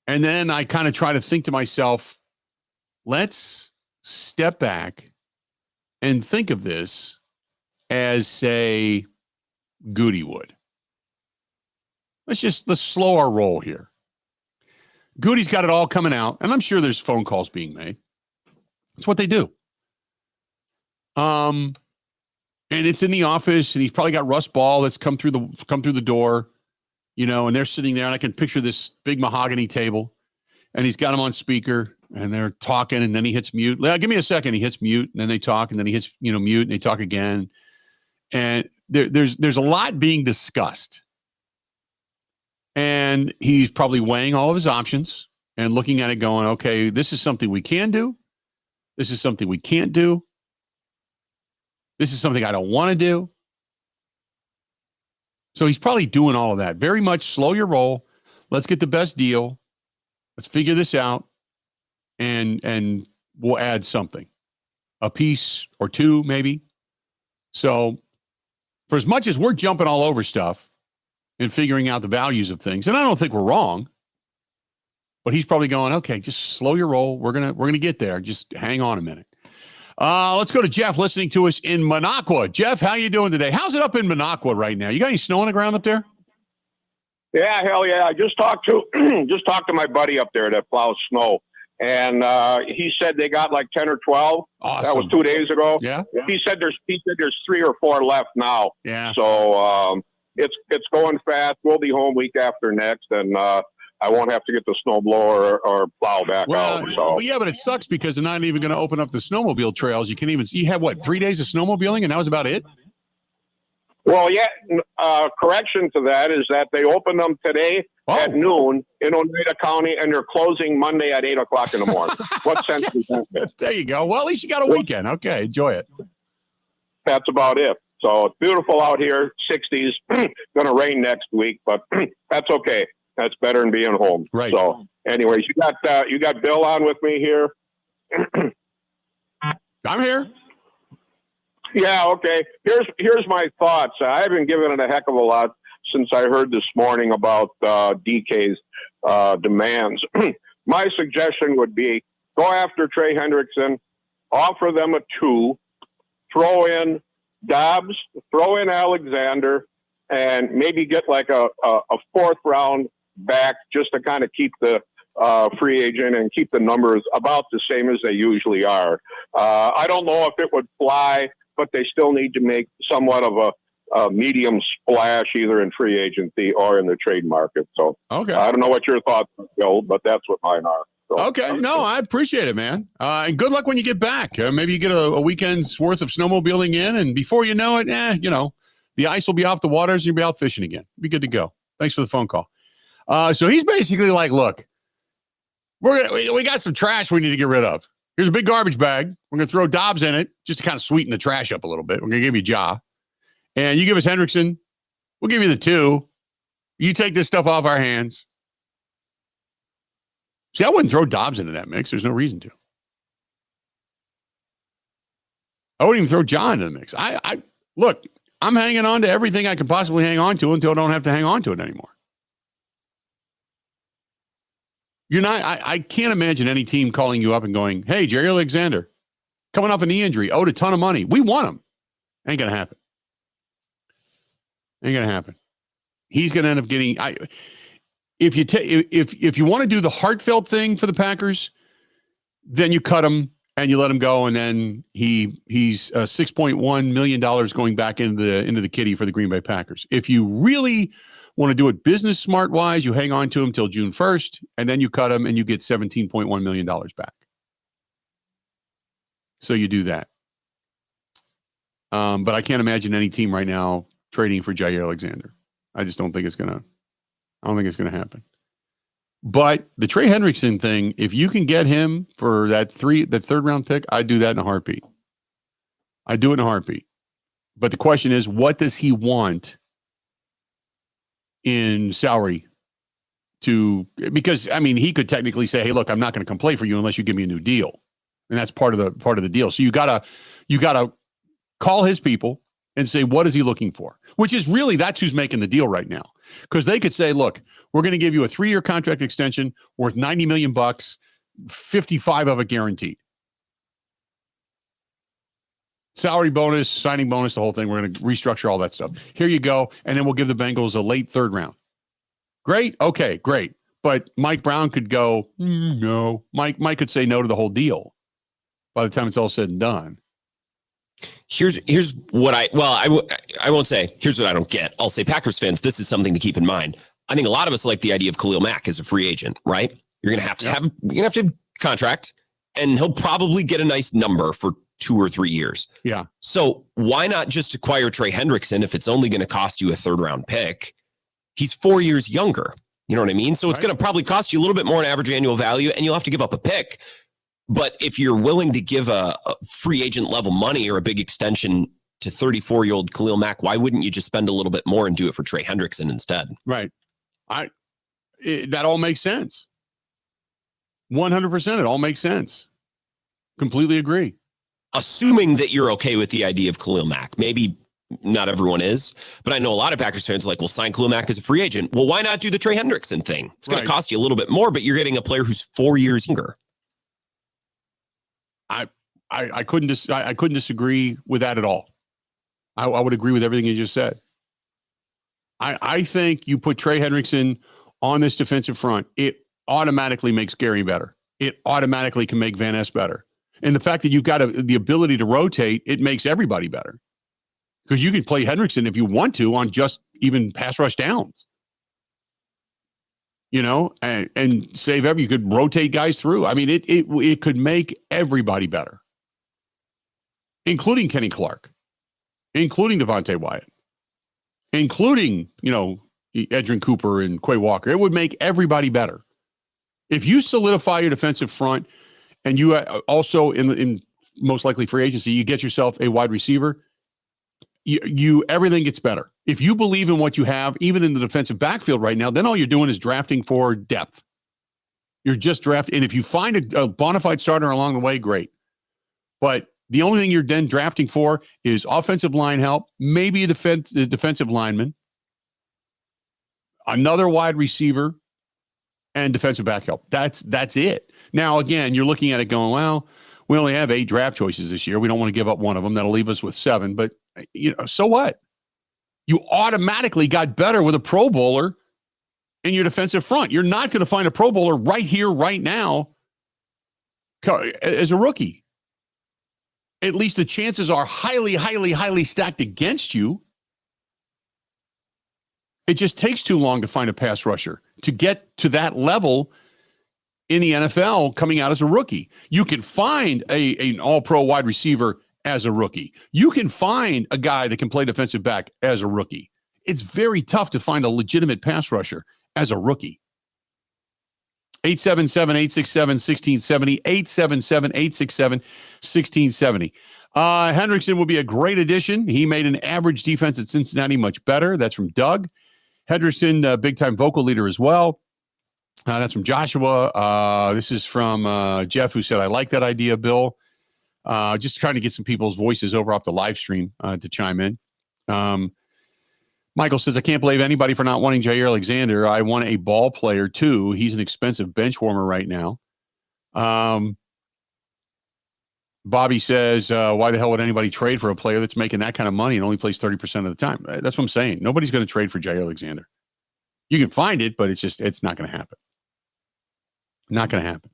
And then I kind of try to think to myself, let's step back and think of this as, say, Goody would. Let's slow our roll here. Goody's got it all coming out, and I'm sure there's phone calls being made. That's what they do. And it's in the office, and he's probably got Russ Ball that's come through the door, and they're sitting there, and I can picture this big mahogany table, and he's got them on speaker, and they're talking, and then he hits mute. Give me a second. He hits mute, and then they talk, and then he hits mute, and they talk again. And there's a lot being discussed. And he's probably weighing all of his options and looking at it going, okay, this is something we can do. This is something we can't do. This is something I don't want to do. So he's probably doing all of that. Very much slow your roll. Let's get the best deal. Let's figure this out. And we'll add something. A piece or two, maybe. So for as much as we're jumping all over stuff and figuring out the values of things, and I don't think we're wrong, but he's probably going, okay, just slow your roll. We're gonna get there. Just hang on a minute. Let's go to Jeff listening to us in Minocqua. Jeff, how you doing today? How's it up in Minocqua right now? You got any snow on the ground up there? Yeah, hell yeah. I just talked to my buddy up there that plows snow. And he said they got like 10 or 12. Awesome. That was 2 days ago. Yeah. He said there's 3 or 4 left now. Yeah. So it's going fast. We'll be home week after next, and I won't have to get the snowblower or plow back out. So. Well, yeah, but it sucks because they're not even going to open up the snowmobile trails. You have what, 3 days of snowmobiling, and that was about it? Well, yeah. Correction to that is that they opened them today at noon in Oneida County, and they're closing Monday at 8:00 in the morning. What sense does that make? There you go. Well, at least you got a weekend. Okay, enjoy it. That's about it. So it's beautiful out here. 60s. Going to rain next week, but that's okay. That's better than being home. Right. So, anyways, you got Bill on with me here. I'm here. Yeah. Okay. Here's my thoughts. I've been giving it a heck of a lot since I heard this morning about DK's demands. My suggestion would be go after Trey Hendrickson, offer them a 2, throw in Dobbs, throw in Alexander, and maybe get like a 4th round back just to kind of keep the free agent and keep the numbers about the same as they usually are. I don't know if it would fly, but they still need to make somewhat of a medium splash either in free agency or in the trade market. So okay. I don't know what your thoughts are, Bill, but that's what mine are. So. Okay. No, I appreciate it, man. And good luck when you get back. Maybe you get a weekend's worth of snowmobiling in, and before you know it, the ice will be off the waters and you'll be out fishing again. Be good to go. Thanks for the phone call. So he's basically like, look, we got some trash we need to get rid of. Here's a big garbage bag. We're going to throw Dobbs in it just to kind of sweeten the trash up a little bit. We're going to give you Ja. And you give us Hendrickson. We'll give you the 2. You take this stuff off our hands. See, I wouldn't throw Dobbs into that mix. There's no reason to. I wouldn't even throw Ja into the mix. Look, I'm hanging on to everything I can possibly hang on to until I don't have to hang on to it anymore. I can't imagine any team calling you up and going, hey, Jerry Alexander, coming off a knee injury, owed a ton of money. We want him. Ain't going to happen. Ain't going to happen. He's going to end up getting, if you want to do the heartfelt thing for the Packers, then you cut him and you let him go. And then he's $6.1 million going back into the kitty for the Green Bay Packers. If you really want to do it business smart wise, you hang on to him till June 1st, and then you cut him and you get $17.1 million back. So you do that. But I can't imagine any team right now trading for Jair Alexander. I just don't think it's going to happen. But the Trey Hendrickson thing, if you can get him for that 3rd round pick, I'd do that in a heartbeat. I'd do it in a heartbeat. But the question is, what does he want in salary because he could technically say, hey, look, I'm not going to come play for you unless you give me a new deal. And that's part of the deal. So you gotta call his people and say, what is he looking for? Which is really, that's who's making the deal right now. Because they could say, look, we're going to give you a 3-year contract extension worth $90 million, 55 of it guaranteed. Salary bonus, signing bonus, the whole thing. We're going to restructure all that stuff. Here you go. And then we'll give the Bengals a late 3rd round. Great. Okay, great. But Mike Brown could go, no. Mike could say no to the whole deal by the time it's all said and done. Here's what I won't say, here's what I don't get. I'll say, Packers fans, this is something to keep in mind. I think a lot of us like the idea of Khalil Mack as a free agent, right? You're going to have to have a contract, and he'll probably get a nice number for 2 or 3 years. Yeah. So why not just acquire Trey Hendrickson if it's only going to cost you a 3rd round pick? He's 4 years younger. You know what I mean? So it's going to probably cost you a little bit more in average annual value, and you'll have to give up a pick. But if you're willing to give a free agent level money or a big extension to 34-year-old Khalil Mack, why wouldn't you just spend a little bit more and do it for Trey Hendrickson instead? Right. That all makes sense. 100%. It all makes sense. Completely agree. Assuming that you're okay with the idea of Khalil Mack. Maybe not everyone is, but I know a lot of Packers fans are like, we'll sign Khalil Mack as a free agent. Well, why not do the Trey Hendrickson thing? It's going to cost you a little bit more, but you're getting a player who's 4 years younger. I couldn't disagree with that at all. I would agree with everything you just said. I think you put Trey Hendrickson on this defensive front, it automatically makes Gary better. It automatically can make Van Ness better. And the fact that you've got the ability to rotate, it makes everybody better. Because you can play Hendrickson if you want to on just even pass rush downs. You know, and save you could rotate guys through. I mean, it could make everybody better, including Kenny Clark, including Devontae Wyatt, including, Edgerrin Cooper and Quay Walker. It would make everybody better. If you solidify your defensive front and you also in most likely free agency, you get yourself a wide receiver, you everything gets better. If you believe in what you have, even in the defensive backfield right now, then all you're doing is drafting for depth. You're just drafting. And if you find a bona fide starter along the way, great. But the only thing you're then drafting for is offensive line help, maybe a defensive lineman, another wide receiver, and defensive back help. That's it. Now, again, you're looking at it going, well, we only have 8 draft choices this year. We don't want to give up one of them. That'll leave us with 7. But, so what? You automatically got better with a Pro Bowler in your defensive front. You're not going to find a Pro Bowler right here, right now, as a rookie. At least the chances are highly, highly, highly stacked against you. It just takes too long to find a pass rusher to get to that level in the NFL coming out as a rookie. You can find an all-pro wide receiver as a rookie. You can find a guy that can play defensive back as a rookie. It's very tough to find a legitimate pass rusher as a rookie. 877-867-1670, 877-867-1670. Hendrickson will be a great addition. He made an average defense at Cincinnati much better. That's from Doug. Hendrickson, big-time vocal leader as well. That's from Joshua. This is from Jeff, who said, I like that idea, Bill. Just trying to get some people's voices over off the live stream to chime in. Michael says, I can't believe anybody for not wanting Jair Alexander. I want a ball player, too. He's an expensive bench warmer right now. Bobby says, why the hell would anybody trade for a player that's making that kind of money and only plays 30% of the time? That's what I'm saying. Nobody's going to trade for Jair Alexander. You can find it, but it's not going to happen. Not going to happen.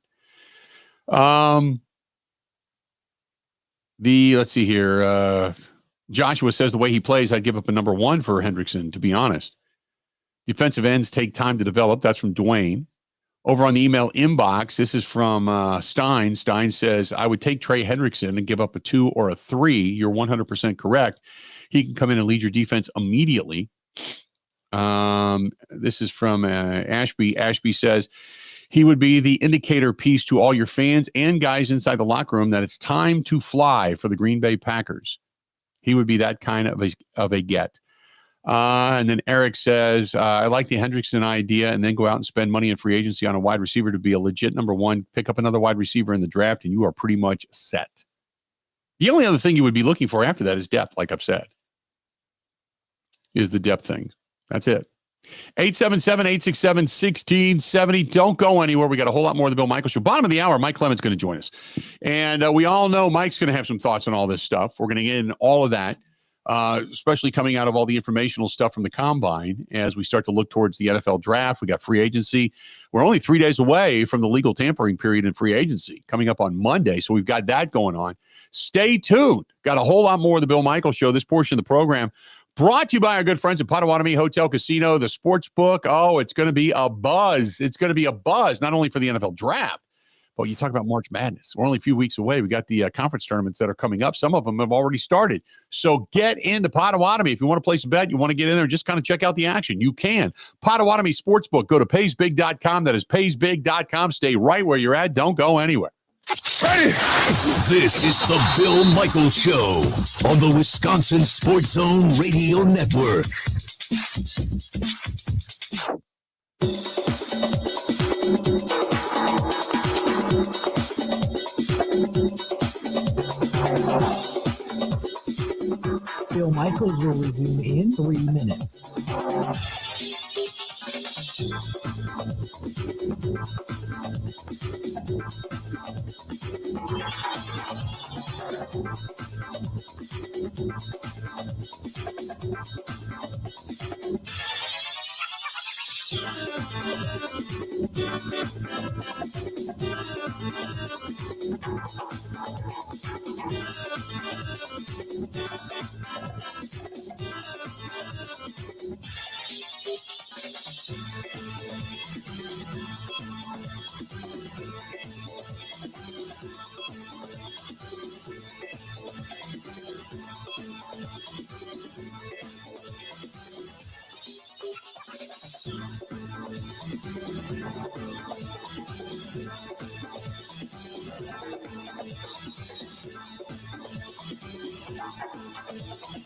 Let's see here. Joshua says the way he plays, I'd give up a number 1 for Hendrickson, to be honest. Defensive ends take time to develop. That's from Dwayne. Over on the email inbox, this is from Stein. Stein says, I would take Trey Hendrickson and give up a 2 or a 3. You're 100% correct. He can come in and lead your defense immediately. This is from Ashby. Ashby says, he would be the indicator piece to all your fans and guys inside the locker room that it's time to fly for the Green Bay Packers. He would be that kind of a get. And then Eric says, I like the Hendrickson idea, and then go out and spend money in free agency on a wide receiver to be a legit number 1, pick up another wide receiver in the draft, and you are pretty much set. The only other thing you would be looking for after that is depth, like I've said, is the depth thing. That's it. 877-867-1670. Don't go anywhere. We got a whole lot more of the Bill Michaels Show. Bottom of the hour, Mike Clement's going to join us. And we all know Mike's going to have some thoughts on all this stuff. We're going to get in all of that. especially coming out of all the informational stuff from the combine as we start to look towards the NFL draft. We got free agency. We're only 3 days away from the legal tampering period in free agency coming up on Monday. So we've got that going on. Stay tuned. Got a whole lot more of the Bill Michaels Show. This portion of the program brought to you by our good friends at Potawatomi Hotel Casino, the sports book. Oh, it's going to be a buzz. It's going to be a buzz, not only for the NFL draft, but you talk about March Madness. We're only a few weeks away. We got the conference tournaments that are coming up. Some of them have already started. So get into Potawatomi. If you want to place a bet, you want to get in there and just kind of check out the action, you can. Potawatomi Sportsbook. Go to paysbig.com. That is paysbig.com. Stay right where you're at. Don't go anywhere. This is the Bill Michaels Show on the Wisconsin Sports Zone Radio Network. Bill Michaels will resume in 3 minutes.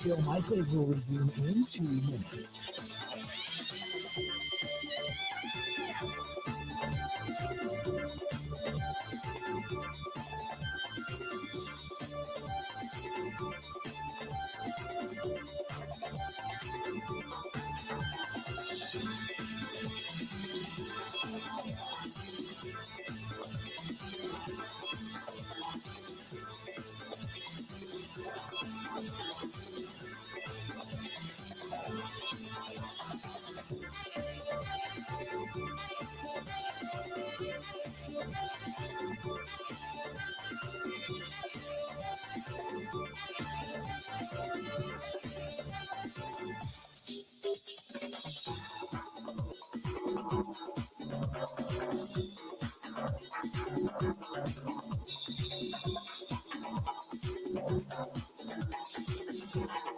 Bill Michaels will resume in 2 minutes.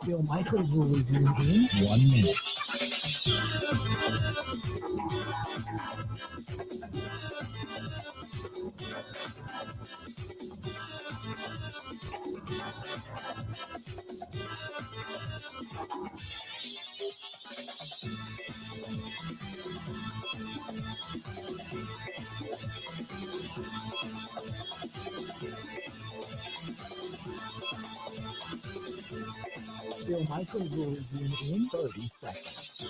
Bill Michaels will resume in 1 minute. Bill Michaels will resume in 30 seconds.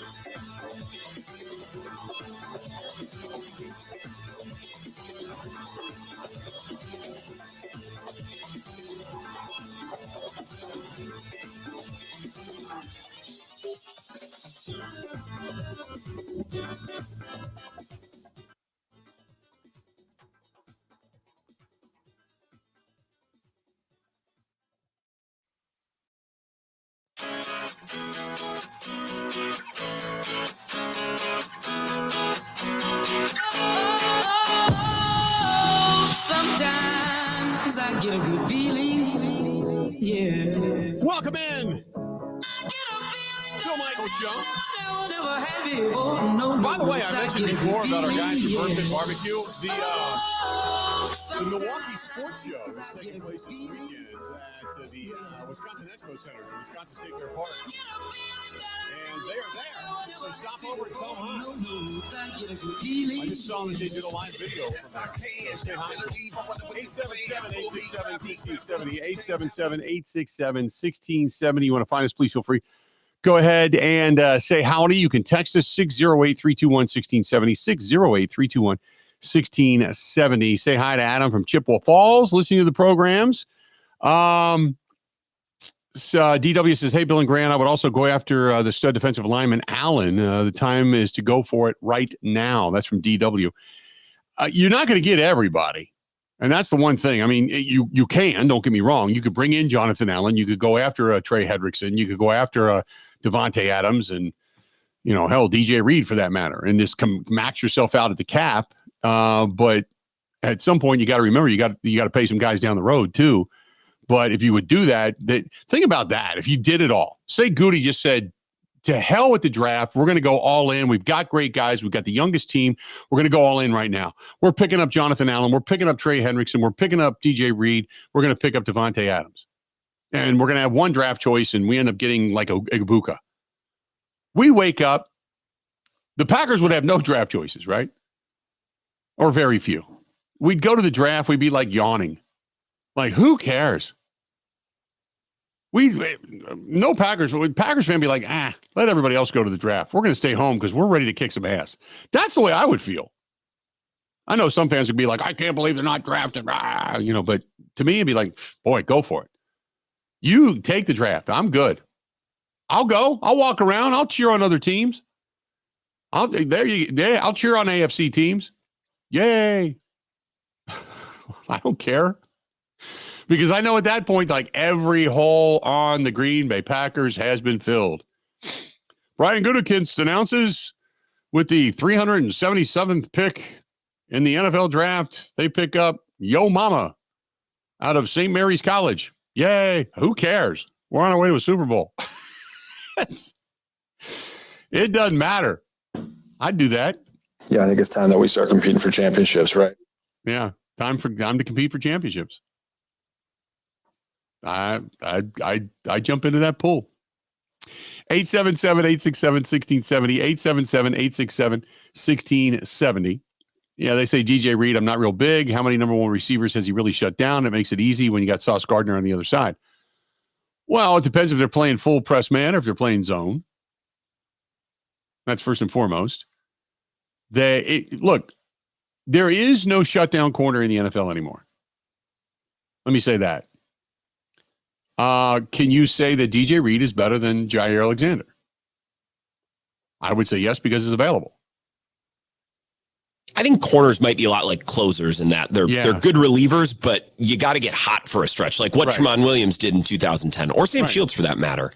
Sometimes I get a good feeling. Yeah. Welcome in. Bill Michaels Show. By the way, I mentioned before about our guys from Birthday Barbecue. The Milwaukee Sports Show is taking place this weekend at the Wisconsin Expo Center, the Wisconsin State Fair Park. And they are there. So stop over and tell them hi. I just saw that they did a live video from there. So say hi. 877-867-1670. 877-867-1670. You want to find us, please feel free. Go ahead and say howdy. You can text us 608-321-1670. 608-321-1670. Say hi to Adam from Chippewa Falls, listening to the programs. DW says, hey, Bill and Grant, I would also go after the stud defensive lineman, Allen. The time is to go for it right now. That's from DW. You're not going to get everybody. And that's the one thing. I mean, you can, don't get me wrong. You could bring in Jonathan Allen. You could go after Trey Hendrickson. You could go after Devontae Adams and, hell, DJ Reed for that matter, and just max yourself out at the cap. But at some point, you got to remember, you got to pay some guys down the road too. But if you would do that, think about that. If you did it all, say Goody just said, to hell with the draft. We're going to go all in. We've got great guys. We've got the youngest team. We're going to go all in right now. We're picking up Jonathan Allen. We're picking up Trey Hendrickson. We're picking up DJ Reed. We're going to pick up Devontae Adams. And we're going to have one draft choice, and we end up getting like a Ibuka. We wake up. The Packers would have no draft choices, right? Or very few. We'd go to the draft. We'd be like yawning. Like, who cares? No Packers fan be like, let everybody else go to the draft. We're going to stay home because we're ready to kick some ass. That's the way I would feel. I know some fans would be like, I can't believe they're not drafted. But to me, it'd be like, boy, go for it. You take the draft. I'm good. I'll go. I'll walk around. I'll cheer on other teams. I'll cheer on AFC teams. Yay. I don't care. Because I know at that point, like every hole on the Green Bay Packers has been filled. Brian Gutekunst announces with the 377th pick in the NFL draft, they pick up Yo Mama out of St. Mary's College. Yay. Who cares? We're on our way to a Super Bowl. It doesn't matter. I'd do that. Yeah, I think it's time that we start competing for championships, right? Yeah, time to compete for championships. I jump into that pool. 877-867-1670, 877-867-1670. Yeah, they say DJ Reed, I'm not real big. How many number one receivers has he really shut down? It makes it easy when you got Sauce Gardner on the other side. Well, it depends if they're playing full press man or if they're playing zone. That's first and foremost. Look, there is no shutdown corner in the NFL anymore. Let me say that. Can you say that DJ Reed is better than Jair Alexander? I would say yes, because it's available. I think corners might be a lot like closers in that they're good relievers, but you got to get hot for a stretch, like what Tramon Williams did in 2010, or Sam Shields for that matter.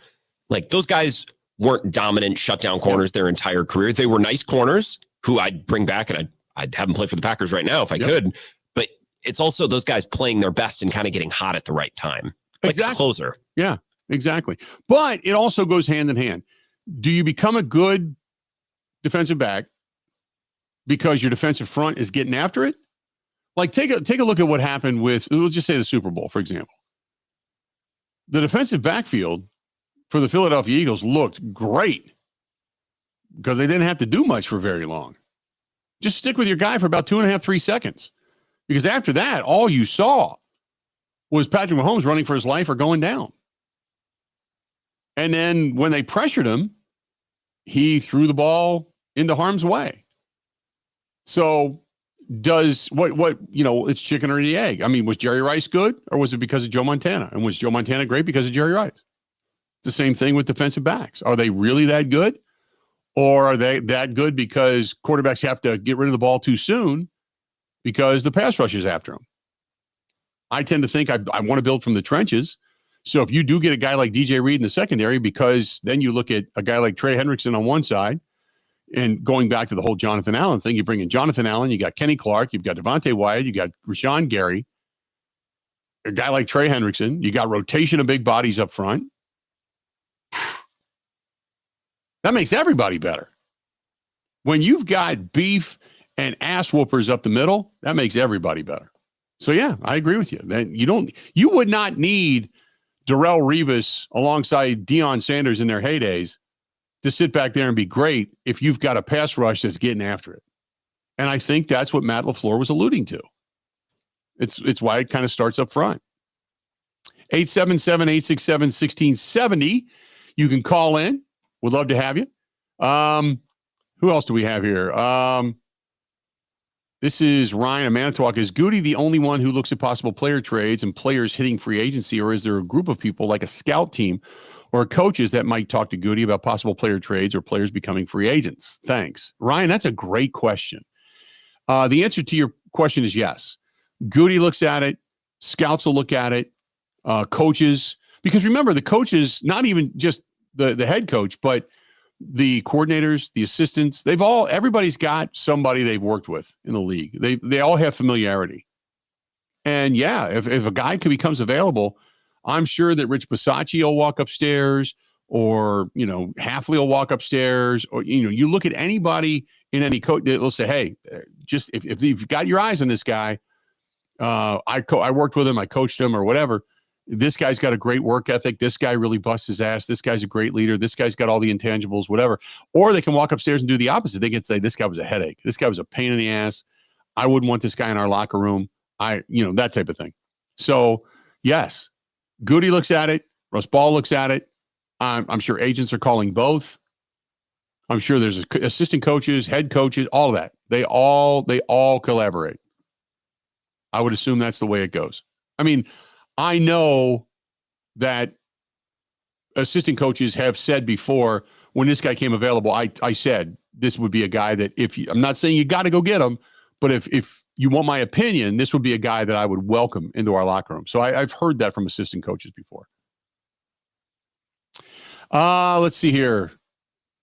Like those guys weren't dominant shutdown corners their entire career. They were nice corners who I'd bring back, and I'd have them play for the Packers right now if I could. But it's also those guys playing their best and kind of getting hot at the right time. Like a closer. Yeah, exactly. But it also goes hand in hand. Do you become a good defensive back because your defensive front is getting after it? Like take a look at what happened with, we'll just say the Super Bowl, for example. The defensive backfield for the Philadelphia Eagles looked great because they didn't have to do much for very long. Just stick with your guy for about 2.5, 3 seconds. Because after that, all you saw was Patrick Mahomes running for his life or going down. And then when they pressured him, he threw the ball into harm's way. So does it's chicken or the egg? I mean, was Jerry Rice good or was it because of Joe Montana? And was Joe Montana great because of Jerry Rice? It's the same thing with defensive backs. Are they really that good? Or are they that good because quarterbacks have to get rid of the ball too soon because the pass rush is after them? I tend to think I want to build from the trenches. So if you do get a guy like DJ Reed in the secondary, because then you look at a guy like Trey Hendrickson on one side, and going back to the whole Jonathan Allen thing, you bring in Jonathan Allen, you got Kenny Clark, you've got Devontae Wyatt, you got Rashawn Gary, a guy like Trey Hendrickson, you got rotation of big bodies up front. That makes everybody better. When you've got beef and ass whoopers up the middle, that makes everybody better. So yeah, I agree with you. Then you would not need Darrelle Revis alongside Deion Sanders in their heydays to sit back there and be great if you've got a pass rush that's getting after it. And I think that's what Matt LaFleur was alluding to. It's why it kind of starts up front. 877-867-1670. You can call in. Would love to have you. Who else do we have here? This is Ryan of Manitowoc. Is Goody the only one who looks at possible player trades and players hitting free agency, or is there a group of people like a scout team or coaches that might talk to Goody about possible player trades or players becoming free agents? Thanks. Ryan, that's a great question. The answer to your question is yes. Goody looks at it. Scouts will look at it. Coaches, because remember, the coaches, not even just the head coach, but the coordinators, the assistants, everybody's got somebody they've worked with in the league. They all have familiarity. And yeah, if a guy becomes available, I'm sure that Rich Bisaccia will walk upstairs, or, Hafley will walk upstairs, or, you look at anybody in any coach, they'll say, hey, just if you've got your eyes on this guy, I worked with him, I coached him, or whatever. This guy's got a great work ethic. This guy really busts his ass. This guy's a great leader. This guy's got all the intangibles, whatever. Or they can walk upstairs and do the opposite. They can say, this guy was a headache. This guy was a pain in the ass. I wouldn't want this guy in our locker room. That type of thing. So yes, Goody looks at it. Russ Ball looks at it. I'm sure agents are calling both. I'm sure there's assistant coaches, head coaches, all of that. They all collaborate. I would assume that's the way it goes. I mean, I know that assistant coaches have said before, when this guy came available, I said this would be a guy that I'm not saying you got to go get him, but if you want my opinion, this would be a guy that I would welcome into our locker room. So I've heard that from assistant coaches before. Let's see here.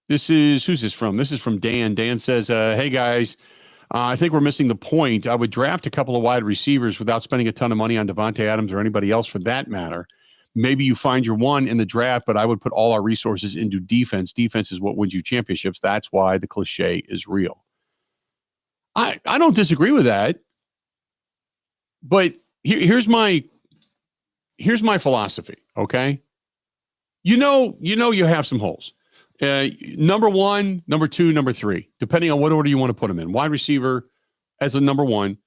Who's this from? This is from Dan. Dan says, hey guys, I think we're missing the point. I would draft a couple of wide receivers without spending a ton of money on Devontae Adams or anybody else for that matter. Maybe you find your one in the draft, but I would put all our resources into defense. Defense is what wins you championships. That's why the cliche is real. I don't disagree with that. But here's my philosophy, okay? You have some holes. Number one, number two, number three, depending on what order you want to put them in. Wide receiver as a number one,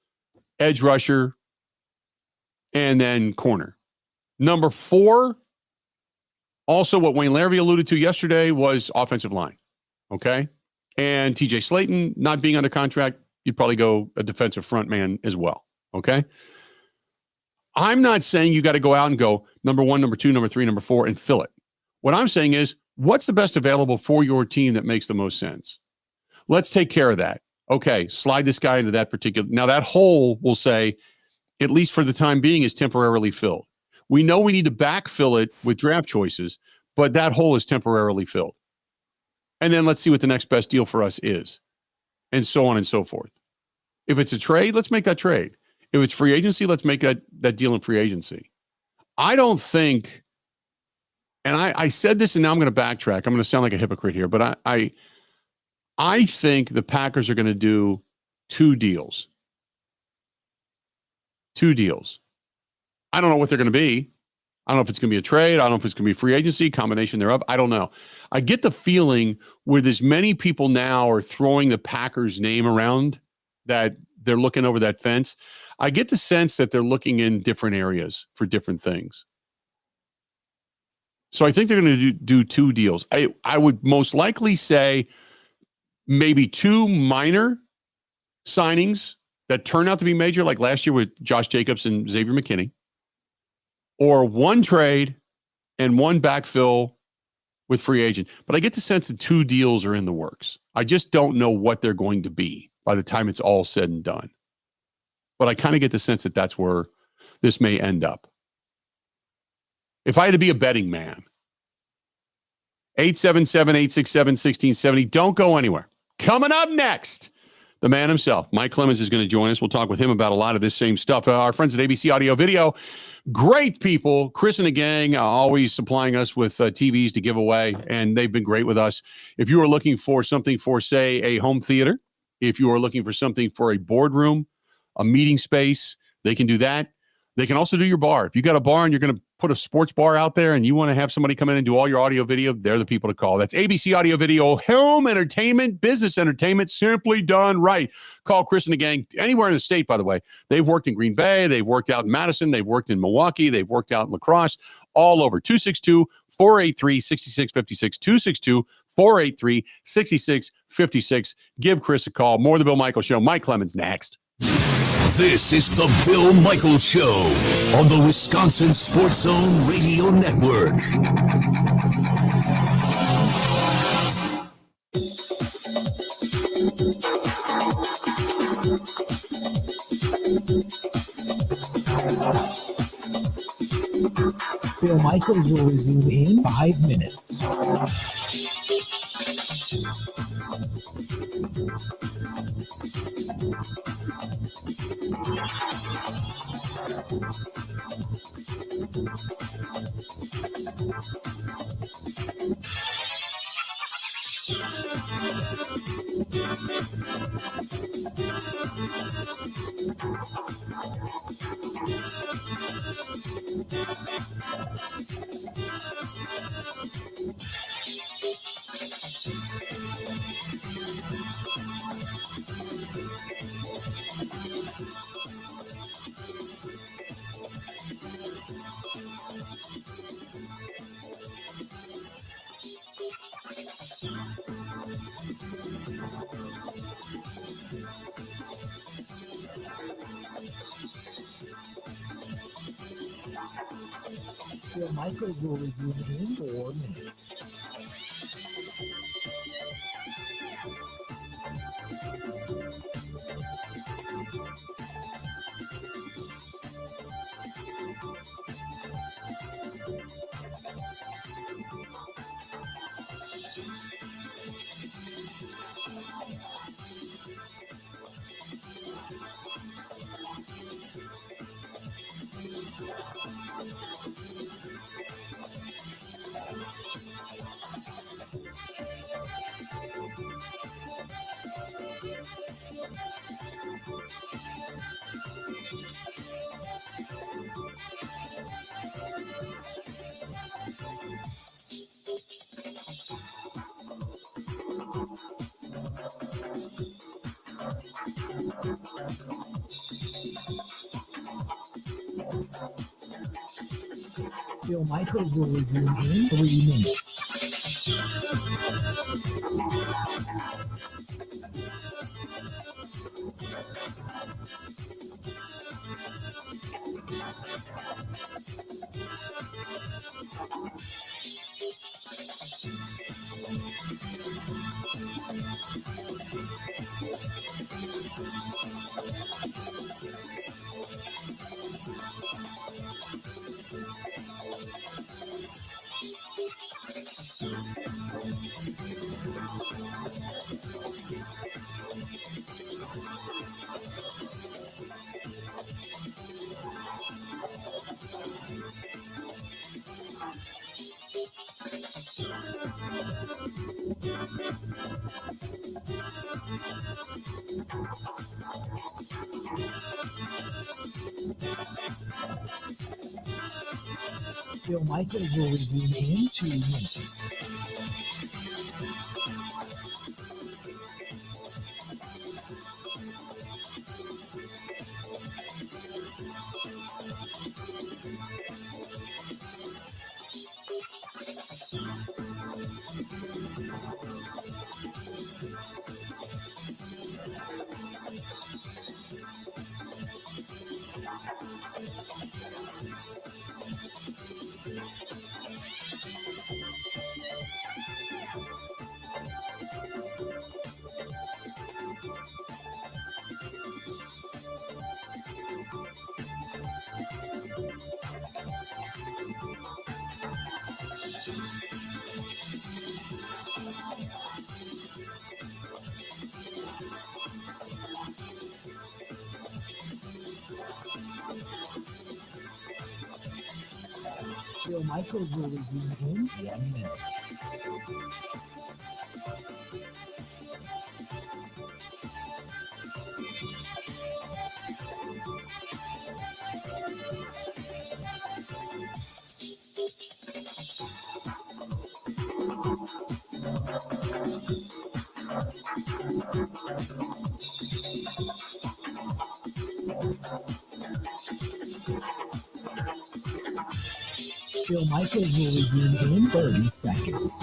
edge rusher, and then corner. Number four, also what Wayne Larrivee alluded to yesterday, was offensive line. Okay? And TJ Slayton not being under contract, you'd probably go a defensive front man as well. Okay? I'm not saying you got to go out and go number one, number two, number three, number four, and fill it. What I'm saying is, what's the best available for your team that makes the most sense? Let's take care of that. Okay, slide this guy into that particular. Now that hole, we'll say, at least for the time being, is temporarily filled. We know we need to backfill it with draft choices, but that hole is temporarily filled. And then let's see what the next best deal for us is, and so on and so forth. If it's a trade, let's make that trade. If it's free agency, let's make that deal in free agency. I don't think, and I said this, and now I'm going to backtrack. I'm going to sound like a hypocrite here, but I think the Packers are going to do two deals. Two deals. I don't know what they're going to be. I don't know if it's going to be a trade. I don't know if it's going to be free agency, combination thereof. I don't know. I get the feeling with as many people now are throwing the Packers name around that they're looking over that fence. I get the sense that they're looking in different areas for different things. So I think they're going to do two deals. I would most likely say maybe two minor signings that turn out to be major, like last year with Josh Jacobs and Xavier McKinney, or one trade and one backfill with free agent. But I get the sense that two deals are in the works. I just don't know what they're going to be by the time it's all said and done. But I kind of get the sense that that's where this may end up. If I had to be a betting man, 877-867-1670. Don't go anywhere. Coming up next, the man himself, Mike Clemens, is going to join us. We'll talk with him about a lot of this same stuff. Our friends at ABC Audio Video, great people. Chris and the gang always supplying us with TVs to give away, and they've been great with us. If you are looking for something for, say, a home theater, if you are looking for something for a boardroom, a meeting space, they can do that. They can also do your bar. If you got a bar and you're going to put a sports bar out there and you want to have somebody come in and do all your audio video, they're the people to call. That's ABC Audio Video, home entertainment, business entertainment, simply done right. Call Chris and the gang anywhere in the state, by the way. They've worked in Green Bay. They've worked out in Madison. They've worked in Milwaukee. They've worked out in La Crosse, all over. 262-483-6656. 262-483-6656. Give Chris a call. More of the Bill Michaels Show. Mike Clemens next. This is the Bill Michaels Show on the Wisconsin Sports Zone Radio Network. Bill Michaels will resume in 5 minutes. Bill Michaels will resume in 4 minutes. Bill Michaels will resume in 3 minutes. Bill Michaels will resume in 2 minutes. Bill Michaels will resume in 1 minute. Bill Michaels will resume in 30 seconds.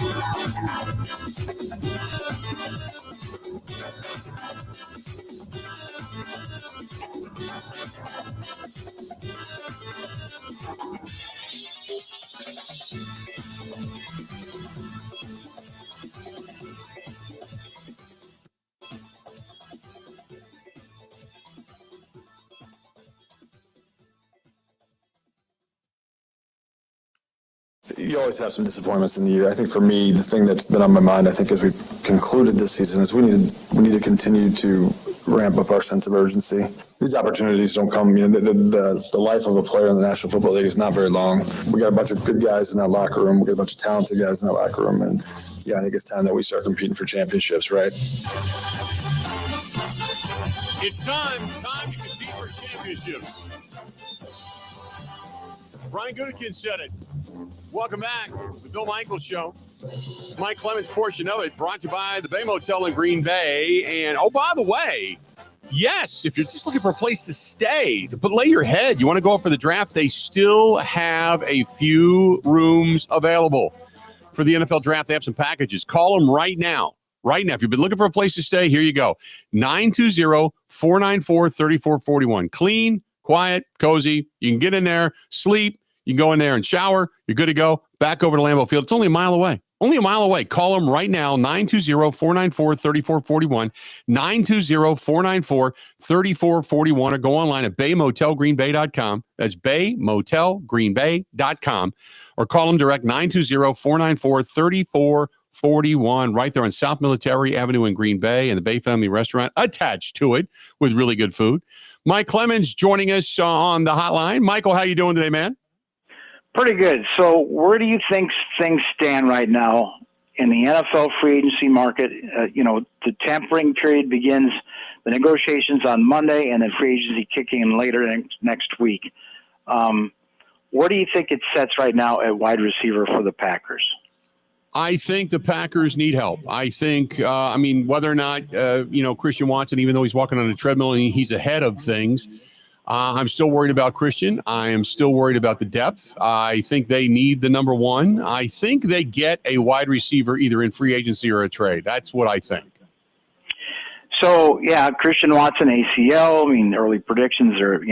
You always have some disappointments in the year. I think for me, the thing that's been on my mind, I think as we've concluded this season, is we need to continue to ramp up our sense of urgency. These opportunities don't come, the life of a player in the National Football League is not very long. We got a bunch of good guys in that locker room. We got a bunch of talented guys in that locker room. And yeah, I think it's time that we start competing for championships, right? It's time to compete for championships. Brian Gutekunst said it. Welcome back to the Bill Michaels Show. Mike Clemens' portion of it brought to you by the Bay Motel in Green Bay. And, oh, by the way, yes, if you're just looking for a place to stay, to lay your head, you want to go up for the draft, they still have a few rooms available for the NFL draft. They have some packages. Call them right now. Right now. If you've been looking for a place to stay, here you go. 920-494-3441. Clean, quiet, cozy. You can get in there, sleep. You can go in there and shower. You're good to go. Back over to Lambeau Field. It's only a mile away. Only a mile away. Call them right now, 920-494-3441, 920-494-3441, or go online at baymotelgreenbay.com. That's baymotelgreenbay.com, or call them direct, 920-494-3441, right there on South Military Avenue in Green Bay, and the Bay Family Restaurant attached to it with really good food. Mike Clemens joining us on the hotline. Michael, how you doing today, man? Pretty good. So where do you think things stand right now in the NFL free agency market? The tampering period begins, the negotiations on Monday, and then free agency kicking in later next week. Where do you think it sets right now at wide receiver for the Packers? I think the Packers need help. I think, whether or not, Christian Watson, even though he's walking on a treadmill and he's ahead of things, I'm still worried about Christian. I am still worried about the depth. I think they need the number one. I think they get a wide receiver either in free agency or a trade. That's what I think. So, yeah, Christian Watson, ACL. Early predictions are,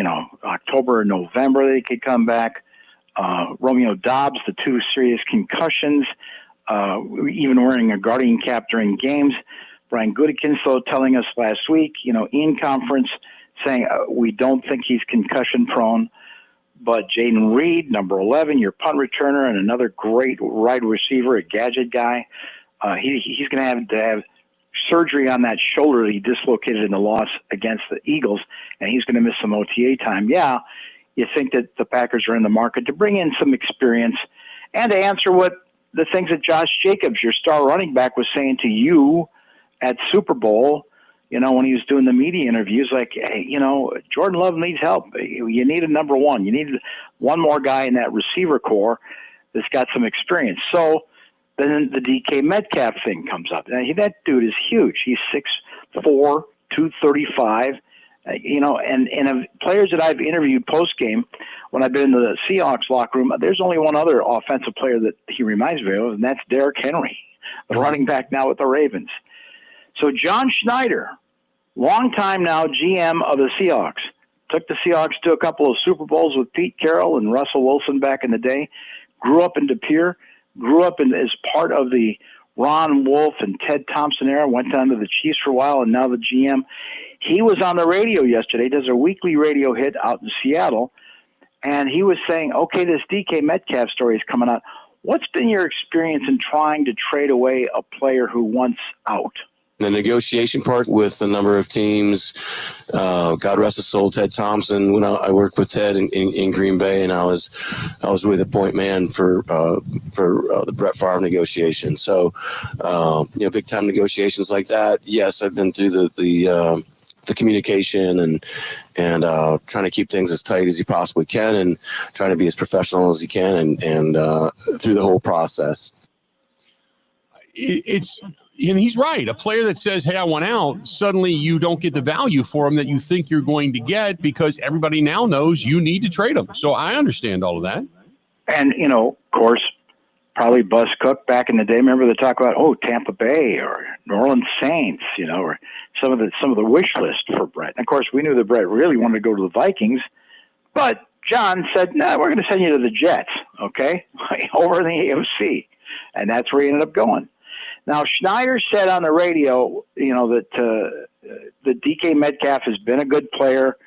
October or November they could come back. Romeo Doubs, the 2 serious concussions, even wearing a Guardian cap during games. Brian Gutekunst, though, telling us last week, in conference, saying we don't think he's concussion prone, but Jaden Reed, number 11, your punt returner, and another great wide receiver, a gadget guy. He's going to have surgery on that shoulder that he dislocated in the loss against the Eagles, and he's going to miss some OTA time. Yeah, you think that the Packers are in the market to bring in some experience and to answer what the things that Josh Jacobs, your star running back, was saying to you at Super Bowl, when he was doing the media interviews, like, hey, Jordan Love needs help. You need a number one. You need one more guy in that receiver core that's got some experience. So then the DK Metcalf thing comes up. Now, that dude is huge. He's 6'4", 235. And of players that I've interviewed post-game, when I've been in the Seahawks locker room, there's only one other offensive player that he reminds me of, and that's Derrick Henry, the running back now with the Ravens. So John Schneider, long time now GM of the Seahawks, took the Seahawks to a couple of Super Bowls with Pete Carroll and Russell Wilson back in the day, grew up in De Pere, grew up as part of the Ron Wolf and Ted Thompson era, went down to the Chiefs for a while, and now the GM. He was on the radio yesterday, does a weekly radio hit out in Seattle, and he was saying, okay, this DK Metcalf story is coming out. What's been your experience in trying to trade away a player who wants out? The negotiation part with a number of teams, God rest his soul, Ted Thompson. When I worked with Ted in Green Bay, and I was really the point man for the Brett Favre negotiation. So, big time negotiations like that. Yes, I've been through the communication and trying to keep things as tight as you possibly can, and trying to be as professional as you can, and through the whole process. And he's right. A player that says, hey, I want out, suddenly you don't get the value for him that you think you're going to get, because everybody now knows you need to trade him. So I understand all of that. And, of course, probably Buzz Cook back in the day. Remember the talk about, Tampa Bay or New Orleans Saints, or some of the wish list for Brett. And of course, we knew that Brett really wanted to go to the Vikings, but John said, "No, we're going to send you to the Jets, okay, over in the AFC," and that's where he ended up going. Now, Schneider said on the radio, that DK Metcalf has been a good player.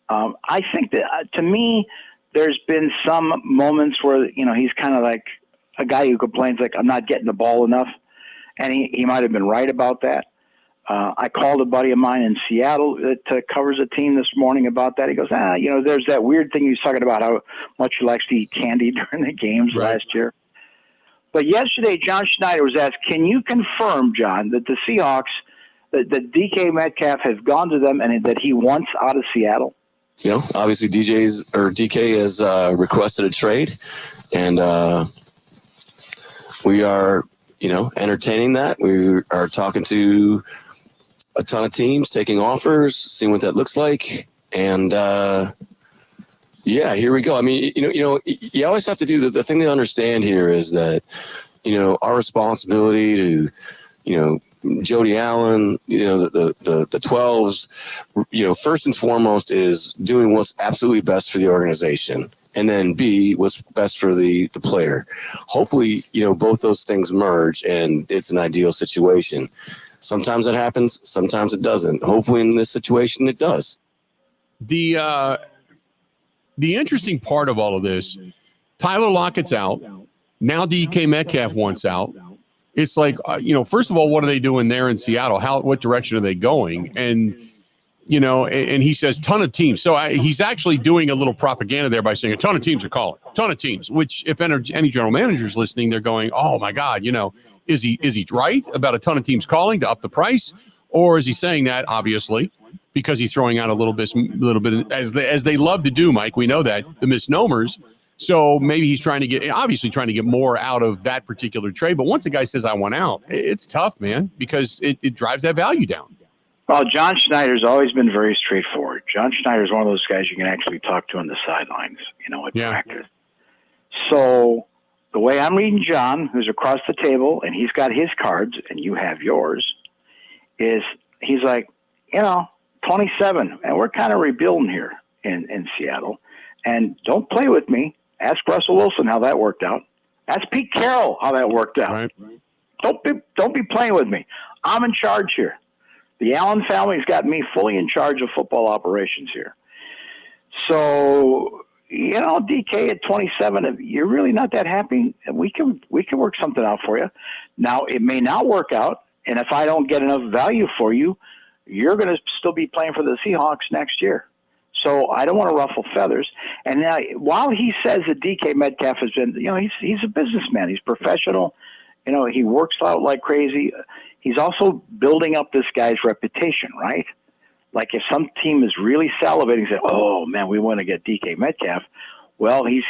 I think that, to me, there's been some moments where, he's kind of like a guy who complains, like, I'm not getting the ball enough. And he might have been right about that. I called a buddy of mine in Seattle that covers a team this morning about that. He goes, there's that weird thing he was talking about, how much he likes to eat candy during the games last year. But yesterday, John Schneider was asked, can you confirm, John, that the Seahawks, that DK Metcalf has gone to them and that he wants out of Seattle? Obviously DK has requested a trade, and we are, entertaining that. We are talking to a ton of teams, taking offers, seeing what that looks like, and here we go. I mean, you always have to do the thing to understand here is that, our responsibility to, Jody Allen, the 12s, first and foremost is doing what's absolutely best for the organization. And then B, what's best for the player. Hopefully, both those things merge and it's an ideal situation. Sometimes it happens, sometimes it doesn't. Hopefully in this situation, it does. The interesting part of all of this, Tyler Lockett's out. Now DK Metcalf wants out. It's like, first of all, what are they doing there in Seattle? What direction are they going? And, and he says ton of teams. So he's actually doing a little propaganda there by saying a ton of teams are calling, ton of teams, which if any general manager's listening, they're going, oh my God, is he right about a ton of teams calling to up the price? Or is he saying that obviously because he's throwing out a little bit as they love to do, Mike, we know that, the misnomers. So maybe he's trying to get more out of that particular trade. But once a guy says, I want out, it's tough, man, because it drives that value down. Well, John Schneider's always been very straightforward. John Schneider's one of those guys you can actually talk to on the sidelines, at practice. So the way I'm reading John, who's across the table, and he's got his cards, and you have yours, is he's like, 27, and we're kind of rebuilding here in Seattle. And don't play with me. Ask Russell Wilson how that worked out. Ask Pete Carroll how that worked out. Right. Don't be playing with me. I'm in charge here. The Allen family's got me fully in charge of football operations here. So, DK at 27, if you're really not that happy, we can work something out for you. Now, it may not work out, and if I don't get enough value for you, you're going to still be playing for the Seahawks next year. So I don't want to ruffle feathers. And now, while he says that DK Metcalf has been, he's a businessman. He's professional. He works out like crazy. He's also building up this guy's reputation, right? Like if some team is really salivating and say, oh, man, we want to get DK Metcalf. Well, he's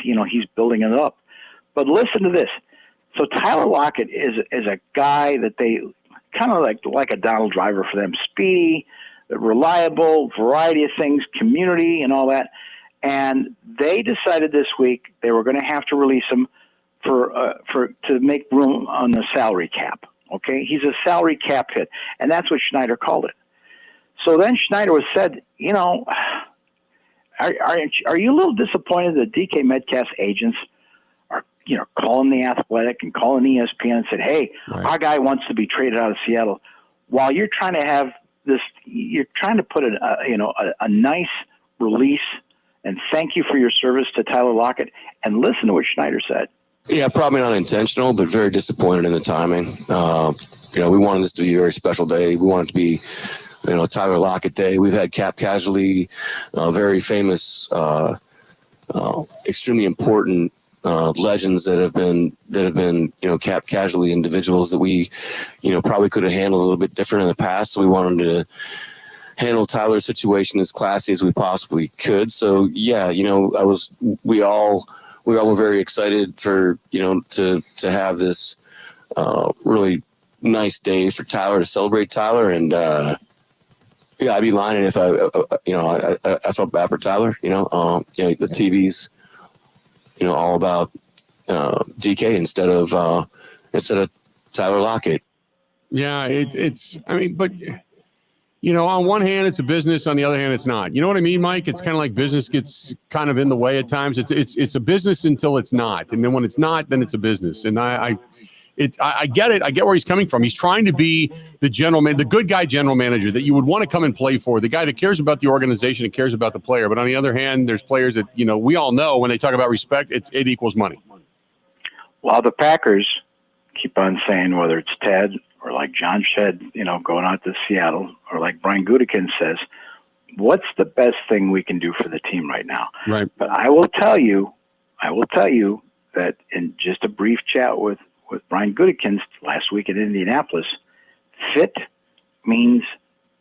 building it up. But listen to this. So Tyler Lockett is a guy that they kind of like a Donald Driver for them, speedy, reliable, variety of things, community, and all that. And they decided this week they were going to have to release him to make room on the salary cap. Okay, he's a salary cap hit, and that's what Schneider called it. So then Schneider said, are you a little disappointed that DK Metcalf's agents are calling The Athletic and calling ESPN and said, hey, our guy wants to be traded out of Seattle, while you're trying to have this, you're trying to put a nice release and thank you for your service to Tyler Lockett, and listen to what Schneider said. Yeah, probably not intentional, but very disappointed in the timing. We wanted this to be a very special day. We wanted it to be, Tyler Lockett Day. We've had cap casualty, very famous, extremely important legends that have been cap casualty individuals that we probably could have handled a little bit different in the past. So we wanted to handle Tyler's situation as classy as we possibly could. So yeah, we all were very excited for to have this really nice day for Tyler, to celebrate Tyler. And I'd be lying if I felt bad for Tyler. The TV's all about DK instead of Tyler Lockett. Yeah, but on one hand, it's a business. On the other hand, it's not. You know what I mean, Mike? It's kind of like business gets kind of in the way at times. It's a business until it's not. And then when it's not, then it's a business. And I get it. I get where he's coming from. He's trying to be the the good guy general manager that you would want to come and play for, the guy that cares about the organization and cares about the player. But on the other hand, there's players that, we all know when they talk about respect, it equals money. Well, the Packers keep on saying, whether it's Ted or like John said, going out to Seattle, or like Brian Gutekunst says, what's the best thing we can do for the team right now? Right. But I will tell you that in just a brief chat with Brian Gutekunst last week in Indianapolis, fit means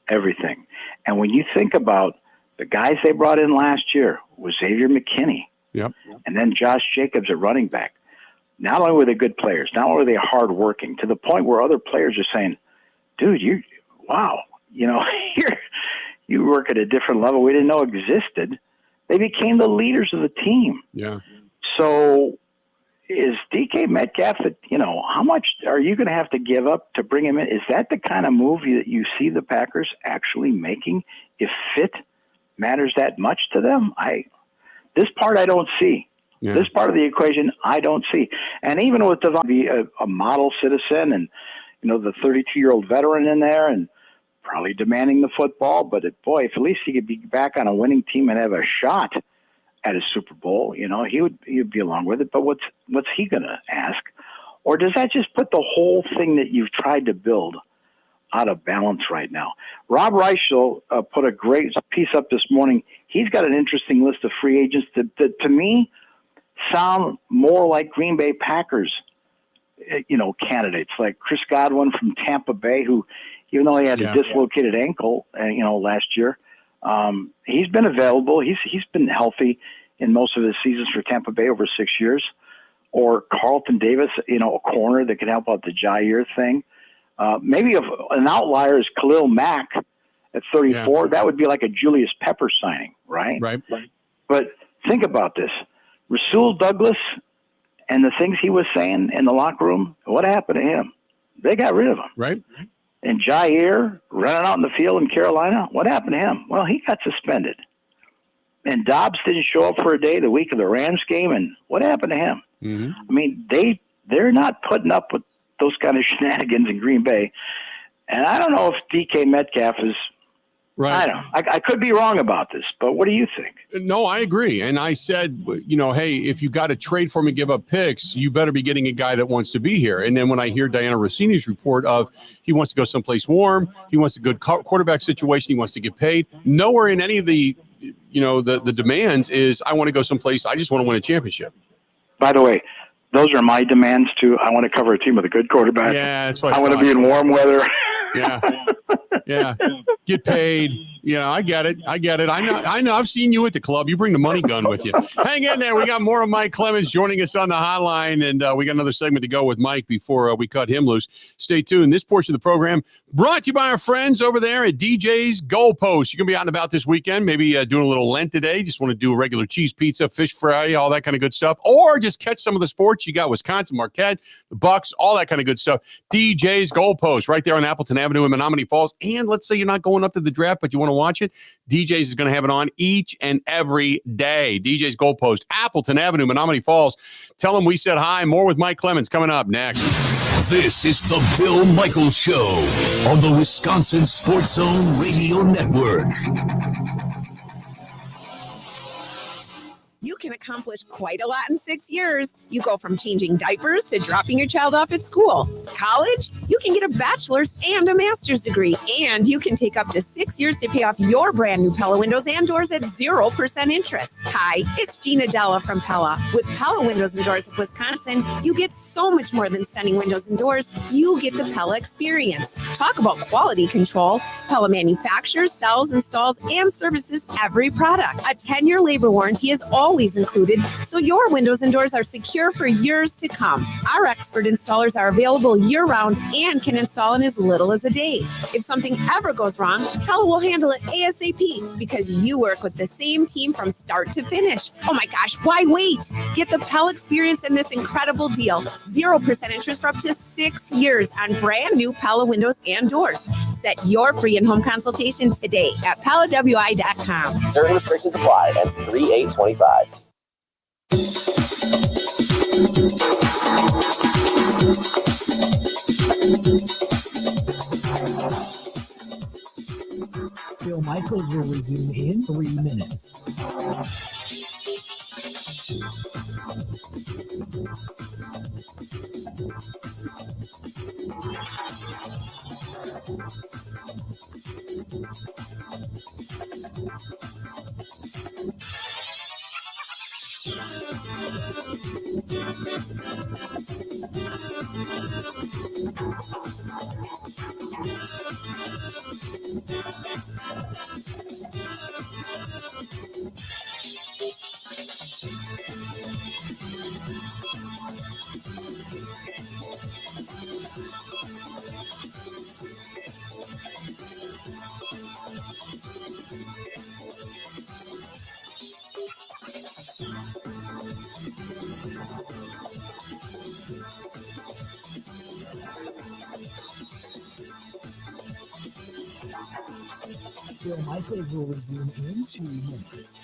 everything. And when you think about the guys they brought in last year, was Xavier McKinney, yep, and then Josh Jacobs at running back. Not only were they good players, not only were they hardworking, to the point where other players are saying, dude, you work at a different level we didn't know existed. They became the leaders of the team. Yeah. So is DK Metcalf, how much are you going to have to give up to bring him in? Is that the kind of move that you see the Packers actually making if fit matters that much to them? This part I don't see. Yeah. This part of the equation I don't see. And even with Devon, a model citizen and, the 32-year-old veteran in there and probably demanding the football, but if at least he could be back on a winning team and have a shot at a Super Bowl, he'd be along with it. But what's he going to ask? Or does that just put the whole thing that you've tried to build out of balance right now? Rob Reichel put a great piece up this morning. He's got an interesting list of free agents that to me sound more like Green Bay Packers, candidates, like Chris Godwin from Tampa Bay, who, even though he had a dislocated ankle, last year, he's been available. He's been healthy in most of his seasons for Tampa Bay over 6 years. Or Carlton Davis, a corner that can help out the Jair thing. Maybe an outlier is Khalil Mack at 34. Yeah. That would be like a Julius Pepper signing, right? Right. But think about this. Rasul Douglas and the things he was saying in the locker room, what happened to him? They got rid of him. Right. And Jair running out in the field in Carolina, what happened to him? Well, he got suspended. And Dobbs didn't show up for a day the week of the Rams game, and what happened to him? Mm-hmm. I mean, they're not putting up with those kind of shenanigans in Green Bay. And I don't know if DK Metcalf is right. I don't know. I could be wrong about this, but what do you think? No, I agree. And I said, hey, if you got to trade for me and give up picks, you better be getting a guy that wants to be here. And then when I hear Diana Rossini's report of he wants to go someplace warm, he wants a good quarterback situation, he wants to get paid, nowhere in any of the, the demands is I want to go someplace, I just want to win a championship. By the way, those are my demands too. I want to cover a team with a good quarterback. Yeah, that's what I want to be in warm weather. Yeah. Yeah. Get paid. I get it. I know. I've seen you at the club. You bring the money gun with you. Hang in there. We got more of Mike Clemens joining us on the hotline, and we got another segment to go with Mike before we cut him loose. Stay tuned. This portion of the program brought to you by our friends over there at DJ's Goalpost. You're going to be out and about this weekend, maybe doing a little Lent today. Just want to do a regular cheese pizza, fish fry, all that kind of good stuff. Or just catch some of the sports. You got Wisconsin, Marquette, the Bucks, all that kind of good stuff. DJ's Goalpost right there on Appleton Avenue in Menominee Falls. And let's say you're not going up to the draft, but you want to watch it, DJ's is going to have it on each and every day. DJ's Goalpost, Appleton Avenue, Menominee Falls. Tell them we said hi. More with Mike Clemens coming up next. This is the Bill Michaels Show on the Wisconsin Sports Zone Radio Network. You can accomplish quite a lot in 6 years. You go from changing diapers to dropping your child off at school. College, you can get a bachelor's and a master's degree. And you can take up to 6 years to pay off your brand new Pella windows and doors at 0% interest. Hi, it's Gina Della from Pella. With Pella Windows and Doors of Wisconsin, you get so much more than stunning windows and doors. You get the Pella experience. Talk about quality control. Pella manufactures, sells, installs, and services every product. A 10-year labor warranty is all always included, so your windows and doors are secure for years to come. Our expert installers are available year-round and can install in as little as a day. If something ever goes wrong, Pella will handle it ASAP because you work with the same team from start to finish. Oh my gosh, why wait? Get the Pella experience in this incredible deal. 0% interest for up to 6 years on brand new Pella windows and doors. Set your free in-home consultation today at PellaWI.com. Certain restrictions apply. That's 3/8/25. Bill Michaels will resume in 3 minutes. Bill Michaels will resume in 2 minutes.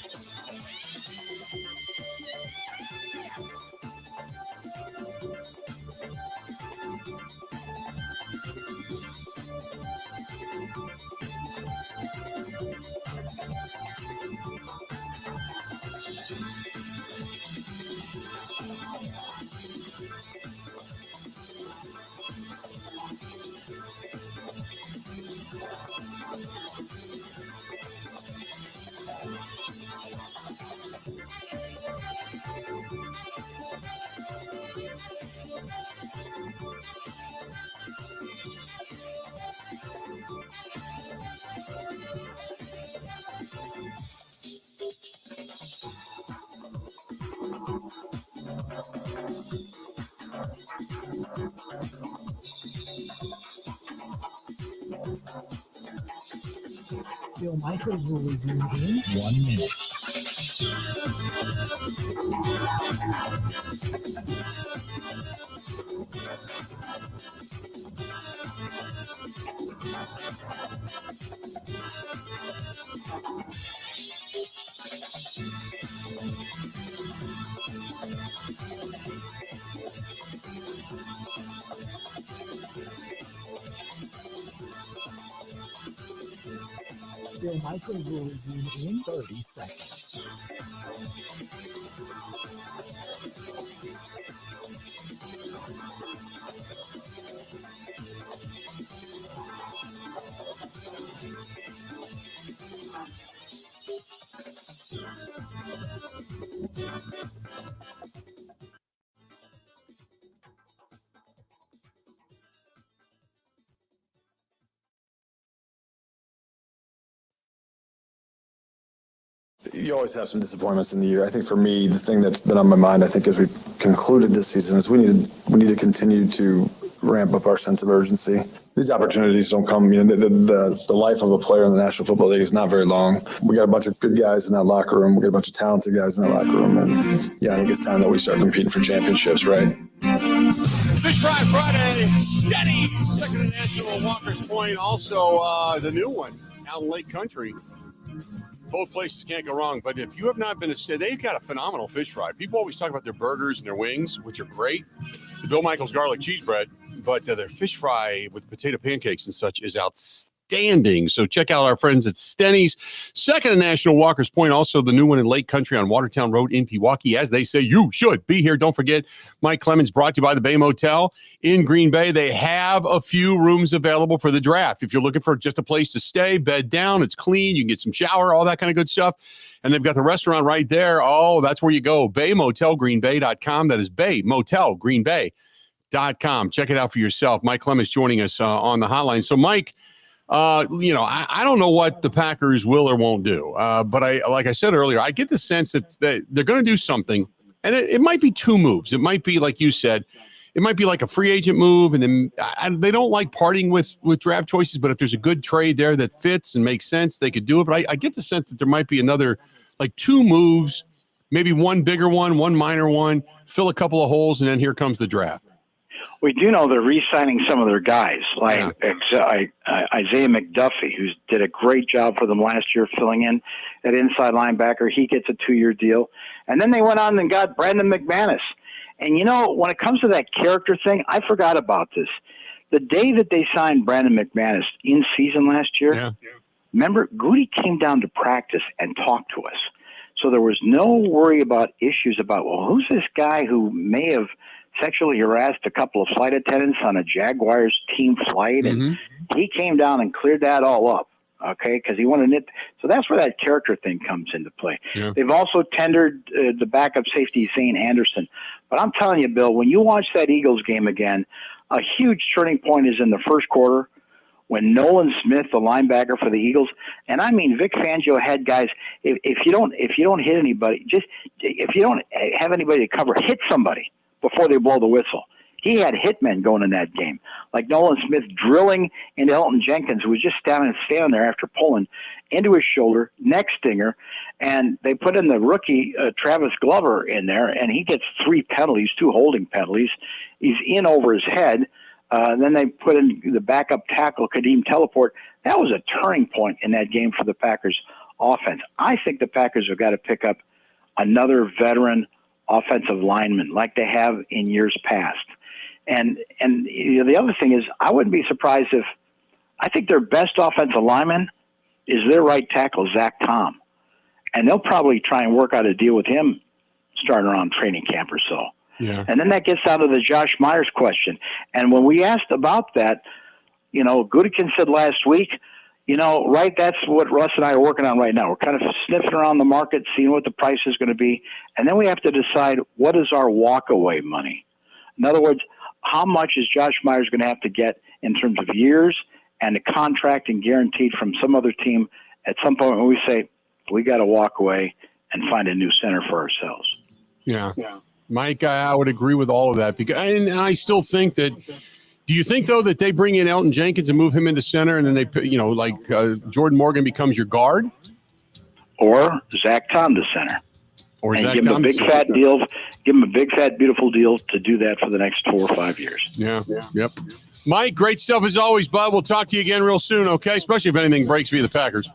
Bill Michaels will resume in 1 minute. Bill Michaels will resume in 30 seconds. You always have some disappointments in the year. I think for me, the thing that's been on my mind, I think, as we've concluded this season, is we need to continue to ramp up our sense of urgency. These opportunities don't come. You know, the life of a player in the National Football League is not very long. We got a bunch of good guys in that locker room. We got a bunch of talented guys in that locker room, and yeah, I think it's time that we start competing for championships, right? Fish Fry Friday, Steady, second and national Walker's Point, also the new one out in Lake Country. Both places can't go wrong, but if you have not been to, they've got a phenomenal fish fry. People always talk about their burgers and their wings, which are great. The Bill Michaels garlic cheese bread, but their fish fry with potato pancakes and such is outstanding. So check out our friends at Stenny's. Second and National Walker's Point, also the new one in Lake Country on Watertown Road in Pewaukee. As they say, you should be here. Don't forget, Mike Clemens brought to you by the Bay Motel in Green Bay. They have a few rooms available for the draft. If you're looking for just a place to stay, bed down, it's clean, you can get some shower, all that kind of good stuff. And they've got the restaurant right there. Oh, that's where you go. BayMotelGreenBay.com. That is BayMotelGreenBay.com. Check it out for yourself. Mike Clemens joining us on the hotline. So, Mike, I don't know what the Packers will or won't do. But like I said earlier, I get the sense that they're going to do something, and it might be two moves. It might be, like you said, it might be like a free agent move, and then they don't like parting with draft choices. But if there's a good trade there that fits and makes sense, they could do it. But I get the sense that there might be another, like two moves, maybe one bigger one minor one, fill a couple of holes, and then here comes the draft. We do know they're re-signing some of their guys, like Isaiah McDuffie, who did a great job for them last year filling in at inside linebacker. He gets a 2-year deal. And then they went on and got Brandon McManus. And, when it comes to that character thing, I forgot about this. The day that they signed Brandon McManus in season last year, remember, Goody came down to practice and talked to us. So there was no worry about issues about, well, who's this guy who may have sexually harassed a couple of flight attendants on a Jaguars team flight? And he came down and cleared that all up, okay, because he wanted it. So that's where that character thing comes into play. Yeah. They've also tendered the backup safety, Zane Anderson. But I'm telling you, Bill, when you watch that Eagles game again, a huge turning point is in the first quarter when Nolan Smith, the linebacker for the Eagles, and I mean Vic Fangio had guys. If you don't hit anybody, if you don't have anybody to cover, hit somebody before they blow the whistle. He had hitmen going in that game, like Nolan Smith drilling into Elton Jenkins, who was just standing there after pulling into his shoulder, neck stinger, and they put in the rookie Travis Glover in there, and he gets 3 penalties, 2 holding penalties. He's in over his head. Then they put in the backup tackle, Kadeem Teleport. That was a turning point in that game for the Packers offense. I think the Packers have got to pick up another veteran offensive lineman like they have in years past. And the other thing is, I wouldn't be surprised if I think their best offensive lineman is their right tackle, Zach Tom. And they'll probably try and work out a deal with him starting around training camp or so. Yeah. And then that gets down to the Josh Myers question. And when we asked about that, Goodkin said last week, right, that's what Russ and I are working on right now. We're kind of sniffing around the market, seeing what the price is going to be. And then we have to decide, what is our walkaway money? In other words, how much is Josh Myers going to have to get in terms of years and a contract and guaranteed from some other team at some point when we say, we got to walk away and find a new center for ourselves. Yeah. Mike, I would agree with all of that. And I still think that, do you think, though, that they bring in Elton Jenkins and move him into center and then they, Jordan Morgan becomes your guard? Or Zach Tom to center. Or and Zach give him Tom a big fat deal. Give him a big, fat, beautiful deal to do that for the next 4 or 5 years. Yeah. Yep. Mike, great stuff as always, bud. We'll talk to you again real soon, okay? Especially if anything breaks via the Packers.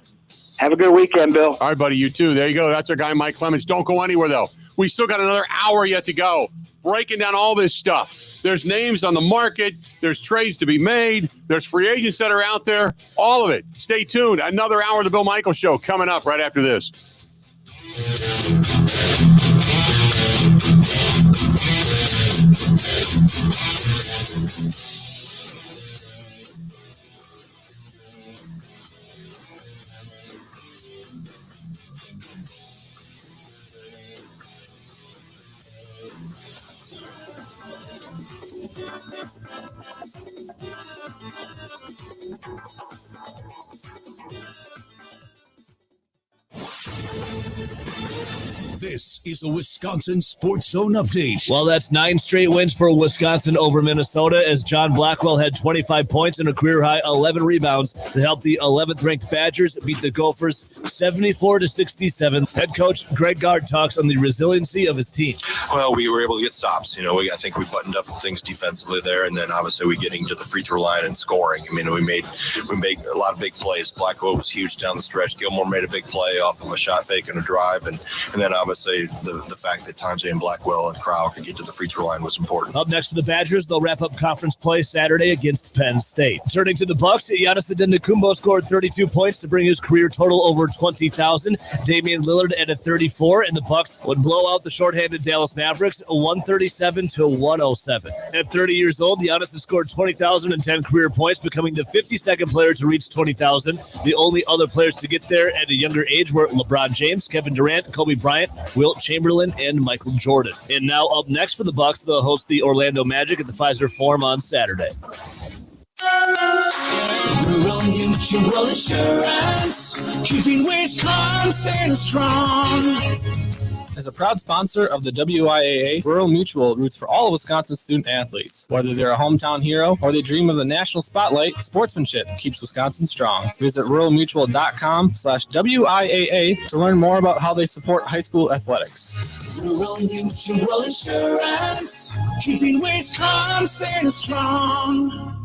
Have a good weekend, Bill. All right, buddy. You too. There you go. That's our guy, Mike Clemens. Don't go anywhere, though. We still got another hour yet to go. Breaking down all this stuff. There's names on the market. There's trades to be made. There's free agents that are out there. All of it. Stay tuned. Another hour of the Bill Michaels Show coming up right after this. This is a Wisconsin Sports Zone update. Well, that's 9 straight wins for Wisconsin over Minnesota as John Blackwell had 25 points and a career-high 11 rebounds to help the 11th-ranked Badgers beat the Gophers 74-67. Head coach Greg Gard talks on the resiliency of his team. Well, we were able to get stops. I think we buttoned up things defensively there, and then obviously we getting to the free throw line and scoring. We made a lot of big plays. Blackwell was huge down the stretch. Gilmore made a big play off of a shot fake and a drive, and then obviously the fact that Tonje and Blackwell and Crow could get to the free throw line was important. Up next for the Badgers, they'll wrap up conference play Saturday against Penn State. Turning to the Bucks, Giannis Antetokounmpo scored 32 points to bring his career total over 20,000. Damian Lillard added 34, and the Bucks would blow out the shorthanded Dallas Mavericks 137-107. At 30 years old, Giannis has scored 20,010 career points, becoming the 52nd player to reach 20,000. The only other players to get there at a younger age were LeBron James, Kevin Durant, Kobe Bryant, Wilt Chamberlain, and Michael Jordan. And now up next for the Bucks, they'll host the Orlando Magic at the Pfizer Forum on Saturday. Rural Mutual Insurance, keeping Wisconsin strong. As a proud sponsor of the WIAA, Rural Mutual roots for all of Wisconsin's student athletes. Whether they're a hometown hero or they dream of the national spotlight, sportsmanship keeps Wisconsin strong. Visit ruralmutual.com/WIAA to learn more about how they support high school athletics. Rural Mutual Insurance, keeping Wisconsin strong.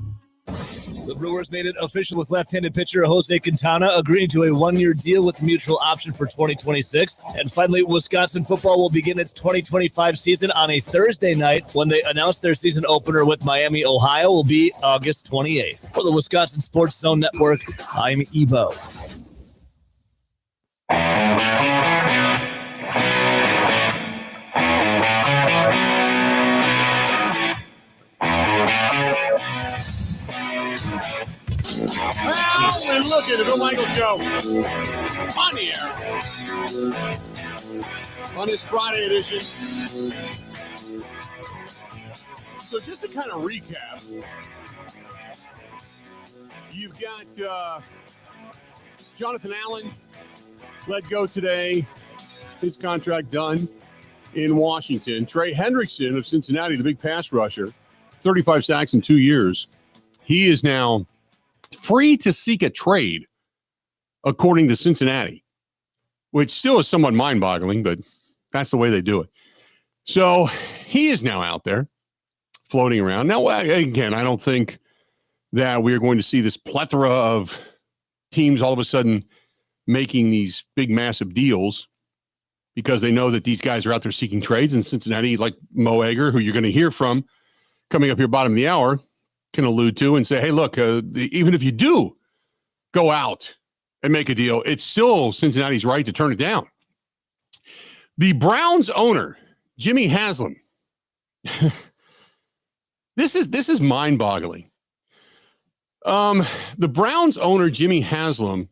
The Brewers made it official with left-handed pitcher Jose Quintana agreeing to a one-year deal with the mutual option for 2026. And finally, Wisconsin football will begin its 2025 season on a Thursday night when they announce their season opener with Miami, Ohio will be August 28th. For the Wisconsin Sports Zone Network, I'm Ebo. Well, and look at the Bill Michaels Show on the air on this Friday edition. So just to kind of recap, you've got Jonathan Allen let go today, his contract done in Washington. Trey Hendrickson of Cincinnati, the big pass rusher, 35 sacks in 2 years. He is now free to seek a trade, according to Cincinnati, which still is somewhat mind-boggling, but that's the way they do it. So he is now out there floating around. Now, again, I don't think that we are going to see this plethora of teams all of a sudden making these big, massive deals because they know that these guys are out there seeking trades. And Cincinnati, like Mo Egger, who you're going to hear from coming up here bottom of the hour, can allude to and say, hey, look, even if you do go out and make a deal, it's still Cincinnati's right to turn it down. The Browns owner, Jimmy Haslam, this is mind-boggling. The Browns owner, Jimmy Haslam,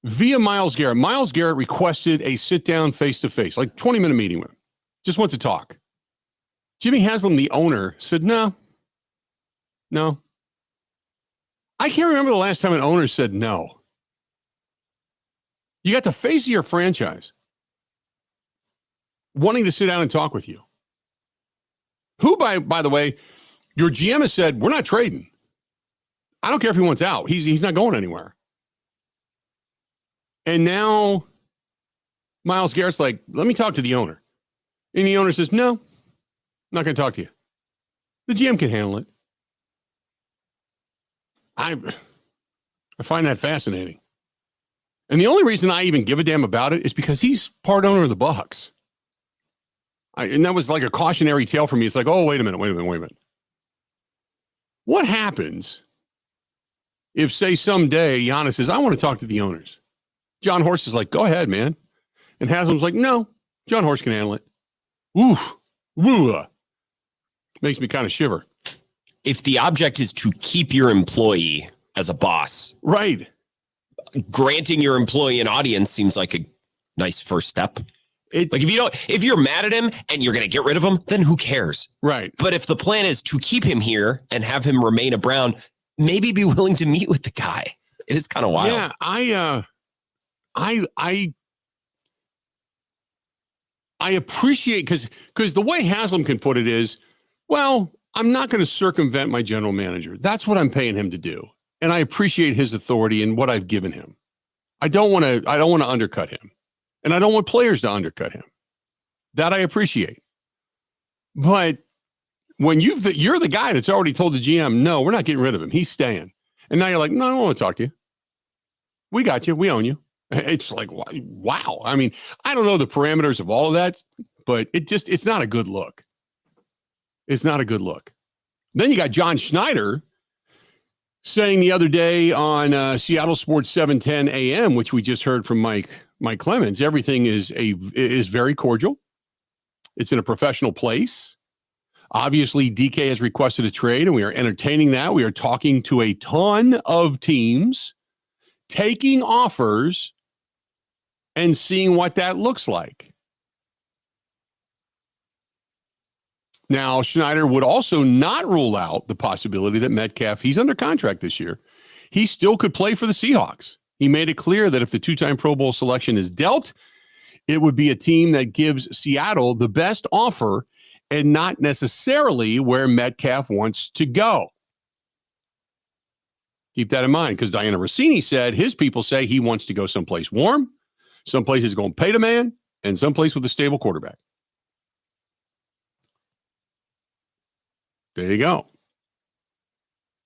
via Myles Garrett requested a sit-down face-to-face, like 20-minute meeting with him. Just wants to talk. Jimmy Haslam, the owner, said, no. I can't remember the last time an owner said no. You got the face of your franchise wanting to sit down and talk with you. Who, by the way, your GM has said, we're not trading. I don't care if he wants out. He's not going anywhere. And now Myles Garrett's like, let me talk to the owner. And the owner says, no, I'm not going to talk to you. The GM can handle it. I find that fascinating. And the only reason I even give a damn about it is because he's part owner of the Bucs. And that was like a cautionary tale for me. It's like, oh, wait a minute. What happens if, say, someday Giannis says, I want to talk to the owners? John Horst is like, go ahead, man. And Haslam's like, no, John Horst can handle it. Ooh. Makes me kind of shiver. If the object is to keep your employee as a boss, right? Granting your employee an audience seems like a nice first step. If you're mad at him and you're going to get rid of him, then who cares? Right. But if the plan is to keep him here and have him remain a Brown, maybe be willing to meet with the guy. It is kind of wild. Yeah, I appreciate because the way Haslam can put it is, well, I'm not going to circumvent my general manager. That's what I'm paying him to do. And I appreciate his authority and what I've given him. I don't want to undercut him. And I don't want players to undercut him. That I appreciate. But when you're the guy that's already told the GM, no, we're not getting rid of him. He's staying. And now you're like, no, I don't want to talk to you. We got you. We own you. It's like, wow. I mean, I don't know the parameters of all of that, but it's not a good look. It's not a good look. Then you got John Schneider saying the other day on Seattle Sports 710 AM, which we just heard from Mike Clemens, everything is very cordial. It's in a professional place. Obviously, DK has requested a trade, and we are entertaining that. We are talking to a ton of teams, taking offers, and seeing what that looks like. Now, Schneider would also not rule out the possibility that Metcalf, he's under contract this year, he still could play for the Seahawks. He made it clear that if the two-time Pro Bowl selection is dealt, it would be a team that gives Seattle the best offer and not necessarily where Metcalf wants to go. Keep that in mind, because Diana Russini said his people say he wants to go someplace warm, someplace he's going to pay the man, and someplace with a stable quarterback. There you go.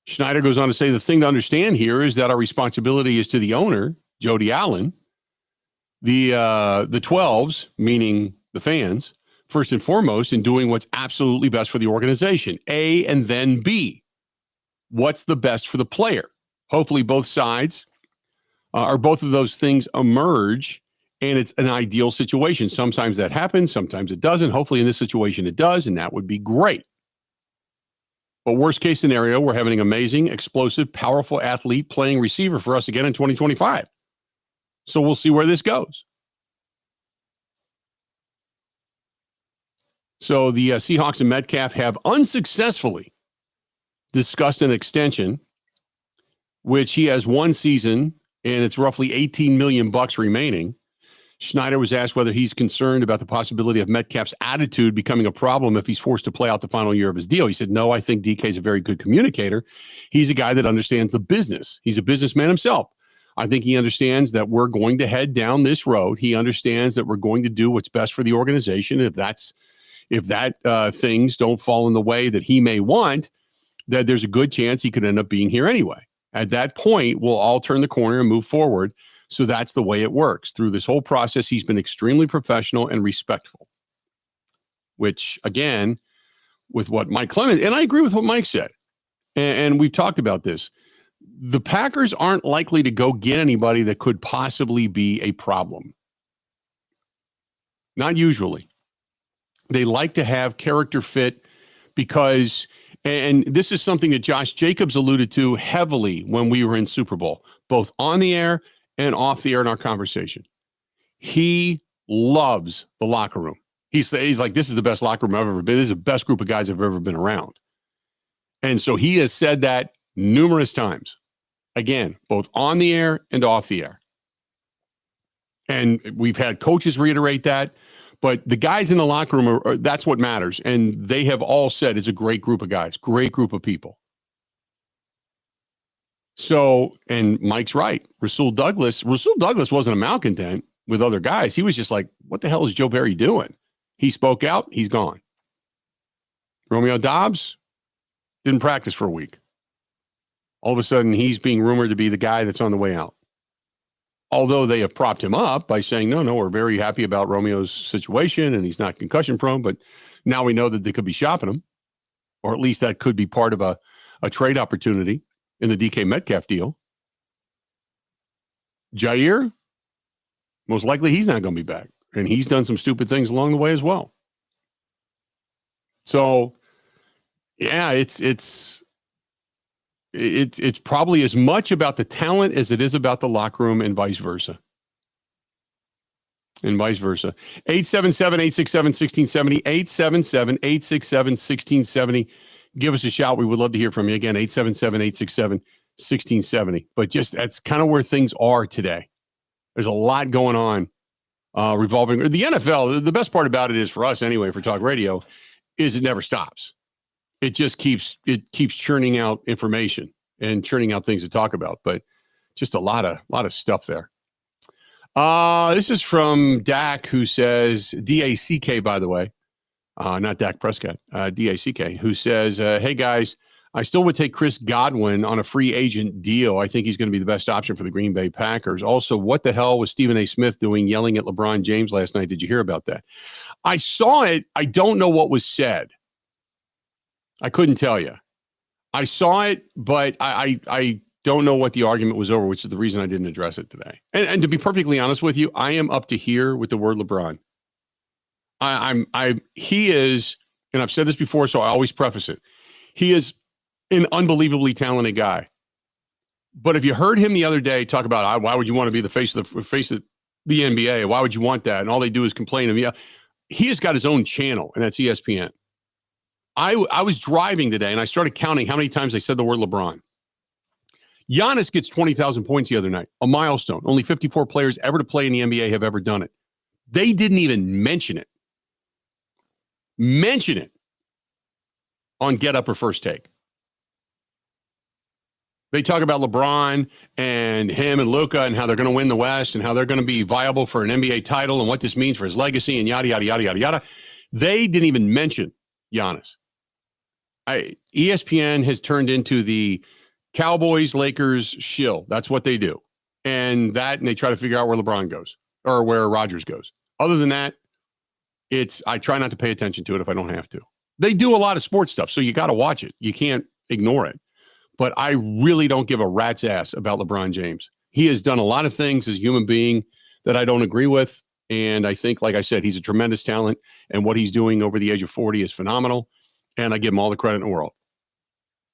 Schneider goes on to say the thing to understand here is that our responsibility is to the owner, Jody Allen, the 12s, meaning the fans, first and foremost, in doing what's absolutely best for the organization. A and then B. What's the best for the player? Hopefully both sides or both of those things emerge, and it's an ideal situation. Sometimes that happens, sometimes it doesn't. Hopefully in this situation it does, and that would be great. But worst case scenario, we're having an amazing, explosive, powerful athlete playing receiver for us again in 2025. So we'll see where this goes. So the Seahawks and Metcalf have unsuccessfully discussed an extension, which he has one season, and it's roughly $18 million remaining. Schneider was asked whether he's concerned about the possibility of Metcalf's attitude becoming a problem if he's forced to play out the final year of his deal. He said, no, I think DK is a very good communicator. He's a guy that understands the business. He's a businessman himself. I think he understands that we're going to head down this road. He understands that we're going to do what's best for the organization. If that things don't fall in the way that he may want, that there's a good chance he could end up being here anyway. At that point, we'll all turn the corner and move forward. So that's the way it works. Through this whole process, he's been extremely professional and respectful, which, again, with what Mike Clement, and I agree with what Mike said, and we've talked about this, the Packers aren't likely to go get anybody that could possibly be a problem. Not usually. They like to have character fit because, and this is something that Josh Jacobs alluded to heavily when we were in Super Bowl, both on the air and off the air in our conversation. He loves the locker room. He's like, this is the best locker room I've ever been. This is the best group of guys I've ever been around. And so he has said that numerous times, again, both on the air and off the air. And we've had coaches reiterate that, but the guys in the locker room, that's what matters. And they have all said it's a great group of guys, great group of people. So, and Mike's right. Rasul Douglas wasn't a malcontent with other guys. He was just like, what the hell is Joe Barry doing? He spoke out. He's gone. Romeo Doubs didn't practice for a week. All of a sudden, he's being rumored to be the guy that's on the way out. Although they have propped him up by saying, no, we're very happy about Romeo's situation and he's not concussion prone, but now we know that they could be shopping him, or at least that could be part of a trade opportunity in the DK Metcalf deal. Jair, most likely he's not going to be back. And he's done some stupid things along the way as well. So, yeah, it's probably as much about the talent as it is about the locker room and vice versa. 877-867-1670, 877-867-1670. Give us a shout. We would love to hear from you. Again, 877-867-1670. But just that's kind of where things are today. There's a lot going on revolving. The NFL, the best part about it is for us anyway, for talk radio, is it never stops. It just keeps churning out information and churning out things to talk about. But just a lot of stuff there. This is from Dak, who says, D-A-C-K, by the way. Not Dak Prescott, D-A-C-K, who says, hey, guys, I still would take Chris Godwin on a free agent deal. I think he's going to be the best option for the Green Bay Packers. Also, what the hell was Stephen A. Smith doing yelling at LeBron James last night? Did you hear about that? I saw it. I don't know what was said. I couldn't tell you. I saw it, but I don't know what the argument was over, which is the reason I didn't address it today. And to be perfectly honest with you, I am up to here with the word LeBron. He is, and I've said this before, so I always preface it. He is an unbelievably talented guy. But if you heard him the other day talk about why would you want to be the face of the NBA? Why would you want that? And all they do is complain. And he has got his own channel, and that's ESPN. I was driving today, and I started counting how many times they said the word LeBron. Giannis gets 20,000 points the other night, a milestone. Only 54 players ever to play in the NBA have ever done it. They didn't even mention it. Mention it on Get Up or First Take. They talk about LeBron and him and Luka and how they're going to win the West and how they're going to be viable for an NBA title and what this means for his legacy and yada, yada, yada, yada, yada. They didn't even mention Giannis. ESPN has turned into the Cowboys, Lakers shill. That's what they do. And they try to figure out where LeBron goes or where Rodgers goes. Other than that, I try not to pay attention to it if I don't have to. They do a lot of sports stuff, so you got to watch it. You can't ignore it. But I really don't give a rat's ass about LeBron James. He has done a lot of things as a human being that I don't agree with. And I think, like I said, he's a tremendous talent. And what he's doing over the age of 40 is phenomenal. And I give him all the credit in the world.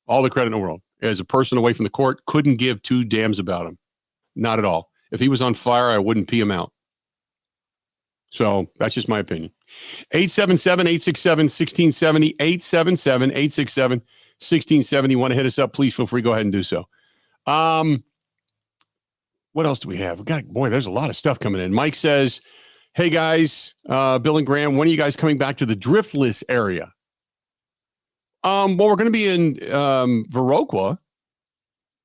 All the credit in the world. As a person away from the court, couldn't give two damns about him. Not at all. If he was on fire, I wouldn't pee him out. So that's just my opinion. 877-867-1670. 877-867-1670. Want to hit us up, please feel free. Go ahead and do so. What else do we have? There's a lot of stuff coming in. Mike says, hey guys, Bill and Graham, when are you guys coming back to the Driftless area? Well, we're going to be in Viroqua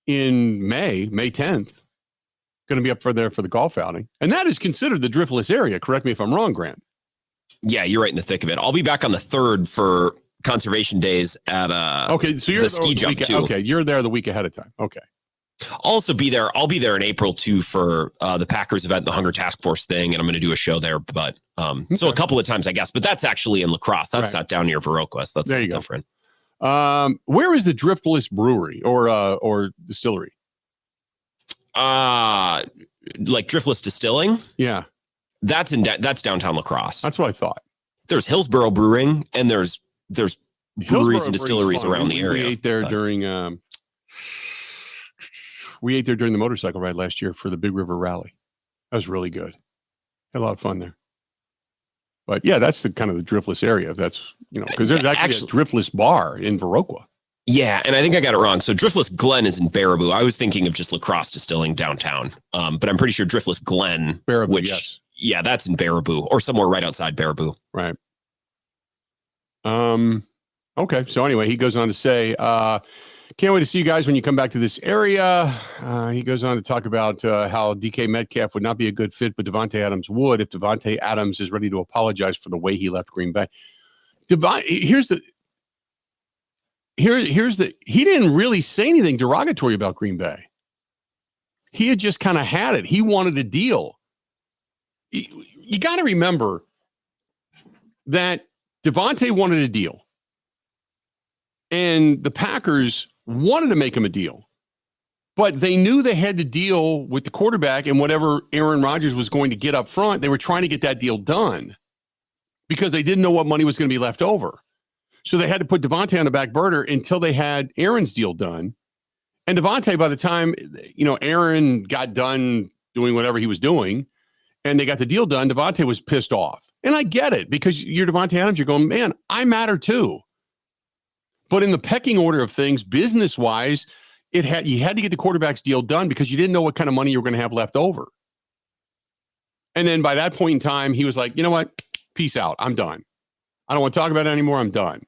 in May 10th. Going to be up for there for the golf outing. And that is considered the Driftless area. Correct me if I'm wrong, Grant. Yeah, you're right in the thick of it. I'll be back on the 3rd for conservation days at okay, so you're the ski jump too. Okay, you're there the week ahead of time. Okay. I'll also be there. I'll be there in April too for the Packers event, the Hunger Task Force thing, and I'm going to do a show there. But so a couple of times, I guess. But that's actually in La Crosse. That's not down near Viroqua. So that's different. Where is the Driftless Brewery or distillery? Like Driftless Distilling. Yeah, that's downtown La Crosse. That's what I thought. There's Hillsborough Brewing, and there's breweries and distilleries around the area. We ate there during the motorcycle ride last year for the Big River Rally. That was really good. Had a lot of fun there. But yeah, that's the kind of the Driftless area. That's, because there's actually a Driftless bar in Viroqua. Yeah, and I think I got it wrong. So Driftless Glen is in Baraboo. I was thinking of just La Crosse Distilling downtown. But I'm pretty sure Driftless Glen, Baraboo, yes. Yeah, that's in Baraboo or somewhere right outside Baraboo. Right. Okay. So anyway, he goes on to say, can't wait to see you guys when you come back to this area. He goes on to talk about how DK Metcalf would not be a good fit, but Devontae Adams would if Devontae Adams is ready to apologize for the way he left Green Bay. He didn't really say anything derogatory about Green Bay. He had just kind of had it. He wanted a deal. You got to remember that Devontae wanted a deal. And the Packers wanted to make him a deal. But they knew they had to deal with the quarterback and whatever Aaron Rodgers was going to get up front. They were trying to get that deal done because they didn't know what money was going to be left over. So they had to put Devontae on the back burner until they had Aaron's deal done. And Devontae, by the time, Aaron got done doing whatever he was doing and they got the deal done, Devontae was pissed off. And I get it because you're Devontae Adams. You're going, man, I matter too. But in the pecking order of things, business-wise, you had to get the quarterback's deal done because you didn't know what kind of money you were going to have left over. And then by that point in time, he was like, you know what? Peace out. I'm done. I don't want to talk about it anymore. I'm done.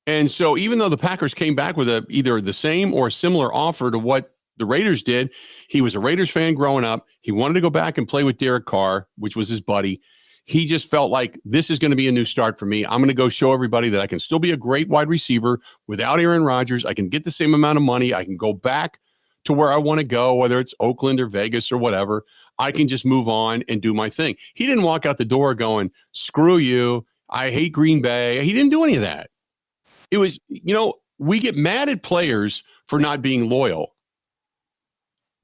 And so even though the Packers came back with either the same or a similar offer to what the Raiders did, he was a Raiders fan growing up. He wanted to go back and play with Derek Carr, which was his buddy. He just felt like this is going to be a new start for me. I'm going to go show everybody that I can still be a great wide receiver without Aaron Rodgers. I can get the same amount of money. I can go back to where I want to go, whether it's Oakland or Vegas or whatever. I can just move on and do my thing. He didn't walk out the door going, screw you. I hate Green Bay. He didn't do any of that. It was, we get mad at players for not being loyal.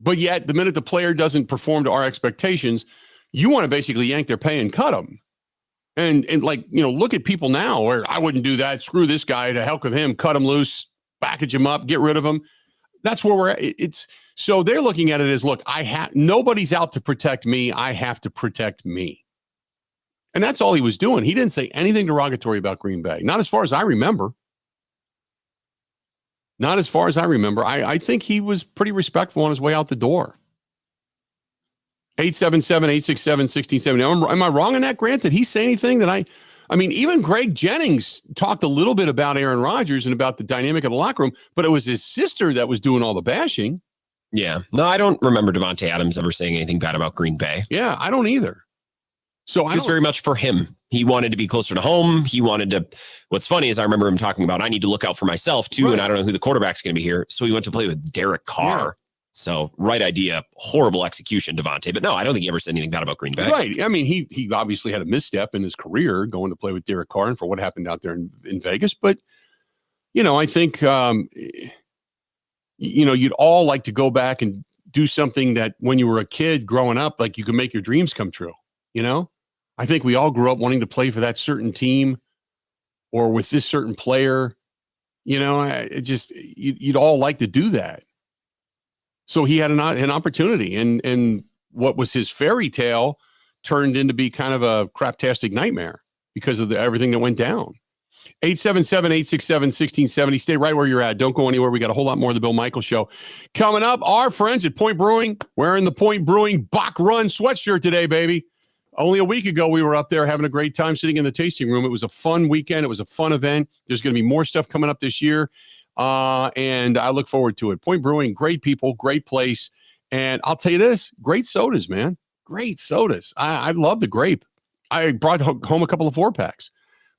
But yet the minute the player doesn't perform to our expectations, you want to basically yank their pay and cut them. And look at people now where I wouldn't do that. Screw this guy, to heck with him, cut him loose, package him up, get rid of him. That's where we're at. So they're looking at it as, look, nobody's out to protect me. I have to protect me. And that's all he was doing. He didn't say anything derogatory about Green Bay. Not as far as I remember. Not as far as I remember. I think he was pretty respectful on his way out the door. 877-867-1670. Am I wrong on that, Grant? Did he say anything that I mean, even Greg Jennings talked a little bit about Aaron Rodgers and about the dynamic of the locker room, but it was his sister that was doing all the bashing. Yeah. No, I don't remember Devontae Adams ever saying anything bad about Green Bay. Yeah, I don't either. So it was very much for him. He wanted to be closer to home. He wanted to. What's funny is I remember him talking about, I need to look out for myself too, and I don't know who the quarterback's going to be here. So he went to play with Derek Carr. Yeah. So right idea, horrible execution, Devontae. But no, I don't think he ever said anything bad about Green Bay. Right. I mean, he obviously had a misstep in his career going to play with Derek Carr and for what happened out there in Vegas. But, I think, you'd all like to go back and do something that when you were a kid growing up, like you could make your dreams come true. I think we all grew up wanting to play for that certain team or with this certain player. You'd all like to do that. So he had an opportunity, and what was his fairy tale turned into be kind of a craptastic nightmare because of everything that went down. 877-867-1670. Stay right where you're at. Don't go anywhere. We got a whole lot more of the Bill Michaels Show. Coming up, our friends at Point Brewing wearing the Point Brewing Bach Run sweatshirt today, baby. Only a week ago, we were up there having a great time sitting in the tasting room. It was a fun weekend. It was a fun event. There's going to be more stuff coming up this year. And I look forward to it. Point Brewing, great people, great place. And I'll tell you this, great sodas, man. Great sodas. I love the grape. I brought home a couple of 4-packs.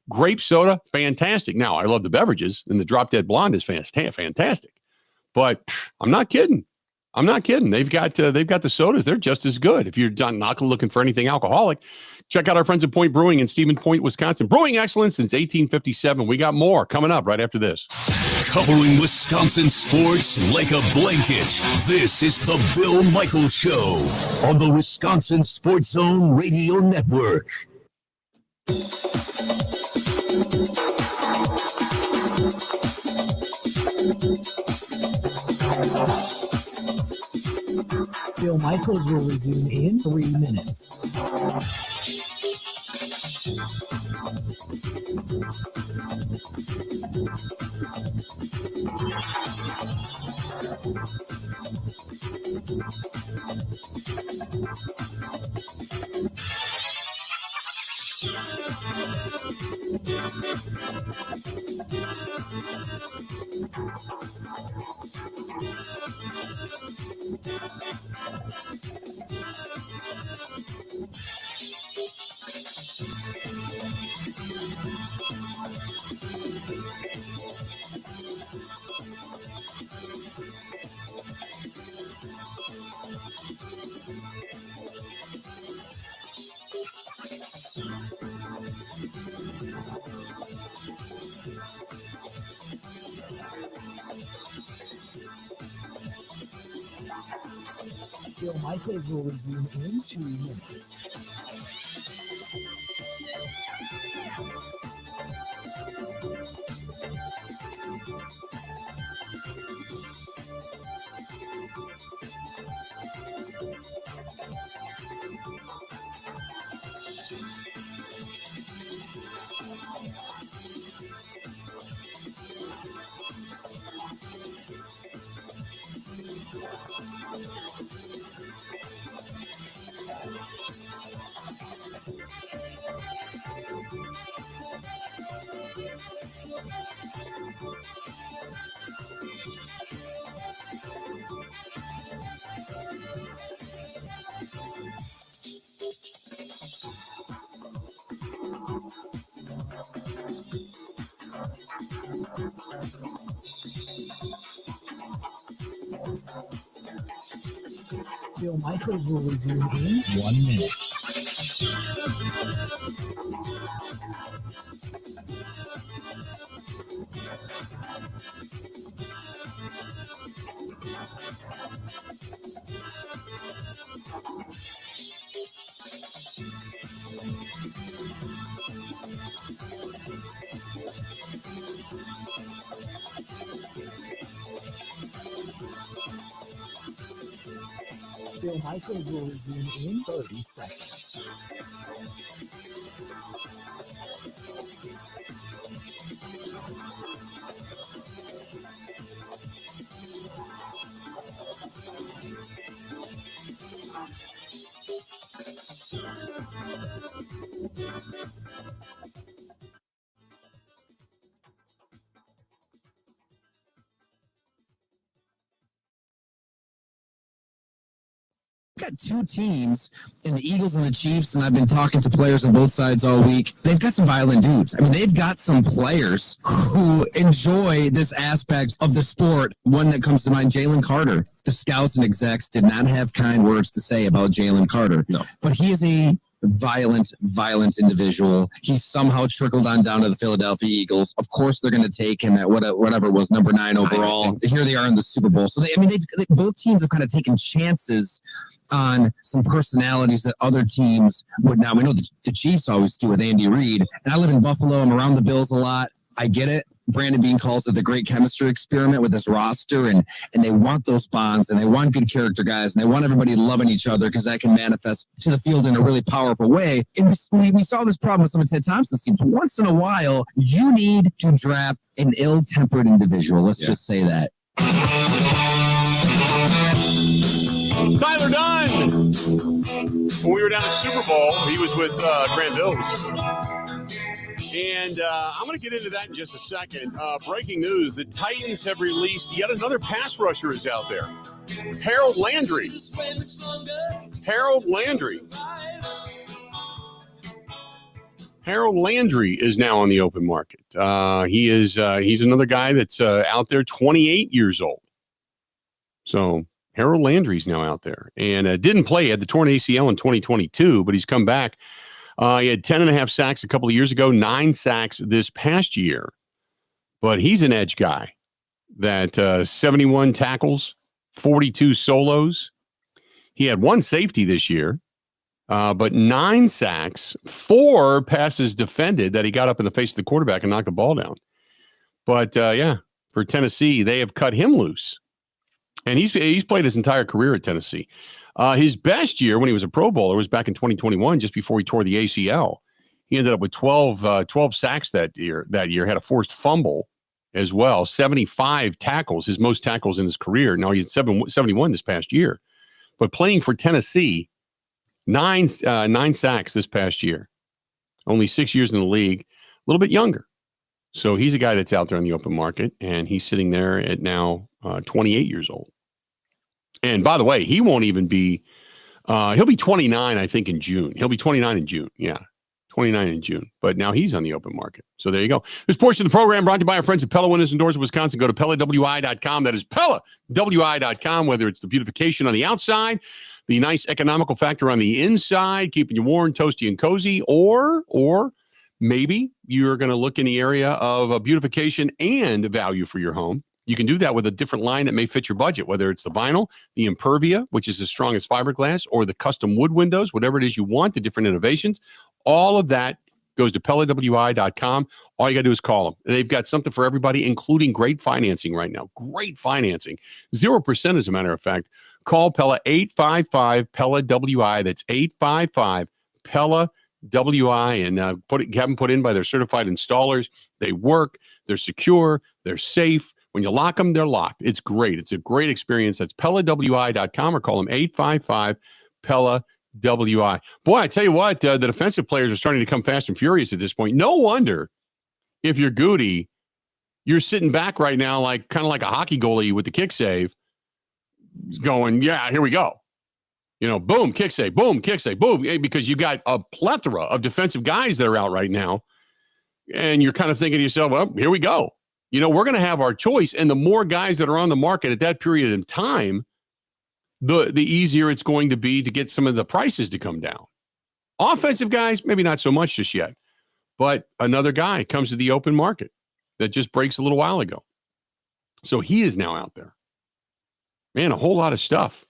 Grape soda, fantastic. Now, I love the beverages, and the Drop Dead Blonde is fantastic. But I'm not kidding. They've got the sodas. They're just as good. If you're not looking for anything alcoholic, check out our friends at Point Brewing in Stevens Point, Wisconsin. Brewing excellence since 1857. We got more coming up right after this. Covering Wisconsin sports like a blanket. This is the Bill Michaels Show on the Wisconsin Sports Zone Radio Network. Bill Michaels will resume in 3 minutes. Bill Michaels will resume in 2 minutes. Bill Michaels will resume in 1 minute. Bill Michaels will resume in 30 seconds. got two teams in the Eagles and the Chiefs, and I've been talking to players on both sides all week. They've got some violent dudes. I mean, they've got some players who enjoy this aspect of the sport. One that comes to mind, Jalen Carter. The scouts and execs did not have kind words to say about Jalen Carter. No. But he is a violent individual. He's somehow trickled on down to the Philadelphia Eagles. Of course, they're going to take him at whatever it was, number 9 overall. Here they are in the Super Bowl. So both teams have kind of taken chances on some personalities that other teams would not. We know the Chiefs always do with Andy Reid. And I live in Buffalo. I'm around the Bills a lot. I get it. Brandon Beane calls it the great chemistry experiment with this roster, and they want those bonds, and they want good character guys, and they want everybody loving each other because that can manifest to the field in a really powerful way. And we saw this problem with some of Ted Thompson's teams. Once in a while, you need to draft an ill-tempered individual. Let's just say that. Tyler Dunn. When we were down at Super Bowl, he was with Grand Hills. And I'm going to get into that in just a second. Breaking news, the Titans have released yet another pass rusher is out there. Harold Landry. Harold Landry is now on the open market. He's another guy that's out there, 28 years old. So Harold Landry's now out there. And didn't play, had the torn ACL in 2022, but he's come back. He had 10.5 sacks a couple of years ago, 9 sacks this past year. But he's an edge guy. That 71 tackles, 42 solos. He had 1 safety this year, but 9 sacks, 4 passes defended that he got up in the face of the quarterback and knocked the ball down. But, for Tennessee, they have cut him loose. And he's played his entire career at Tennessee. His best year when he was a Pro Bowler was back in 2021, just before he tore the ACL. He ended up with 12 sacks that year, had a forced fumble as well, 75 tackles, his most tackles in his career. Now he's 71 this past year. But playing for Tennessee, 9 sacks this past year. Only 6 years in the league, a little bit younger. So he's a guy that's out there on the open market, and he's sitting there at now 28 years old. And by the way, he won't even be, he'll be 29, I think, in June. He'll be 29 in June. Yeah, 29 in June. But now he's on the open market. So there you go. This portion of the program brought to you by our friends at Pella Windows and Doors of Wisconsin. Go to PellaWI.com. That is PellaWI.com, whether it's the beautification on the outside, the nice economical factor on the inside, keeping you warm, toasty, and cozy, or maybe you're going to look in the area of beautification and value for your home. You can do that with a different line that may fit your budget, whether it's the vinyl, the Impervia, which is as strong as fiberglass, or the custom wood windows, whatever it is you want, the different innovations. All of that goes to PellaWI.com. All you got to do is call them. They've got something for everybody, including great financing right now. Great financing. 0%, as a matter of fact. Call Pella 855-PELLA-WI. That's 855-PELLA-WI. And have them put in by their certified installers. They work. They're secure. They're safe. When you lock them, they're locked. It's great. It's a great experience. That's PellaWI.com, or call them 855-PELLA-WI. Boy, I tell you what, the defensive players are starting to come fast and furious at this point. No wonder if you're Goody, you're sitting back right now kind of like a hockey goalie with the kick save going, yeah, here we go. Boom, kick save, boom, because you got a plethora of defensive guys that are out right now. And you're kind of thinking to yourself, well, here we go. We're going to have our choice. And the more guys that are on the market at that period of time, the easier it's going to be to get some of the prices to come down. Offensive guys, maybe not so much just yet. But another guy comes to the open market that just breaks a little while ago. So he is now out there. Man, a whole lot of stuff.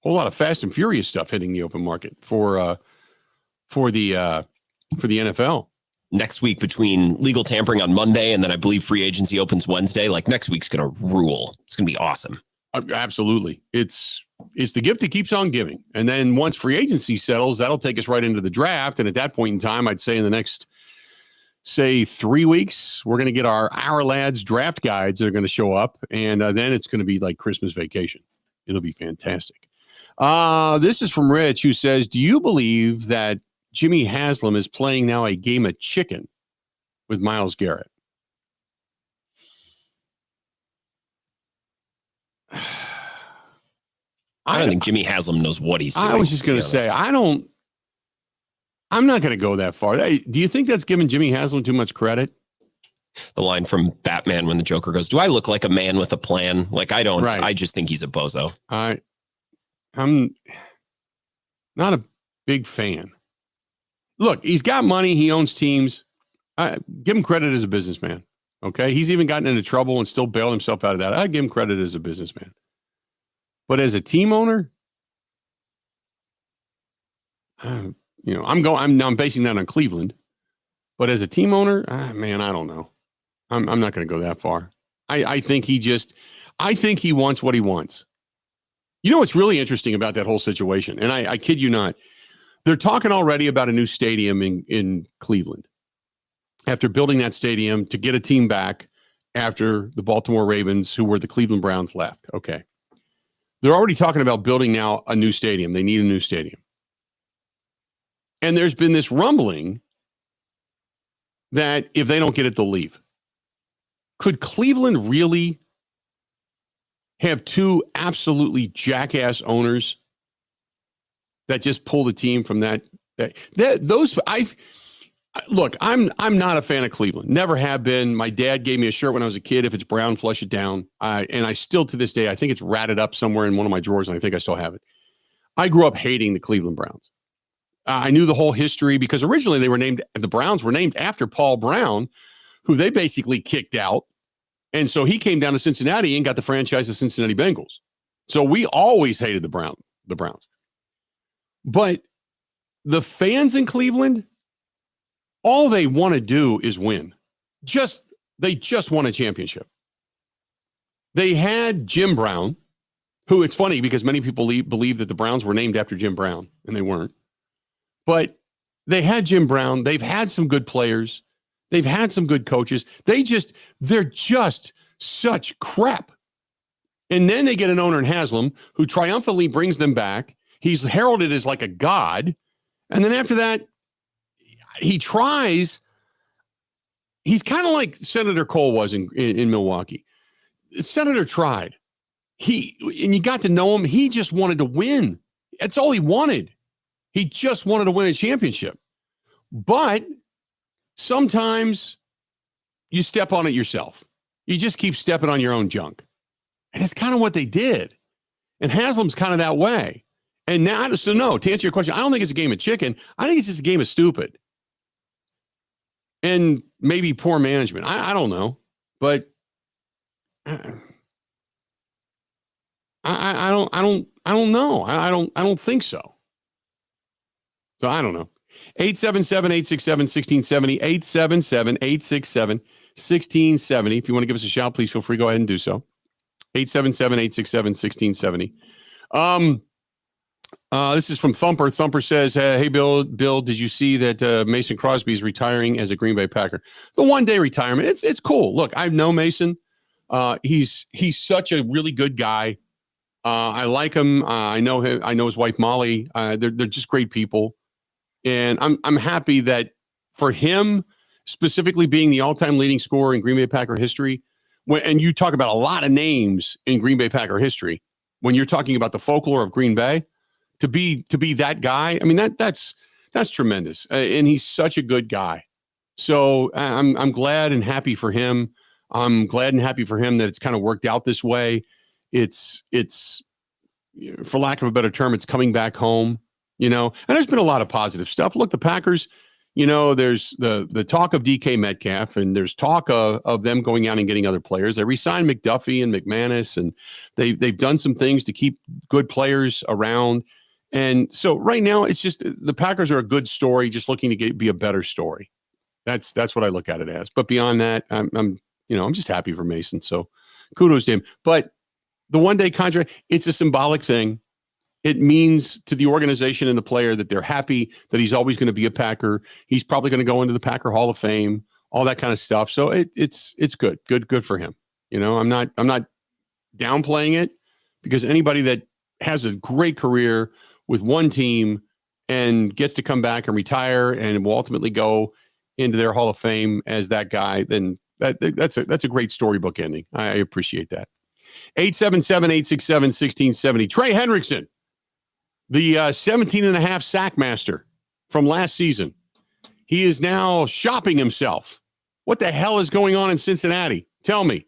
A whole lot of fast and furious stuff hitting the open market for the NFL. Next week, between legal tampering on Monday and then I believe free agency opens Wednesday, next week's going to rule. It's going to be awesome. Absolutely. It's the gift that keeps on giving. And then once free agency settles, that'll take us right into the draft. And at that point in time, I'd say in the next, 3 weeks, we're going to get our lads draft guides that are going to show up. And then it's going to be like Christmas vacation. It'll be fantastic. This is from Rich, who says, do you believe that Jimmy Haslam is playing now a game of chicken with Myles Garrett? I don't think Jimmy Haslam knows what he's doing. I was just going to say, I'm not going to go that far. Do you think that's giving Jimmy Haslam too much credit? The line from Batman when the Joker goes, "Do I look like a man with a plan?" Like, I don't. Right. I just think he's a bozo. I'm not a big fan. Look, he's got money. He owns teams. Give him credit as a businessman. Okay, he's even gotten into trouble and still bailed himself out of that. I give him credit as a businessman. But as a team owner, I'm basing that on Cleveland. But as a team owner, man, I don't know. I'm not going to go that far. I think he wants what he wants. You know what's really interesting about that whole situation, and I kid you not, they're talking already about a new stadium in Cleveland after building that stadium to get a team back after the Baltimore Ravens, who were the Cleveland Browns, left. Okay. They're already talking about building now a new stadium. They need a new stadium. And there's been this rumbling that if they don't get it, they'll leave. Could Cleveland really have two absolutely jackass owners that just pull the team from that? Look, I'm not a fan of Cleveland. Never have been. My dad gave me a shirt when I was a kid. If it's brown, flush it down. And I still, to this day, I think it's ratted up somewhere in one of my drawers, and I think I still have it. I grew up hating the Cleveland Browns. I knew the whole history because originally the Browns were named after Paul Brown, who they basically kicked out. And so he came down to Cincinnati and got the franchise of Cincinnati Bengals. So we always hated the Browns. But the fans in Cleveland, all they want to do is win. They just won a championship. They had Jim Brown, who, it's funny because many people believe that the Browns were named after Jim Brown, and they weren't. But they had Jim Brown. They've had some good players. They've had some good coaches. They're just such crap. And then they get an owner in Haslam who triumphantly brings them back. He's heralded as like a god. And then after that, he tries. He's kind of like Senator Cole was in Milwaukee. Senator tried. And you got to know him. He just wanted to win. That's all he wanted. He just wanted to win a championship. But sometimes you step on it yourself. You just keep stepping on your own junk. And it's kind of what they did. And Haslam's kind of that way. And now, so no, to answer your question, I don't think it's a game of chicken. I think it's just a game of stupid. And maybe poor management. I don't know. But I don't know. I don't think so. So I don't know. 877-867-1670, 877-867-1670. If you want to give us a shout, please feel free. Go ahead and do so. 877-867-1670. This is from Thumper. Thumper says, hey, Bill, did you see that Mason Crosby is retiring as a Green Bay Packer? The one-day retirement. It's cool. Look, I know Mason. He's such a really good guy. I like him. I know him. I know his wife, Molly. They're just great people. And I'm happy that for him, specifically being the all-time leading scorer in Green Bay Packer history, and you talk about a lot of names in Green Bay Packer history, when you're talking about the folklore of Green Bay, to be that guy, I mean, that's tremendous. And he's such a good guy. So I'm glad and happy for him. I'm glad and happy for him that it's kind of worked out this way. It's for lack of a better term, it's coming back home. And there's been a lot of positive stuff. Look, the Packers, there's the talk of DK Metcalf, and there's talk of them going out and getting other players. They re-signed McDuffie and McManus, and they've done some things to keep good players around. And so right now, it's just the Packers are a good story, just looking to be a better story. That's what I look at it as. But beyond that, I'm just happy for Mason. So kudos to him. But the one-day contract, it's a symbolic thing. It means to the organization and the player that they're happy that he's always going to be a Packer. He's probably going to go into the Packer Hall of Fame, all that kind of stuff. So it's good for him. I'm not downplaying it, because anybody that has a great career with one team and gets to come back and retire and will ultimately go into their Hall of Fame as that guy, then that's a great storybook ending. I appreciate that. 877-867-1670. Trey Hendrickson, the 17 and a half sack master from last season. He is now shopping himself. What the hell is going on in Cincinnati? Tell me.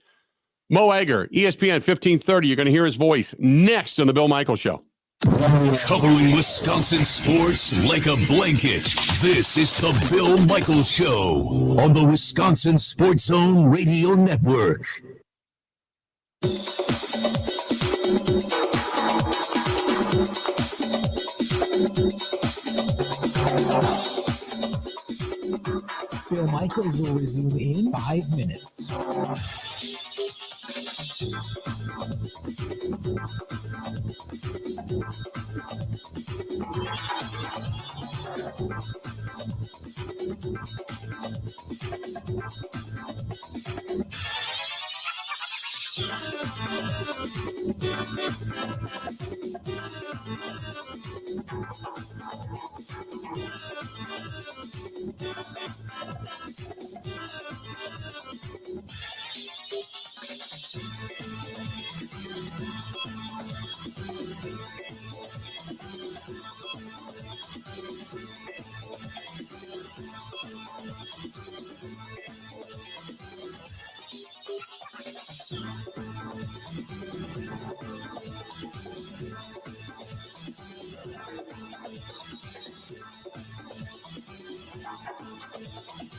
Mo Egger, ESPN 1530. You're going to hear his voice next on The Bill Michaels Show. Covering Wisconsin sports like a blanket. This is The Bill Michaels Show on the Wisconsin Sports Zone Radio Network. Bill Michaels will resume in 5 minutes.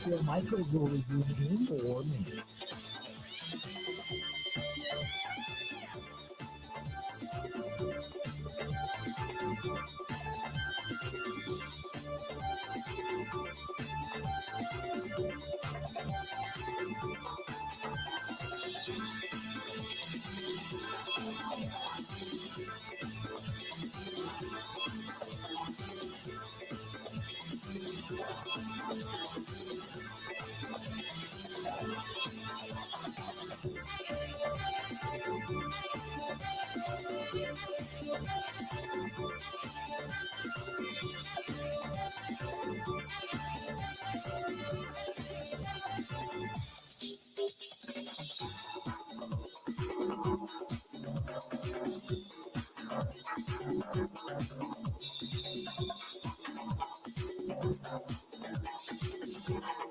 Bill Michaels will resume in 4 minutes.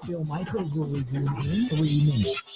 Bill Michaels will resume in 3 minutes.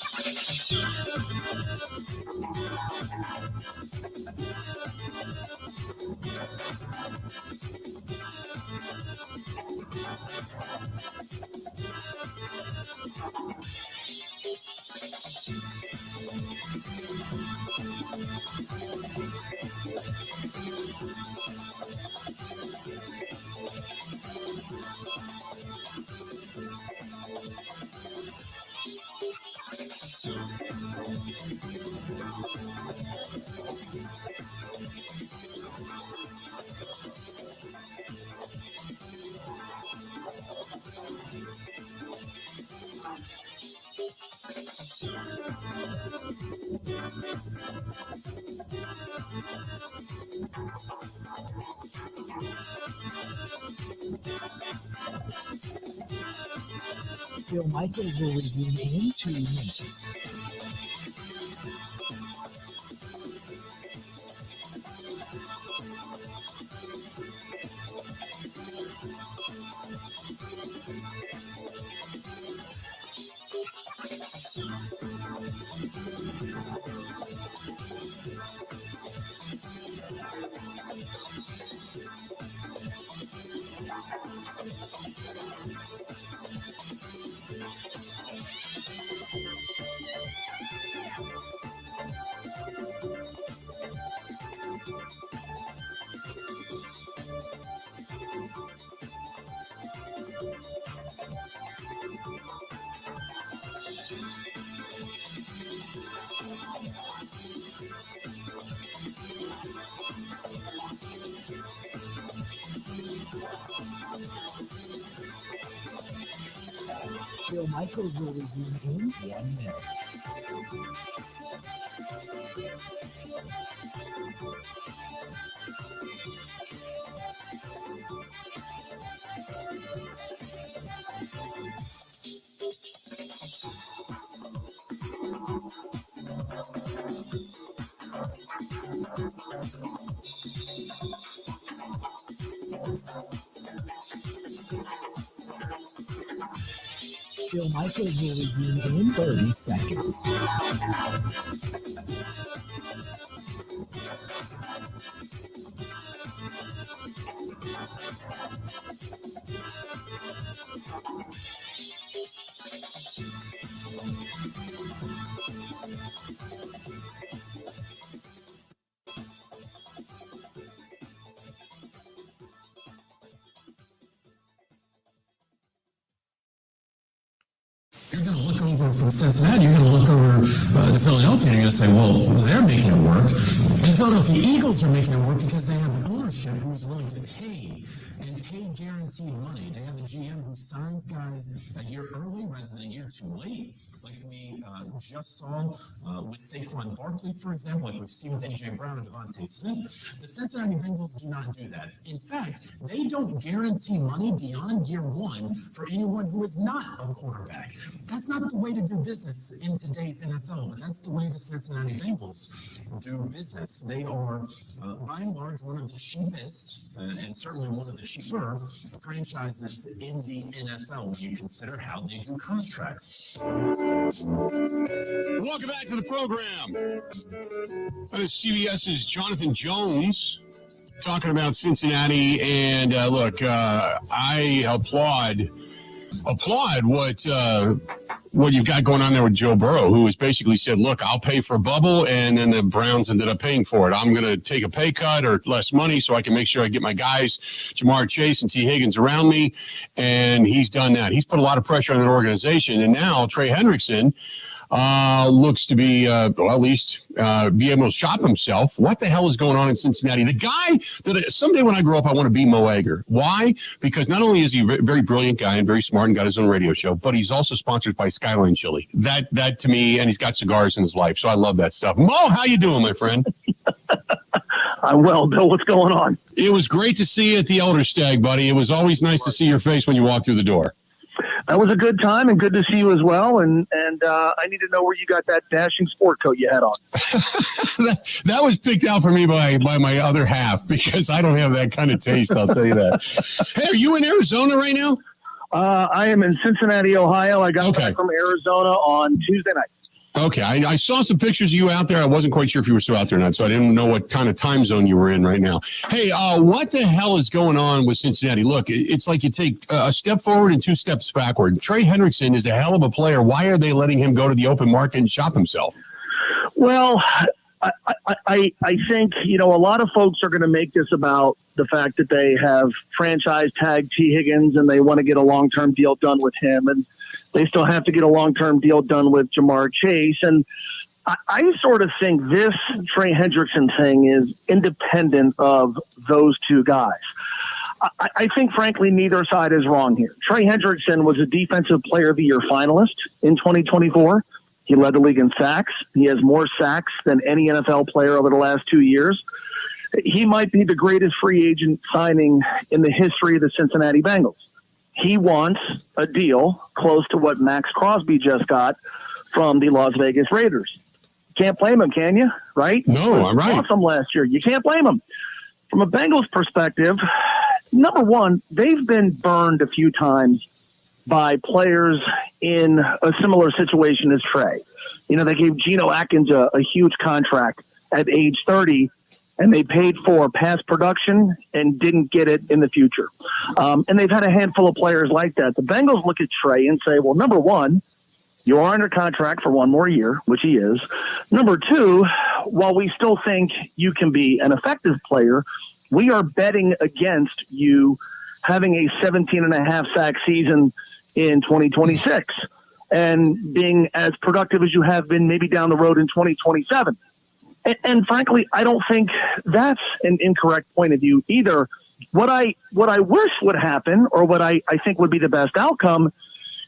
Bill Michaels will resume in 2 minutes. Bill Michaels will resume in 1 minute. Phil Michaels will resume in 30 seconds. You're going to look over from Cincinnati, you're going to look over to Philadelphia, and you're going to say, well, they're making it work. And the Philadelphia Eagles are making it work because they have ownership who's willing to pay guaranteed money. They have a GM who signs guys a year early rather than a year too late, like we just saw with Saquon Barkley, for example, like we've seen with A.J. Brown and Devontae Smith. The Cincinnati Bengals do not do that. In fact, they don't guarantee money beyond year one for anyone who is not a quarterback. That's not the way to do business in today's NFL, but that's the way the Cincinnati Bengals do business. They are, by and large, one of the cheapest and certainly one of the cheaper franchises in the NFL when you consider how they do contracts. Welcome back to the program. That is CBS's Jonathan Jones talking about Cincinnati. And look, I applaud what you've got going on there with Joe Burrow, who has basically said, look, I'll pay for a bubble, and then the Browns ended up paying for it. I'm going to take a pay cut or less money so I can make sure I get my guys, Jamar Chase and T. Higgins, around me, and he's done that. He's put a lot of pressure on that organization, and now Trey Hendrickson looks to be, at least be able to shop himself. What the hell is going on in Cincinnati? The guy that someday when I grow up, I want to be Mo Egger. Why? Because not only is he a very brilliant guy and very smart and got his own radio show, but he's also sponsored by Skyline Chili. That to me, and he's got cigars in his life. So I love that stuff. Mo, how you doing, my friend? I'm well, Bill. What's going on? It was great to see you at the Elder Stag, buddy. It was always nice to see your face when you walked through the door. That was a good time and good to see you as well. And I need to know where you got that dashing sport coat you had on. that was picked out for me by my other half because I don't have that kind of taste. I'll tell you that. Hey, are you in Arizona right now? I am in Cincinnati, Ohio. I got back from Arizona on Tuesday night. Okay, I saw some pictures of you out there. I wasn't quite sure if you were still out there or not, so I didn't know what kind of time zone you were in right now. Hey, what the hell is going on with Cincinnati? Look, it's like you take a step forward and two steps backward. Trey Hendrickson is a hell of a player. Why are they letting him go to the open market and shop himself? Well, I think, a lot of folks are going to make this about the fact that they have franchise tagged T. Higgins and they want to get a long-term deal done with him. And they still have to get a long-term deal done with Jamar Chase. And I sort of think this Trey Hendrickson thing is independent of those two guys. I think, frankly, neither side is wrong here. Trey Hendrickson was a Defensive Player of the Year finalist in 2024. He led the league in sacks. He has more sacks than any NFL player over the last 2 years. He might be the greatest free agent signing in the history of the Cincinnati Bengals. He wants a deal close to what Max Crosby just got from the Las Vegas Raiders. Can't blame him, can you? Right? No, I'm right. Awesome last year. You can't blame him. From a Bengals perspective, number one, they've been burned a few times by players in a similar situation as Trey. They gave Geno Atkins a huge contract at age 30, and they paid for past production and didn't get it in the future. And they've had a handful of players like that. The Bengals look at Trey and say, well, number one, you are under contract for one more year, which he is. Number two, while we still think you can be an effective player, we are betting against you having a 17.5 sack season in 2026 and being as productive as you have been maybe down the road in 2027. And frankly, I don't think that's an incorrect point of view either. What I wish would happen, or what I think would be the best outcome,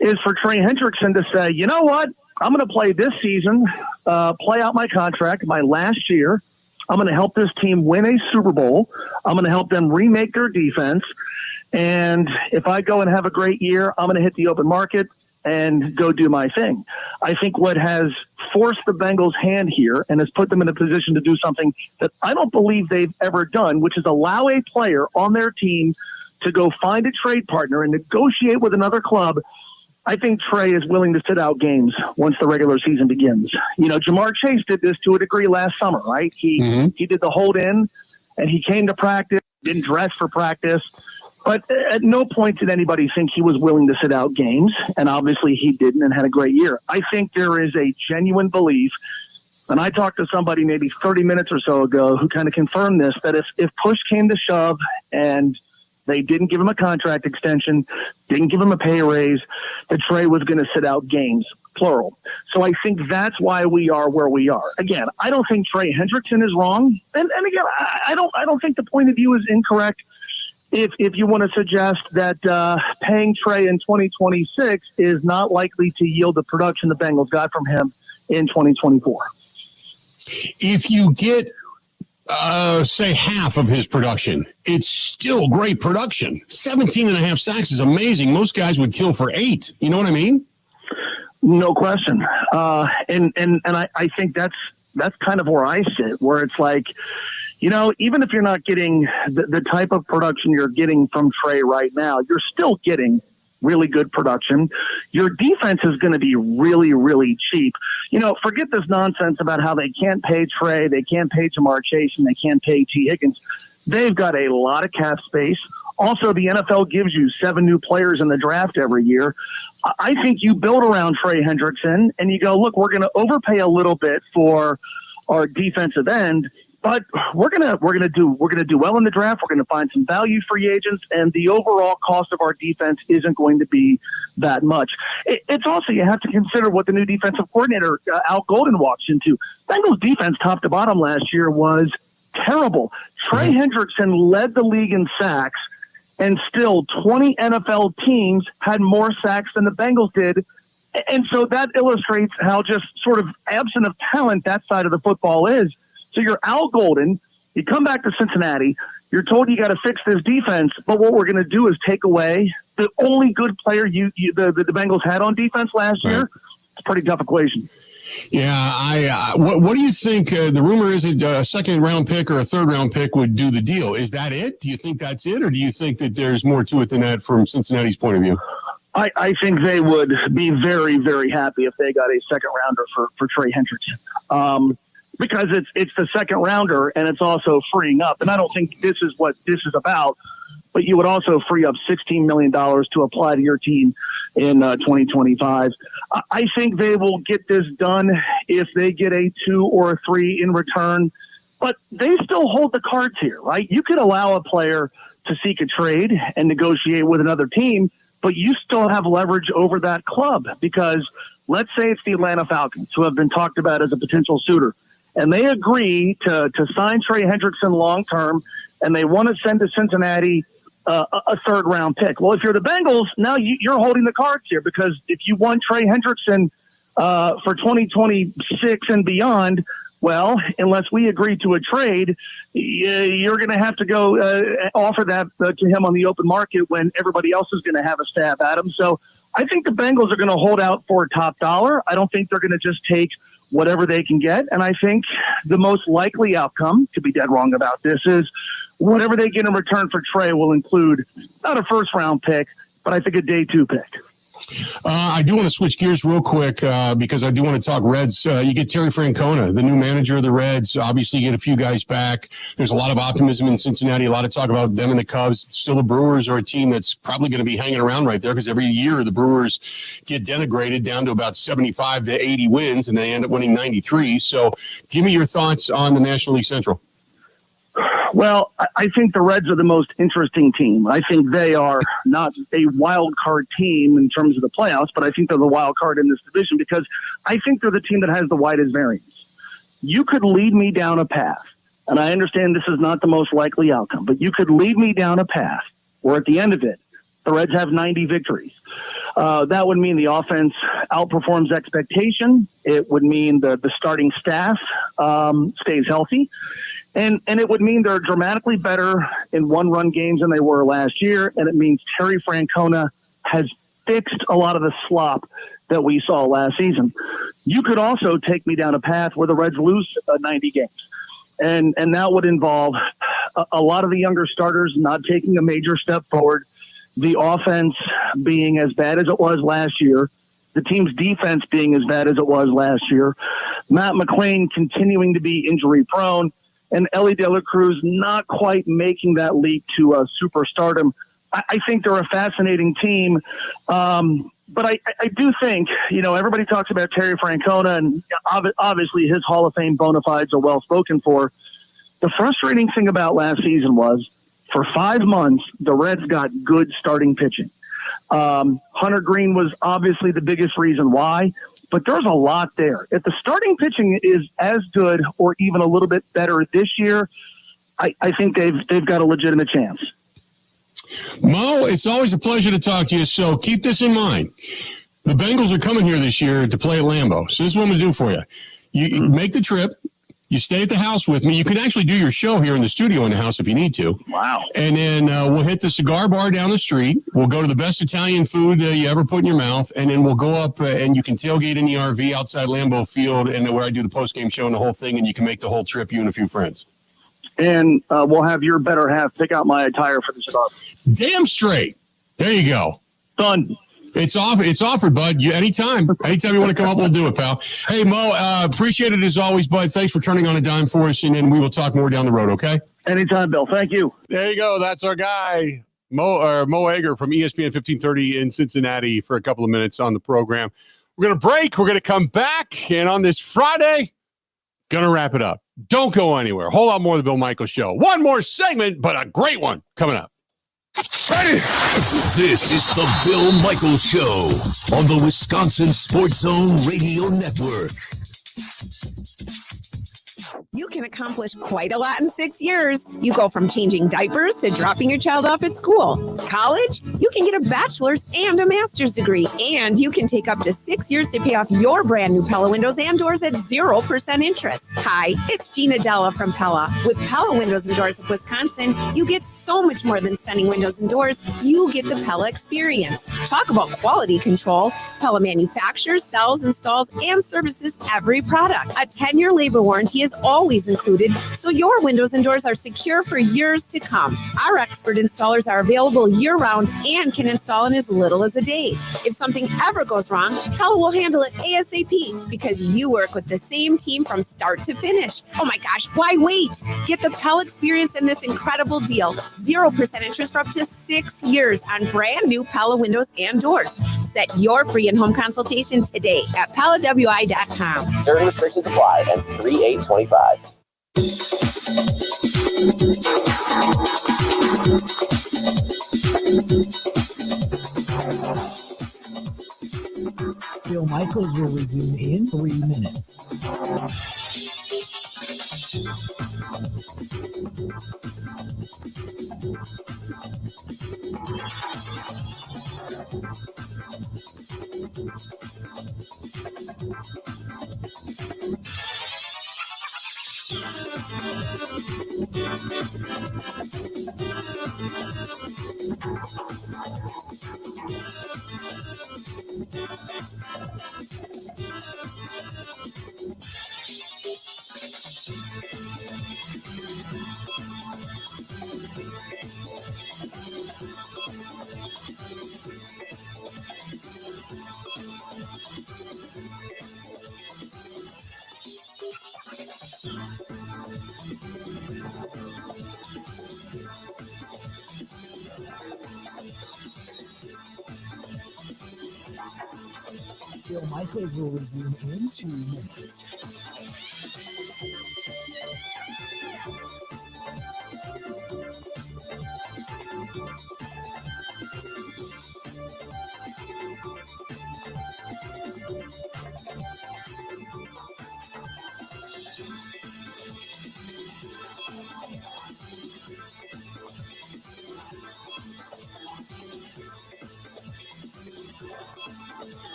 is for Trey Hendrickson to say, you know what, I'm going to play this season, play out my contract, my last year. I'm going to help this team win a Super Bowl. I'm going to help them remake their defense. And if I go and have a great year, I'm going to hit the open market and go do my thing. I think what has forced the Bengals' hand here and has put them in a position to do something that I don't believe they've ever done, which is allow a player on their team to go find a trade partner and negotiate with another club. I think Trey is willing to sit out games once the regular season begins. Jamar Chase did this to a degree last summer, right? He did the hold in, and he came to practice, didn't dress for practice. But at no point did anybody think he was willing to sit out games, and obviously he didn't and had a great year. I think there is a genuine belief, and I talked to somebody maybe 30 minutes or so ago who kind of confirmed this, that if push came to shove and they didn't give him a contract extension, didn't give him a pay raise, that Trey was going to sit out games, plural. So I think that's why we are where we are. Again, I don't think Trey Hendrickson is wrong, and again, I don't think the point of view is incorrect. If you want to suggest that paying Trey in 2026 is not likely to yield the production the Bengals got from him in 2024. If you get, say, half of his production, it's still great production. 17 and a half sacks is amazing. Most guys would kill for 8. You know what I mean? No question. And I think that's kind of where I sit, where it's like, even if you're not getting the type of production you're getting from Trey right now, you're still getting really good production. Your defense is going to be really, really cheap. Forget this nonsense about how they can't pay Trey, they can't pay Jamar Chase, and they can't pay T. Higgins. They've got a lot of cap space. Also, the NFL gives you 7 new players in the draft every year. I think you build around Trey Hendrickson and you go, look, we're going to overpay a little bit for our defensive end, but we're gonna do well in the draft. We're gonna find some value free agents, and the overall cost of our defense isn't going to be that much. It's also, you have to consider what the new defensive coordinator Al Golden walks into. Bengals defense, top to bottom, last year was terrible. Trey Hendrickson led the league in sacks, and still 20 NFL teams had more sacks than the Bengals did. And so that illustrates how just sort of absent of talent that side of the football is. So you're Al Golden, you come back to Cincinnati, you're told you got to fix this defense, but what we're going to do is take away the only good player the Bengals had on defense last year. It's a pretty tough equation. Yeah, what do you think? The rumor is that a second-round pick or a third-round pick would do the deal. Is that it? Do you think that's it, or do you think that there's more to it than that from Cincinnati's point of view? I think they would be very, very happy if they got a second-rounder for Trey Hendrickson. Because it's the second rounder, and it's also freeing up. And I don't think this is what this is about, but you would also free up $16 million to apply to your team in 2025. I think they will get this done if they get a 2 or a 3 in return, but they still hold the cards here, right? You could allow a player to seek a trade and negotiate with another team, but you still have leverage over that club, because let's say it's the Atlanta Falcons, who have been talked about as a potential suitor, and they agree to sign Trey Hendrickson long-term, and they want to send to Cincinnati a third-round pick. Well, if you're the Bengals, now you're holding the cards here, because if you want Trey Hendrickson for 2026 and beyond, well, unless we agree to a trade, you're going to have to go offer that to him on the open market when everybody else is going to have a stab at him. So I think the Bengals are going to hold out for top dollar. I don't think they're going to just take whatever they can get. And I think the most likely outcome, to be dead wrong about this, is whatever they get in return for Trey will include not a first-round pick, but I think a day 2 pick. I do want to switch gears real quick because I do want to talk Reds. You get Terry Francona, the new manager of the Reds. Obviously, you get a few guys back. There's a lot of optimism in Cincinnati, a lot of talk about them and the Cubs. Still, the Brewers are a team that's probably going to be hanging around right there, because every year the Brewers get denigrated down to about 75 to 80 wins, and they end up winning 93. So give me your thoughts on the National League Central. Well, I think the Reds are the most interesting team. I think they are not a wild card team in terms of the playoffs, but I think they're the wild card in this division, because I think they're the team that has the widest variance. You could lead me down a path, and I understand this is not the most likely outcome, but you could lead me down a path where at the end of it, the Reds have 90 victories. That would mean the offense outperforms expectation. It would mean the starting staff stays healthy. And it would mean they're dramatically better in one-run games than they were last year. And it means Terry Francona has fixed a lot of the slop that we saw last season. You could also take me down a path where the Reds lose 90 games. And that would involve a lot of the younger starters not taking a major step forward. the offense being as bad as it was last year, the team's defense being as bad as it was last year, Matt McClain continuing to be injury prone, and Ellie De La Cruz not quite making that leap to superstardom. I think they're a fascinating team. But I do think, everybody talks about Terry Francona, and obviously his Hall of Fame bona fides are well spoken for. The frustrating thing about last season was, for 5 months, the Reds got good starting pitching. Hunter Green was obviously the biggest reason why, but there's a lot there. If the starting pitching is as good or even a little bit better this year, I think they've got a legitimate chance. Mo, it's always a pleasure to talk to you, so keep this in mind. The Bengals are coming here this year to play at Lambeau, so this is what I'm going to do for you. You make the trip. You stay at the house with me. You can actually do your show here in the studio in the house if you need to. Wow. And then we'll hit the cigar bar down the street. We'll go to the best Italian food you ever put in your mouth. And then we'll go up and you can tailgate in the RV outside Lambeau Field and where I do the post-game show and the whole thing. And you can make the whole trip, you and a few friends. And we'll have your better half pick out my attire for the cigar. Damn straight. There you go. Done. It's offered, bud. Anytime you want to come up, we'll do it, pal. Hey, Mo, appreciate it as always, bud. Thanks for turning on a dime for us, and then we will talk more down the road, okay? Anytime, Bill. Thank you. There you go. That's our guy, Mo Egger from ESPN 1530 in Cincinnati for a couple of minutes on the program. We're going to break. We're going to come back, and on this Friday, going to wrap it up. Don't go anywhere. Whole lot more of the Bill Michaels Show. One more segment, but a great one coming up. Ready? This is the Bill Michaels Show on the Wisconsin Sports Zone Radio Network. You can accomplish quite a lot in 6 years. You go from changing diapers to dropping your child off at school. College, you can get a bachelor's and a master's degree. And you can take up to 6 years to pay off your brand new Pella windows and doors at 0% interest. Hi, it's Gina Della from Pella. With Pella Windows and Doors of Wisconsin, you get so much more than stunning windows and doors. You get the Pella experience. Talk about quality control. Pella manufactures, sells, installs, and services every product. A 10-year labor warranty is always included, so your windows and doors are secure for years to come. Our expert installers are available year-round and can install in as little as a day. If something ever goes wrong, Pella will handle it ASAP because you work with the same team from start to finish. Oh my gosh, why wait? Get the Pella experience in this incredible deal. 0% interest for up to 6 years on brand new Pella windows and doors. Set your free in-home consultation today at PellaWI.com. Certain restrictions apply. Ends 3/8/25. Bill Michaels will resume in 3 minutes. Bill Michaels will resume in 2 minutes.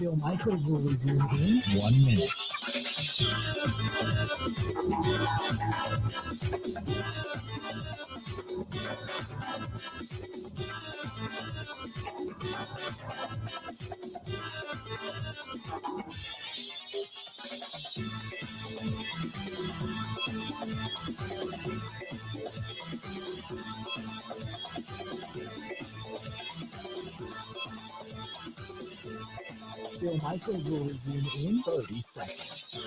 Bill Michaels will resume in 1 minute. Bill Michaels will resume in 30 seconds.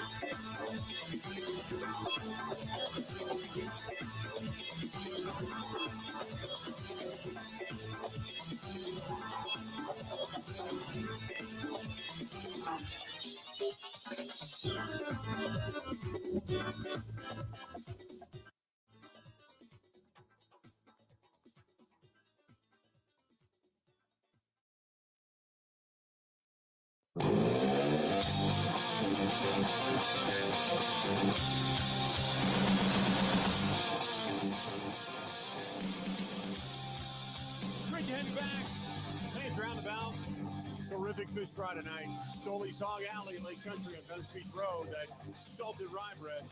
Great to have you back. Playing roundabout. Terrific fish fry tonight. Stoley's Hog Alley, Lake Country on Venice Beach Road. That salted rye bread.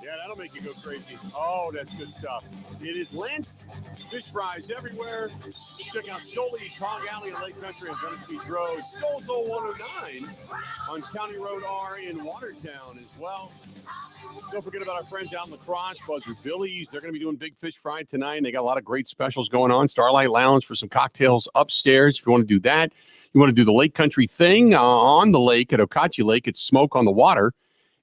Yeah, that'll make you go crazy. Oh, that's good stuff. It is Lent. Fish fries everywhere. Check out Stoley's Hog Alley in Lake Country on Venice Beach Road. Stoles 109 on County Road R in Watertown as well. Don't forget about our friends out in La Crosse, Buzzard Billy's. They're going to be doing Big Fish Fry tonight, and they got a lot of great specials going on. Starlight Lounge for some cocktails upstairs if you want to do that. You want to do the Lake Country thing on the lake at Okachi Lake. It's smoke on the water.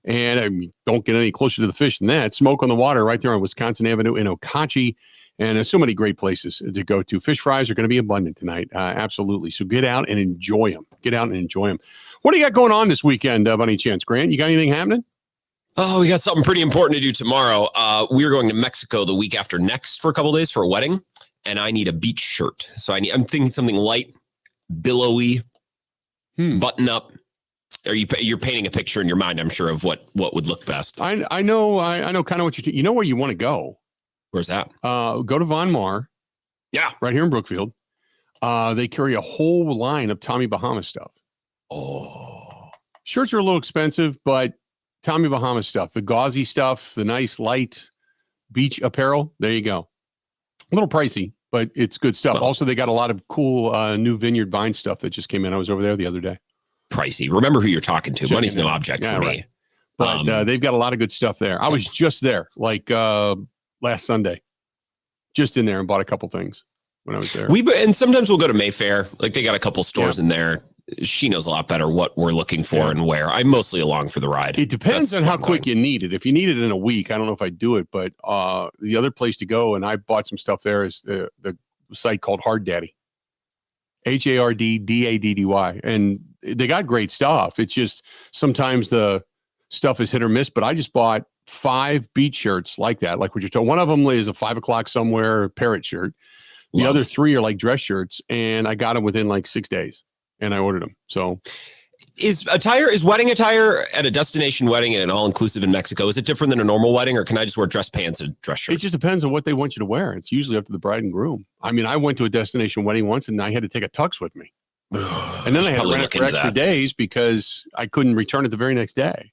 And don't get any closer to the fish than that. Smoke on the water right there on Wisconsin Avenue in Okachi. And there's so many great places to go to. Fish fries are going to be abundant tonight. Absolutely. So get out and enjoy them. Get out and enjoy them. What do you got going on this weekend, by any chance, Grant? You got anything happening? Oh, we got something pretty important to do tomorrow. We're going to Mexico the week after next for a couple of days for a wedding. And I need a beach shirt. So I'm thinking something light, billowy, button up. You're painting a picture in your mind, I'm sure, of what would look best. I know kind of what you know where you want to go. Where's that? Go to Von Mar. Yeah. Right here in Brookfield. They carry a whole line of Tommy Bahama stuff. Oh. Shirts are a little expensive, but Tommy Bahama stuff, the gauzy stuff, the nice light beach apparel. There you go. A little pricey, but it's good stuff. Well, also, they got a lot of cool new Vineyard Vine stuff that just came in. I was over there the other day. Pricey. Remember who you're talking to. Money's no object for me. Right. But they've got a lot of good stuff there. I was just there like last Sunday, just in there and bought a couple things when I was there. And sometimes we'll go to Mayfair. Like they got a couple stores in there. She knows a lot better what we're looking for and where. I'm mostly along for the ride. It depends on how quick you need it. If you need it in a week, I don't know if I'd do it. But the other place to go, and I bought some stuff there, is the site called Hard Daddy. HARDDADDY. And they got great stuff. It's just sometimes the stuff is hit or miss, but I just bought 5 beach shirts like that. Like what you're talking. One of them is a 5 o'clock somewhere parrot shirt. The other 3 are like dress shirts, and I got them within like 6 days, and I ordered them. So is wedding attire at a destination wedding and an all-inclusive in Mexico, is it different than a normal wedding, or can I just wear dress pants and dress shirt? It just depends on what they want you to wear. It's usually up to the bride and groom. I mean, I went to a destination wedding once, and I had to take a tux with me. And then I had to rent it for extra days because I couldn't return it the very next day.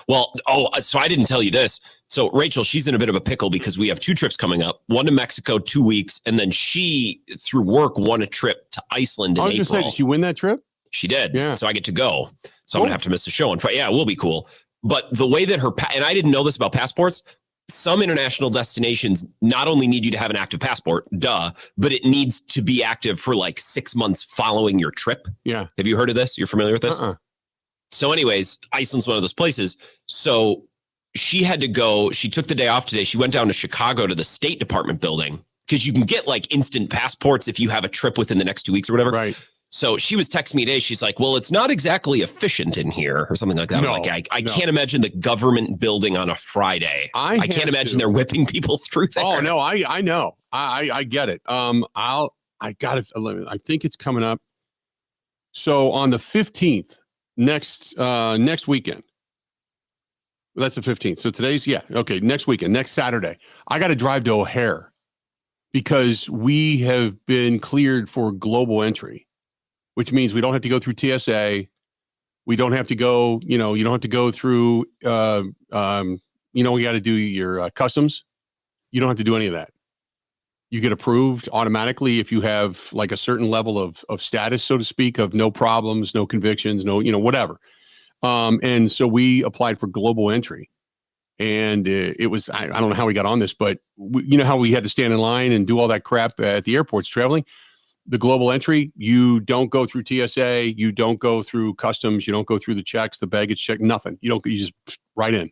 Well, so I didn't tell you this. So Rachel, she's in a bit of a pickle because we have 2 trips coming up, one to Mexico, 2 weeks. And then she, through work, won a trip to Iceland in April. I was going to say, did she win that trip? She did. Yeah. So I get to go. So I'm going to have to miss the show. Yeah, it will be cool. But the way that and I didn't know this about passports, some international destinations not only need you to have an active passport, but it needs to be active for like 6 months following your trip. Yeah. Have you heard of this? You're familiar with this? So anyways, Iceland's one of those places. So she had to go. She took the day off today. She went down to Chicago to the State Department building because you can get like instant passports if you have a trip within the next 2 weeks or whatever. Right. So she was texting me today. She's like, well, it's not exactly efficient in here or something like that. No, I'm like, I can't imagine the government building on a Friday. I can't imagine they're whipping people through there. Oh, no, I know. I get it. I got it. I think it's coming up. So on the 15th, next weekend. That's the 15th. So today's, next weekend, next Saturday. I got to drive to O'Hare because we have been cleared for global entry. which means we don't have to go through TSA. We don't have to go, you don't have to go through, we got to do your customs. You don't have to do any of that. You get approved automatically if you have like a certain level of status, so to speak, of no problems, no convictions, no, whatever. And so we applied for global entry. And it was, I don't know how we got on this, but how we had to stand in line and do all that crap at the airports traveling. The global entry, you don't go through TSA, you don't go through customs, you don't go through the checks, the baggage check, nothing. You just right in.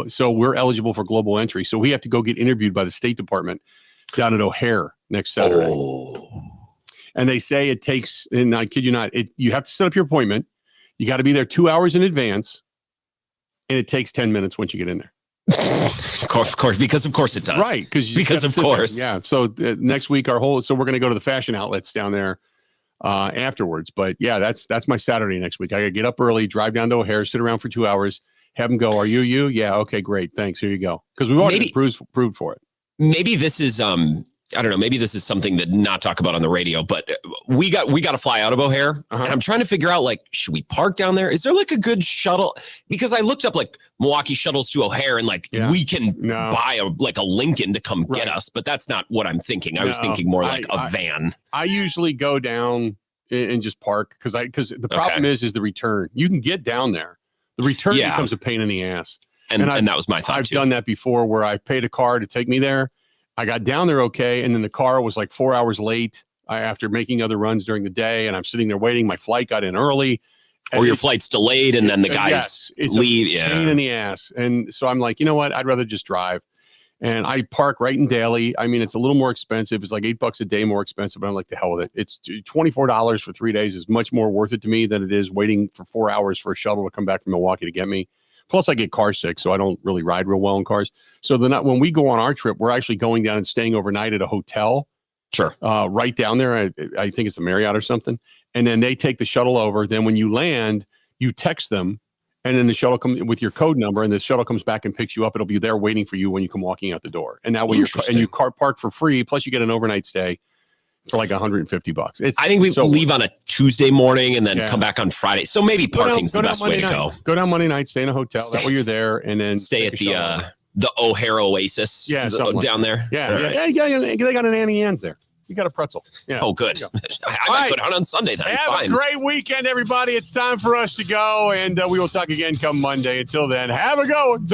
So we're eligible for global entry. So we have to go get interviewed by the State Department down at O'Hare next Saturday. Oh. And they say it takes, and I kid you not, you have to set up your appointment. You got to be there 2 hours in advance, and it takes 10 minutes once you get in there. Of course, because of course it does. Right, because of course. Yeah. So next week so we're going to go to the fashion outlets down there afterwards. But yeah, that's my Saturday next week. I got to get up early, drive down to O'Hare, sit around for 2 hours, have them go, "Are you? Yeah, okay, great, thanks. Here you go." Because we've already proved for it. Maybe this is I don't know. Maybe this is something to not talk about on the radio, but we got to fly out of O'Hare, and I'm trying to figure out, like, should we park down there? Is there like a good shuttle? Because I looked up like Milwaukee shuttles to O'Hare, and like we can buy a Lincoln to come get us, but that's not what I'm thinking. I was thinking more like a van. I usually go down and just park because the problem is the return. You can get down there, the return becomes a pain in the ass, and that was my thought. I've done that before where I paid a car to take me there. I got down there okay, and then the car was like 4 hours late after making other runs during the day, and I'm sitting there waiting. My flight got in early. Or your flight's delayed, and then the guys leave. A pain in the ass. And so I'm like, you know what? I'd rather just drive. And I park right in Daly. I mean, it's a little more expensive. It's like $8 a day more expensive, but I'm like, the hell with it. It's $24 for 3 days is much more worth it to me than it is waiting for 4 hours for a shuttle to come back from Milwaukee to get me. Plus, I get car sick, so I don't really ride real well in cars. So when we go on our trip, we're actually going down and staying overnight at a hotel. Sure. Right down there. I think it's a Marriott or something. And then they take the shuttle over. Then when you land, you text them, and then the shuttle comes with your code number, and the shuttle comes back and picks you up. It'll be there waiting for you when you come walking out the door. And that way you car park for free. Plus, you get an overnight stay for like $150. I think we leave on a Tuesday morning and then come back on Friday. So maybe parking's the best way to go. Go down Monday night, stay in a hotel. That way you're there, and then stay at the O'Hare Oasis. Yeah, down there. Yeah. They got an Annie Ann's there. You got a pretzel. Yeah. Oh, good. I might go down on Sunday then. Have a great weekend, everybody. It's time for us to go, and we will talk again come Monday. Until then, have a good one.